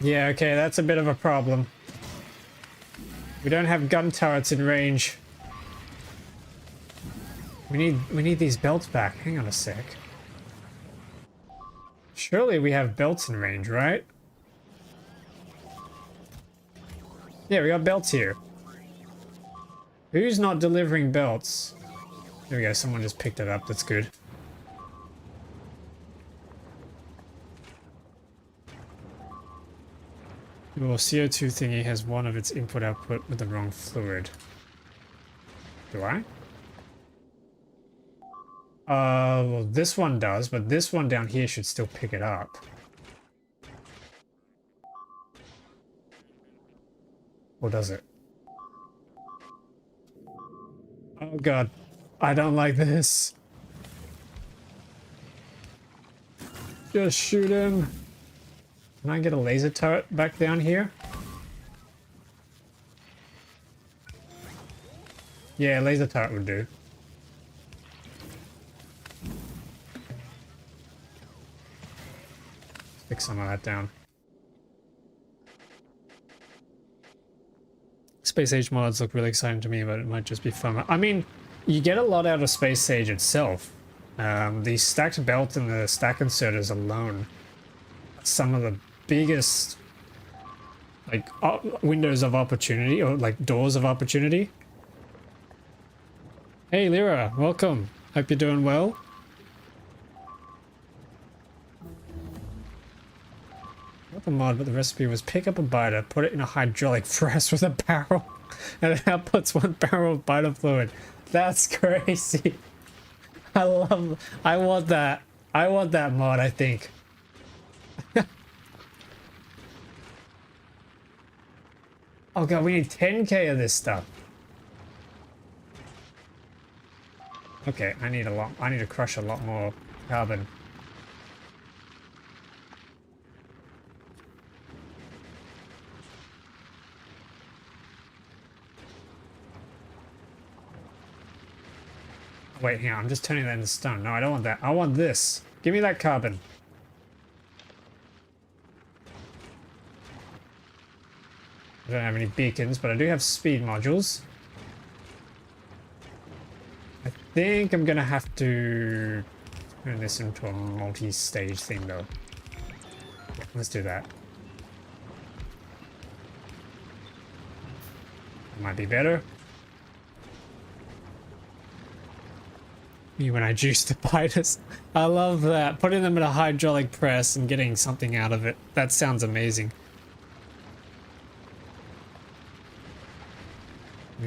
Yeah, okay, that's a bit of a problem. We don't have gun turrets in range. We need these belts back. Hang on a sec. Surely we have belts in range, right? Yeah, we got belts here. Who's not delivering belts? There we go, someone just picked it up, that's good. Your CO2 thingy has one of its input-output with the wrong fluid. Do I? Well, this one does, but this one down here should still pick it up. Or does it? Oh god, I don't like this. Just shoot him. Can I get a laser turret back down here? Yeah, laser turret would do. Stick some of that down. Space Age mods look really exciting to me, but it might just be fun. I mean, you get a lot out of Space Age itself. The stacked belt and the stack inserters alone, some of the biggest like windows of opportunity, or like doors of opportunity. Hey Lyra, welcome. Hope you're doing well. Not the mod, but the recipe was pick up a biter, put it in a hydraulic press with a barrel, and it outputs 1 barrel of biter fluid. That's crazy. I want that. I want that mod, I think. Oh god, we need 10k of this stuff. Okay, I need to crush a lot more carbon. Wait, hang on, I'm just turning that into stone. No, I don't want that. I want this. Give me that carbon. I don't have any beacons, but I do have speed modules. I think I'm gonna have to turn this into a multi-stage thing though. Yeah, let's do that. Might be better. Me when I juice the biters. I love that. Putting them in a hydraulic press and getting something out of it. That sounds amazing.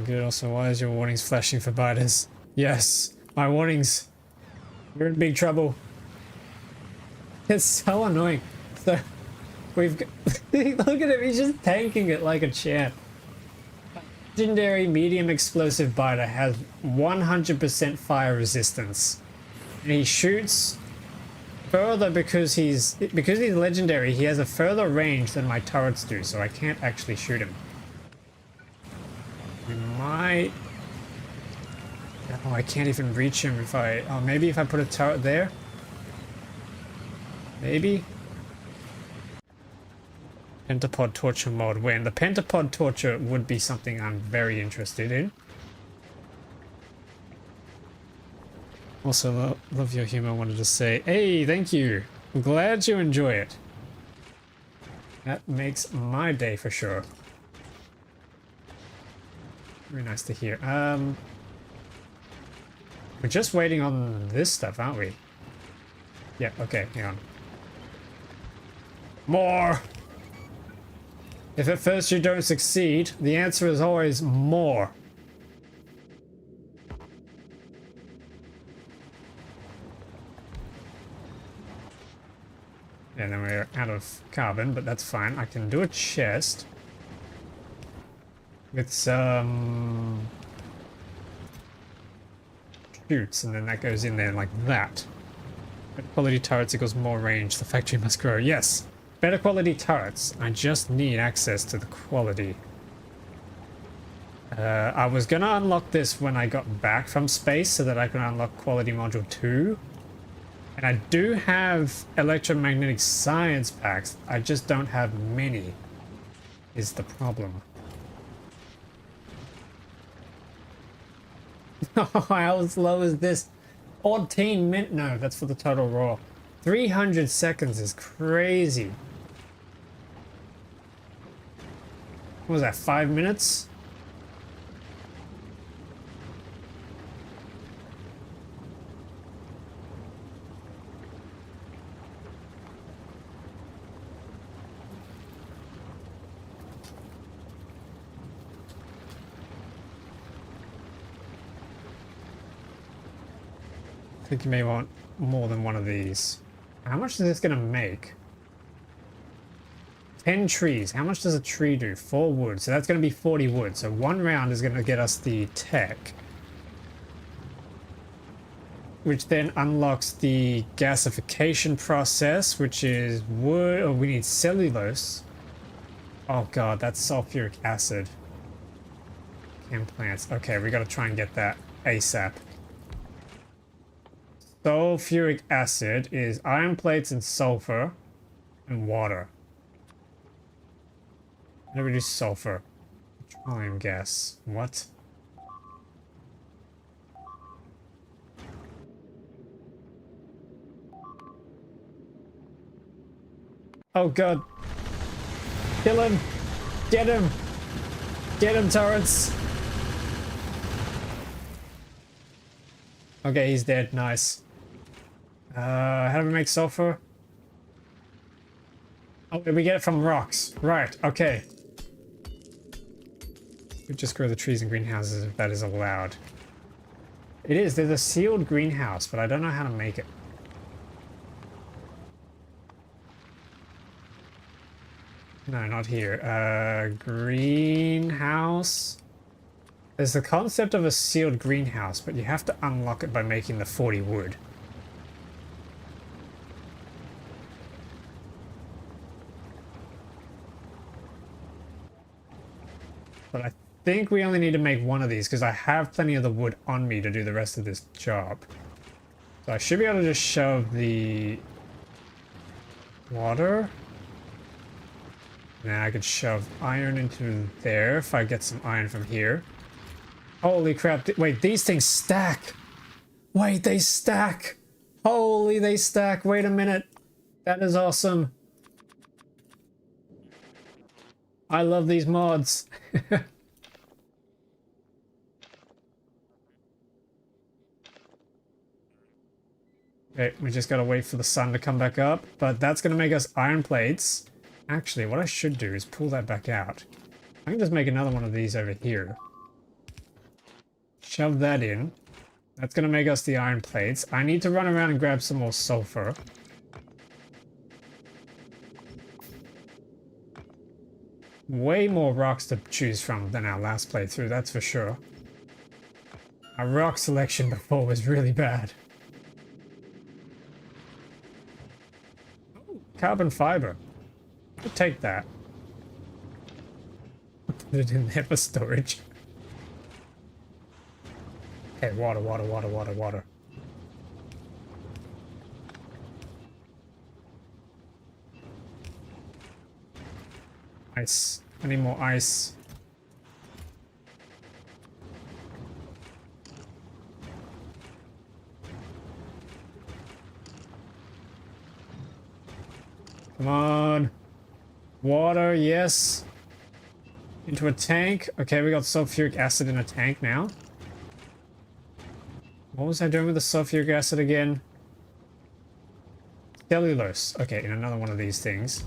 Good. Also, why is your warnings flashing for biters? Yes, my warnings. We're in big trouble. It's so annoying. So we've got look at him, he's just tanking it like a champ. Legendary medium explosive biter has 100% fire resistance. And he shoots further because he's legendary, he has a further range than my turrets do, so I can't actually shoot him. We might... Oh, I can't even reach him if I... Oh, maybe if I put a turret there? Maybe? Pentapod torture mod. When the pentapod torture would be something I'm very interested in. Also, love your humor. Wanted to say, hey, thank you. I'm glad you enjoy it. That makes my day for sure. Very nice to hear. We're just waiting on this stuff, aren't we? Yeah, okay, hang on. More! If at first you don't succeed, the answer is always more. And then we're out of carbon, but that's fine. I can do a chest with some shoots, and then that goes in there like that. Better quality turrets equals more range. The factory must grow. Yes, better quality turrets. I just need access to the quality. I was gonna unlock this when I got back from space so that I can unlock quality module 2. And I do have electromagnetic science packs. I just don't have many, is the problem. How slow is this? 14 minutes? No, that's for the total raw. 300 seconds is crazy. What was that, 5 minutes? I think you may want more than one of these. How much is this going to make? 10 trees. How much does a tree do? 4 wood. So that's going to be 40 wood. So 1 round is going to get us the tech. Which then unlocks the gasification process, which is wood. Oh, we need cellulose. Oh god, that's sulfuric acid. Chem plants. Okay, we gotta try and get that ASAP. Sulfuric acid is iron plates and sulfur and water. How do we do sulfur? Petroleum gas. What? Oh god. Kill him! Get him! Get him, turrets! Okay, he's dead. Nice. How do we make sulfur? Oh, we get it from rocks. Right, okay. We just grow the trees in greenhouses if that is allowed. It is. There's a sealed greenhouse, but I don't know how to make it. No, not here. Greenhouse. There's the concept of a sealed greenhouse, but you have to unlock it by making the 40 wood. But I think we only need to make one of these because I have plenty of the wood on me to do the rest of this job. So I should be able to just shove the water. Now I could shove iron into there if I get some iron from here. Holy crap. Wait, these things stack. Wait, they stack. Holy, they stack. Wait a minute. That is awesome. I love these mods. Okay, we just gotta wait for the sun to come back up, but that's gonna make us iron plates. Actually, what I should do is pull that back out. I can just make another one of these over here. Shove that in. That's gonna make us the iron plates. I need to run around and grab some more sulfur. Way more rocks to choose from than our last playthrough, that's for sure. Our rock selection before was really bad. Oh, carbon fiber. I'll take that. Put it in there for storage. Okay, water, water, water, water, water. Ice. I need more ice. Come on. Water, yes. Into a tank. Okay, we got sulfuric acid in a tank now. What was I doing with the sulfuric acid again? Cellulose. Okay, in another one of these things.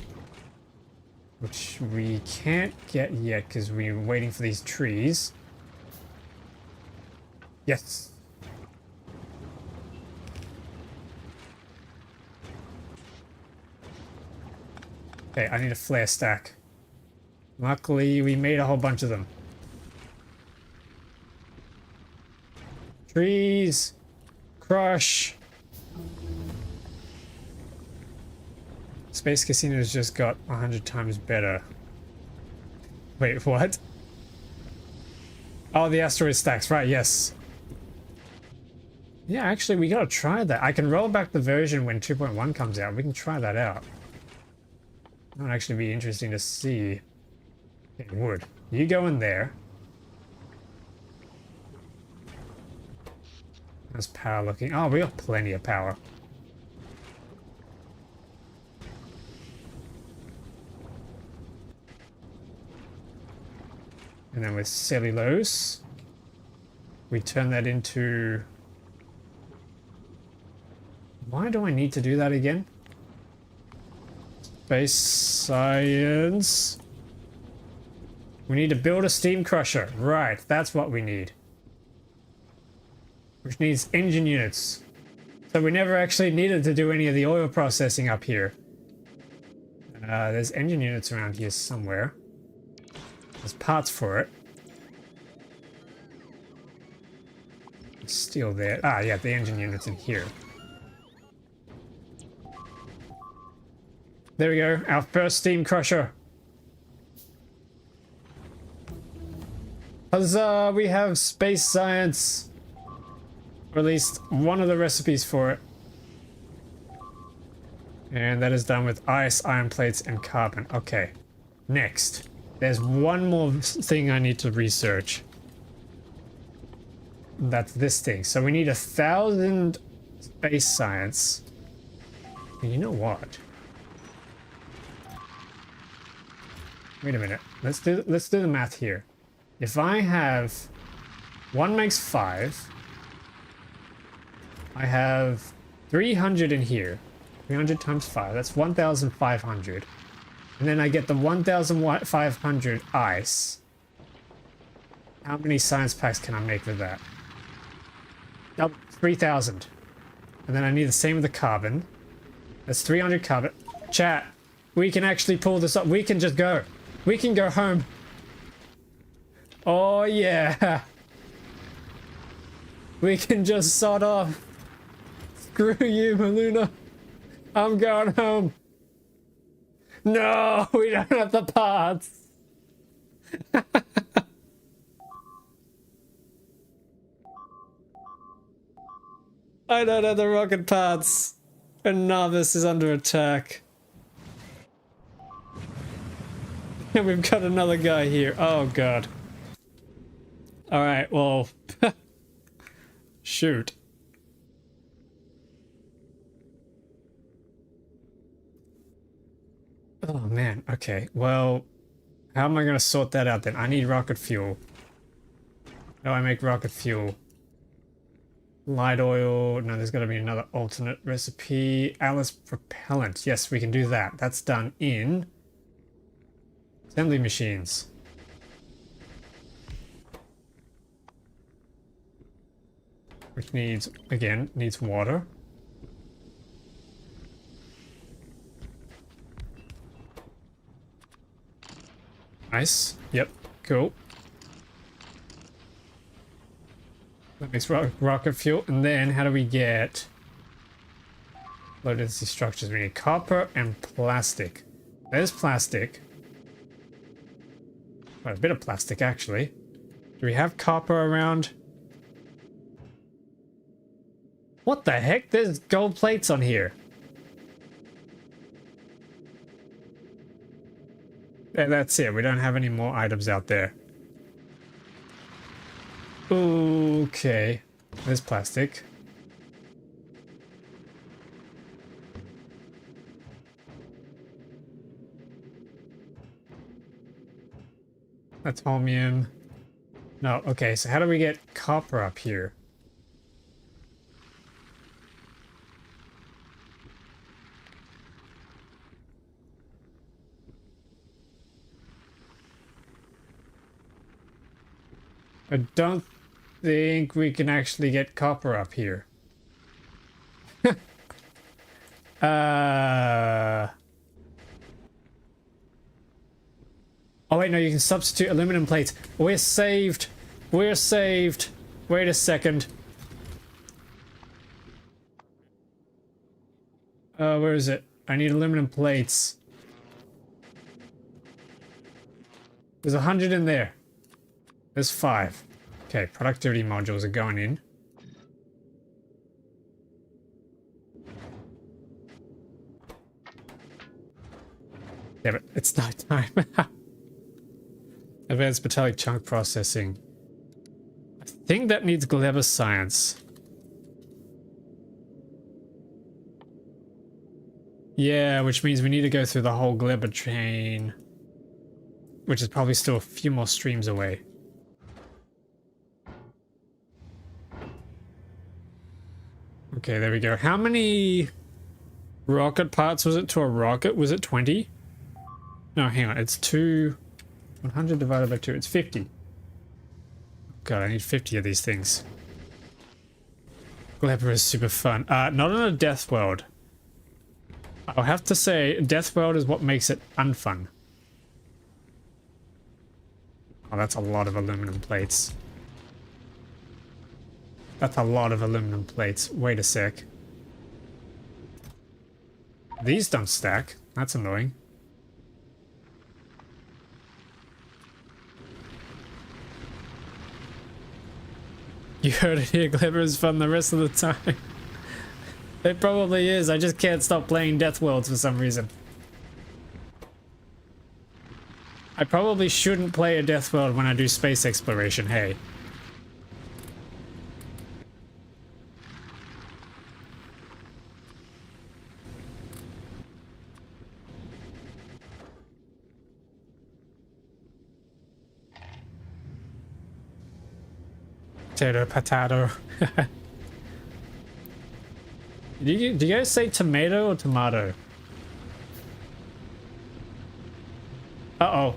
Which we can't get yet because we're waiting for these trees. Yes. Okay, I need a flare stack. Luckily, we made a whole bunch of them. Trees. Crush. Space Casino's just got 100 times better. Wait, what? Oh, the asteroid stacks, right, yes. Yeah, actually, we gotta try that. I can roll back the version when 2.1 comes out. We can try that out. That would actually be interesting to see. It would. You go in there. How's power looking? Oh, we got plenty of power. And then with cellulose, we turn that into... Why do I need to do that again? Space science. We need to build a steam crusher. Right, that's what we need. Which needs engine units. So we never actually needed to do any of the oil processing up here. There's engine units around here somewhere. There's parts for it. Steel there. Ah, yeah, the engine units in here. There we go, our first steam crusher. Huzzah, we have space science. Or at least one of the recipes for it. And that is done with ice, iron plates, and carbon. Okay, next. There's one more thing I need to research. That's this thing. So we need 1,000 space science. And you know what? Wait a minute. Let's do the math here. If I have 1 makes 5, I have 300 in here. 300 times 5. That's 1,500. And then I get the 1,500 ice. How many science packs can I make with that? Oh, 3,000. And then I need the same with the carbon. That's 300 carbon. Chat, we can actually pull this up. We can just go. We can go home. Oh yeah. We can just sod off. Screw you, Maluna. I'm going home. No, we don't have the parts. I don't have the rocket parts. And Nauvis is under attack. And we've got another guy here. Oh god. Alright, well... Shoot. Oh man, okay. Well, how am I going to sort that out then? I need rocket fuel. How do I make rocket fuel? Light oil. No, there's got to be another alternate recipe. Alice propellant. Yes, we can do that. That's done in... assembly machines. Which needs, again, needs water. Nice. Yep. Cool. That makes rocket fuel. And then how do we get low density structures? We need copper and plastic. There's plastic. Quite a bit of plastic, actually. Do we have copper around? What the heck? There's gold plates on here. And that's it. We don't have any more items out there. Okay. There's plastic. That's holmium. No, okay, so how do we get copper up here? I don't think we can actually get copper up here. Oh wait, no, you can substitute aluminum plates. We're saved. We're saved. Wait a second. Where is it? I need aluminum plates. There's 100 in there. There's 5. Okay, productivity modules are going in. Yeah, but it's night time. Advanced metallic chunk processing. I think that needs Gleba science. Yeah, which means we need to go through the whole Gleba chain. which is probably still a few more streams away. Okay, there we go. How many rocket parts was it to a rocket? Was it 20? No, hang on. It's 100 divided by 2. It's 50. God, I need 50 of these things. Glebber is super fun. Not on a death world. I'll have to say, death world is what makes it unfun. Oh, that's a lot of aluminum plates. That's a lot of aluminum plates. Wait a sec. These don't stack. That's annoying. You heard it here, Glebber is fun the rest of the time. It probably is, I just can't stop playing Death Worlds for some reason. I probably shouldn't play a Death World when I do space exploration, hey. Potato. Do you guys say tomato or tomato? Uh-oh.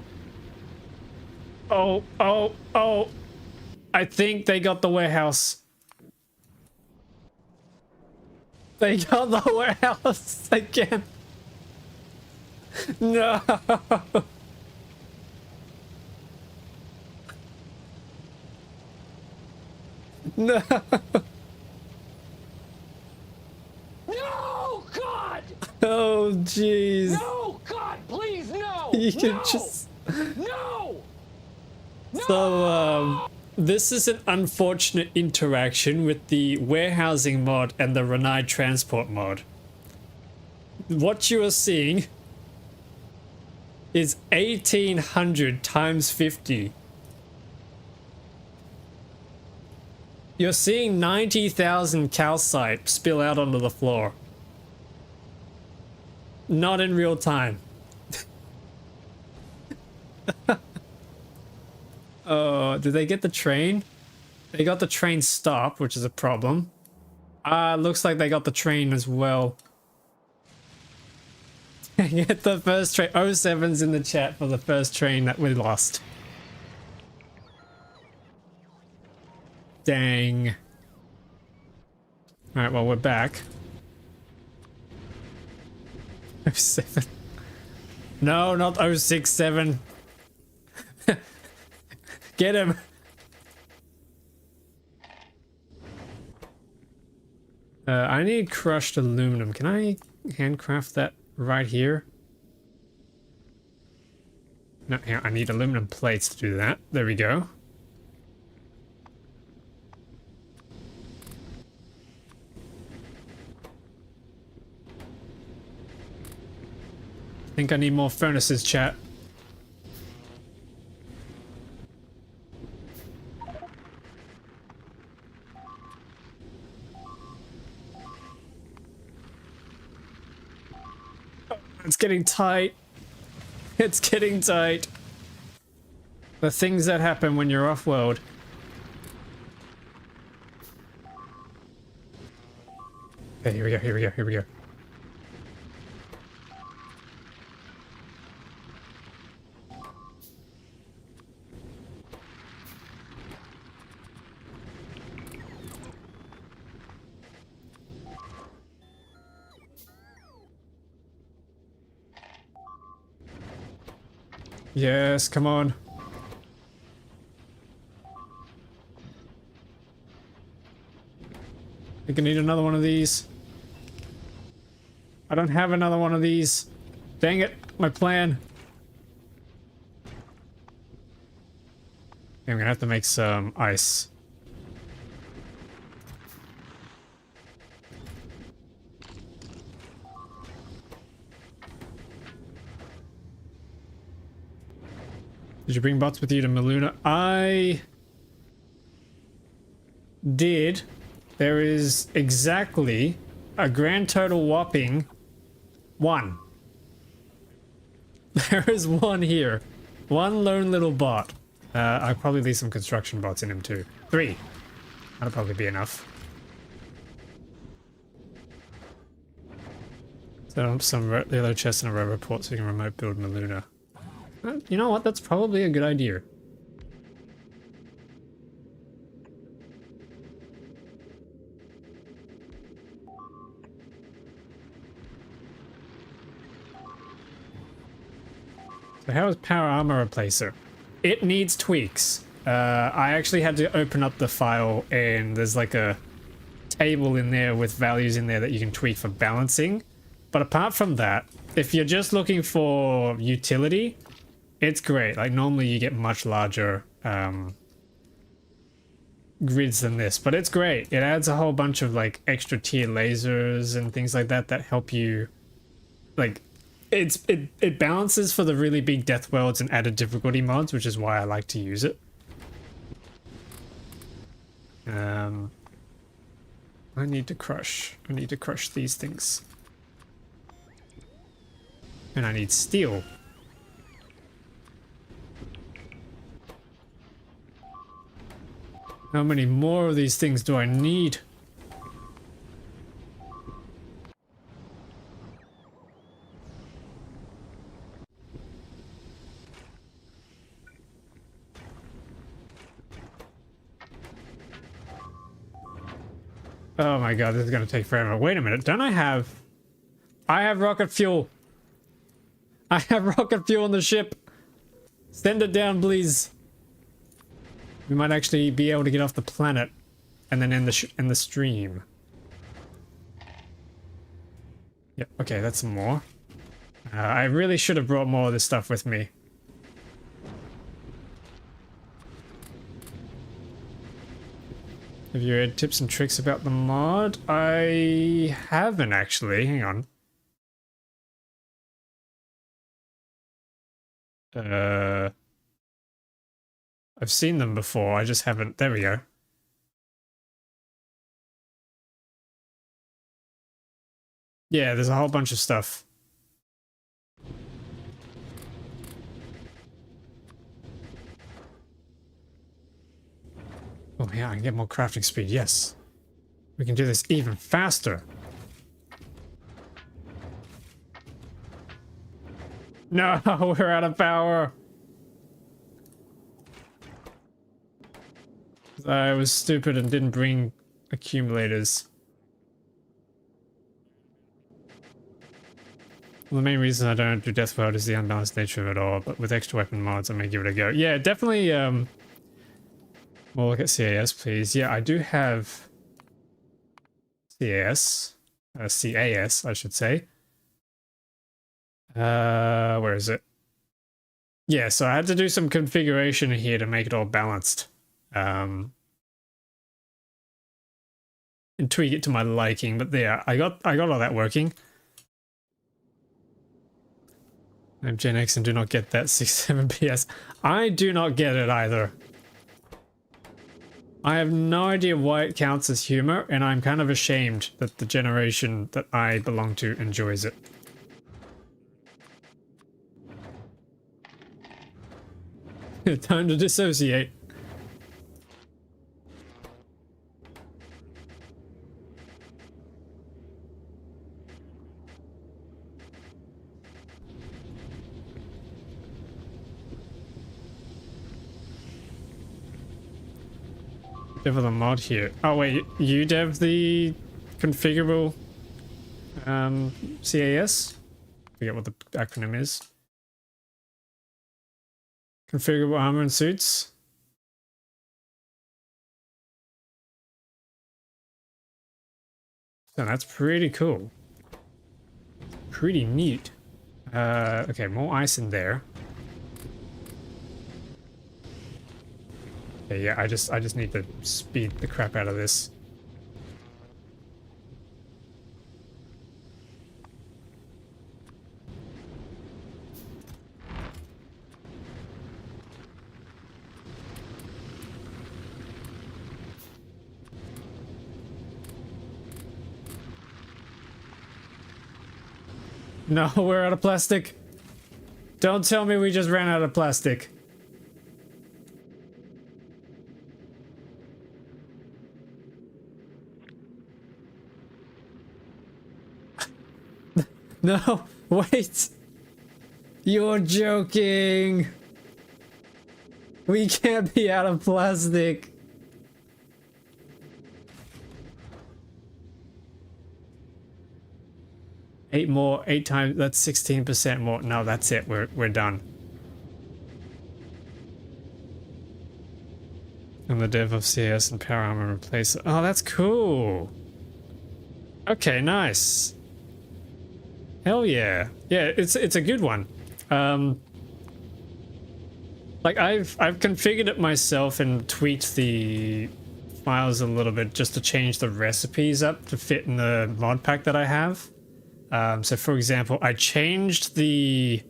Oh. I think they got the warehouse. They got the warehouse again. No. No. No, God! Oh, jeez. No, God, please, no! You no! can just... No! So, this is an unfortunate interaction with the warehousing mod and the Renai transport mod. What you are seeing is 1800 times 50. You're seeing 90,000 calcite spill out onto the floor. Not in real time. Oh, did they get the train? They got the train stop, which is a problem. Looks like they got the train as well. Get the first train. 07's in the chat for the first train that we lost. Dang. Alright, well, we're back. 07. No, not 067. Get him. I need crushed aluminum. Can I handcraft that right here? No, yeah, I need aluminum plates to do that. There we go. I think I need more furnaces, chat. It's getting tight. It's getting tight. The things that happen when you're off-world. Okay, here we go, here we go, here we go. Yes, come on. I think I need another one of these. I don't have another one of these. Dang it, my plan. Okay, I'm gonna have to make some ice. Did you bring bots with you to Maluna? I did. There is exactly a grand total whopping 1. There is 1 here. One lone little bot. I'll probably leave some construction bots in him too. 3. That'll probably be enough. So some yellow chest and a row report so you can remote build Maluna. You know what? That's probably a good idea. So how is power armor replacer? It needs tweaks. I actually had to open up the file and there's like a table in there with values in there that you can tweak for balancing. But apart from that, if you're just looking for utility, it's great. Like normally you get much larger grids than this, but it's great. It adds a whole bunch of like extra tier lasers and things like that that help you like it balances for the really big death worlds and added difficulty mods, which is why I like to use it. I need to crush these things. And I need steel. How many more of these things do I need? Oh my god, this is gonna take forever. Wait a minute, don't I have... I have rocket fuel! I have rocket fuel on the ship! Send it down, please! We might actually be able to get off the planet and then end the stream. Yep, okay, that's some more. I really should have brought more of this stuff with me. Have you heard tips and tricks about the mod? I haven't actually. Hang on. I've seen them before. I just haven't. There we go. Yeah, there's a whole bunch of stuff. Oh yeah, I can get more crafting speed, yes. We can do this even faster. No, we're out of power. I was stupid and didn't bring accumulators. Well, the main reason I don't do Death World is the unbalanced nature of it all, but with extra weapon mods I may give it a go. Yeah, definitely, we'll look at CAS, please. Yeah, I do have CAS, I should say. Where is it? Yeah, so I had to do some configuration here to make it all balanced. And tweak it to my liking, but there, I got all that working. I'm Gen X and do not get that 67 PS. I do not get it either. I have no idea why it counts as humor, and I'm kind of ashamed that the generation that I belong to enjoys it. Time to dissociate. Dev the mod here. Oh wait, you dev the configurable CAS? Forget what the acronym is. Configurable armor and suits. So that's pretty cool. Pretty neat. Okay, more ice in there. Okay, yeah, I just need to speed the crap out of this. No, we're out of plastic. Don't tell me we just ran out of plastic. No, wait. You're joking. We can't be out of plastic. Eight times, that's 16% more. No, that's it. We're done. And the dev of CS and power armor replace. Oh, that's cool. Okay, nice. Hell yeah. Yeah, it's a good one. Like I've configured it myself and tweaked the files a little bit just to change the recipes up to fit in the mod pack that I have. So for example, I changed the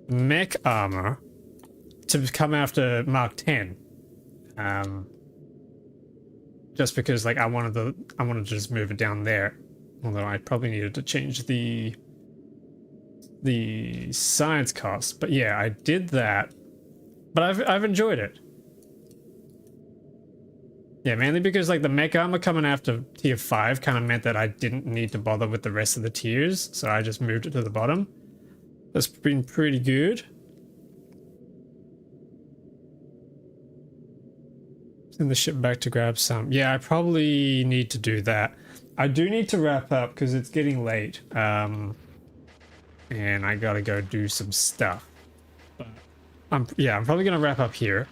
mech armor to come after Mark 10. Just because like I wanted to just move it down there. Although I probably needed to change the science cost. But yeah, I did that. But I've enjoyed it. Yeah, mainly because like the mech armor coming after tier 5 kind of meant that I didn't need to bother with the rest of the tiers, so I just moved it to the bottom. That's been pretty good. Send the ship back to grab some. Yeah, I probably need to do that. I do need to wrap up because it's getting late. And I gotta go do some stuff. But I'm probably gonna wrap up here.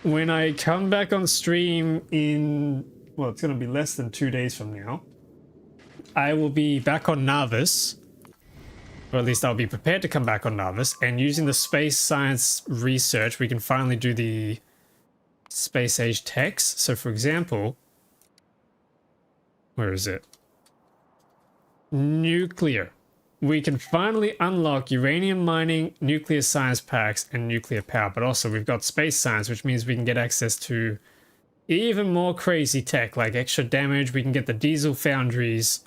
When I come back on stream in, well, it's going to be less than 2 days from now, I will be back on Nauvis, or at least I'll be prepared to come back on Nauvis, and using the space science research, we can finally do the space age techs. So for example, where is it? Nuclear. We can finally unlock uranium mining, nuclear science packs, and nuclear power. But also we've got space science, which means we can get access to even more crazy tech, like extra damage. We can get the diesel foundries,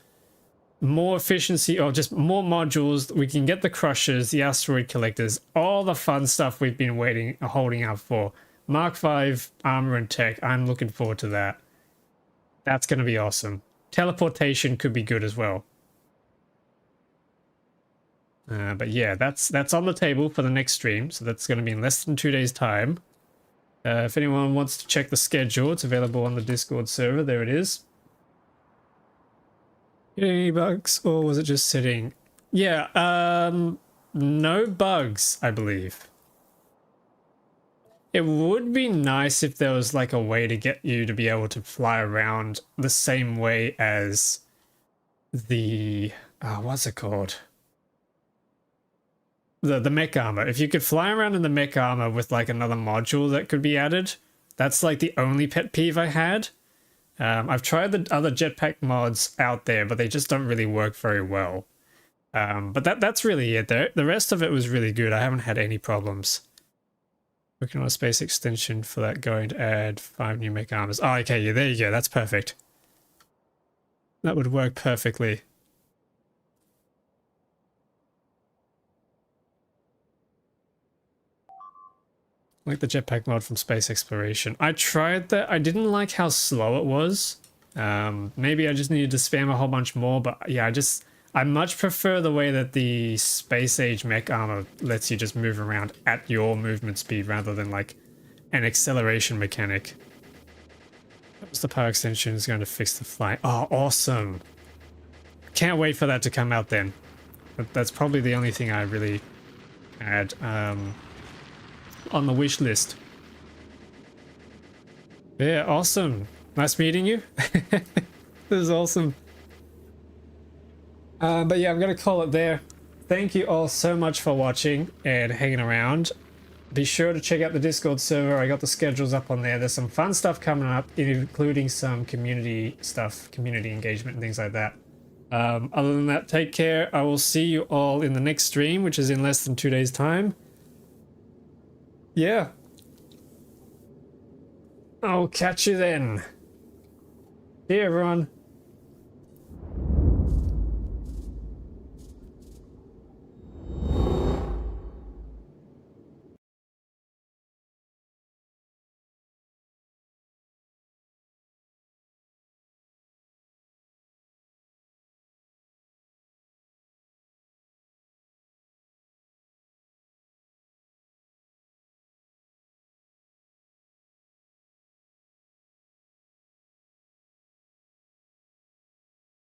more efficiency, or just more modules. We can get the crushers, the asteroid collectors, all the fun stuff we've been holding out for. Mark 5 armor and tech. I'm looking forward to that. That's going to be awesome. Teleportation could be good as well. But yeah, that's on the table for the next stream, so that's going to be in less than 2 days' time. If anyone wants to check the schedule, it's available on the Discord server. There it is. Any bugs, or was it just sitting? Yeah, no bugs, I believe. It would be nice if there was like a way to get you to be able to fly around the same way as the what's it called? The mech armor. If you could fly around in the mech armor with like another module that could be added, that's like the only pet peeve I had. I've tried the other jetpack mods out there, but they just don't really work very well. But that's really it. The rest of it was really good. I haven't had any problems. Working on a space extension for that, going to add 5 new mech armors. Oh, okay, yeah, there you go. That's perfect. That would work perfectly. Like the jetpack mod from space exploration. I tried that. I didn't like how slow it was. Maybe I just needed to spam a whole bunch more, but yeah, I much prefer the way that the space age mech armor lets you just move around at your movement speed rather than like an acceleration mechanic. That was the power extension is going to fix the flight. Oh, awesome. Can't wait for that to come out then. That's probably the only thing I really had on the wish list. Yeah, awesome. Nice meeting you. This is awesome. But yeah, I'm going to call it there. Thank you all so much for watching and hanging around. Be sure to check out the Discord server. I got the schedules up on there. There's some fun stuff coming up, including some community stuff, community engagement and things like that. Other than that, take care. I will see you all in the next stream, which is in less than 2 days' time. Yeah. I'll catch you then. See you, everyone.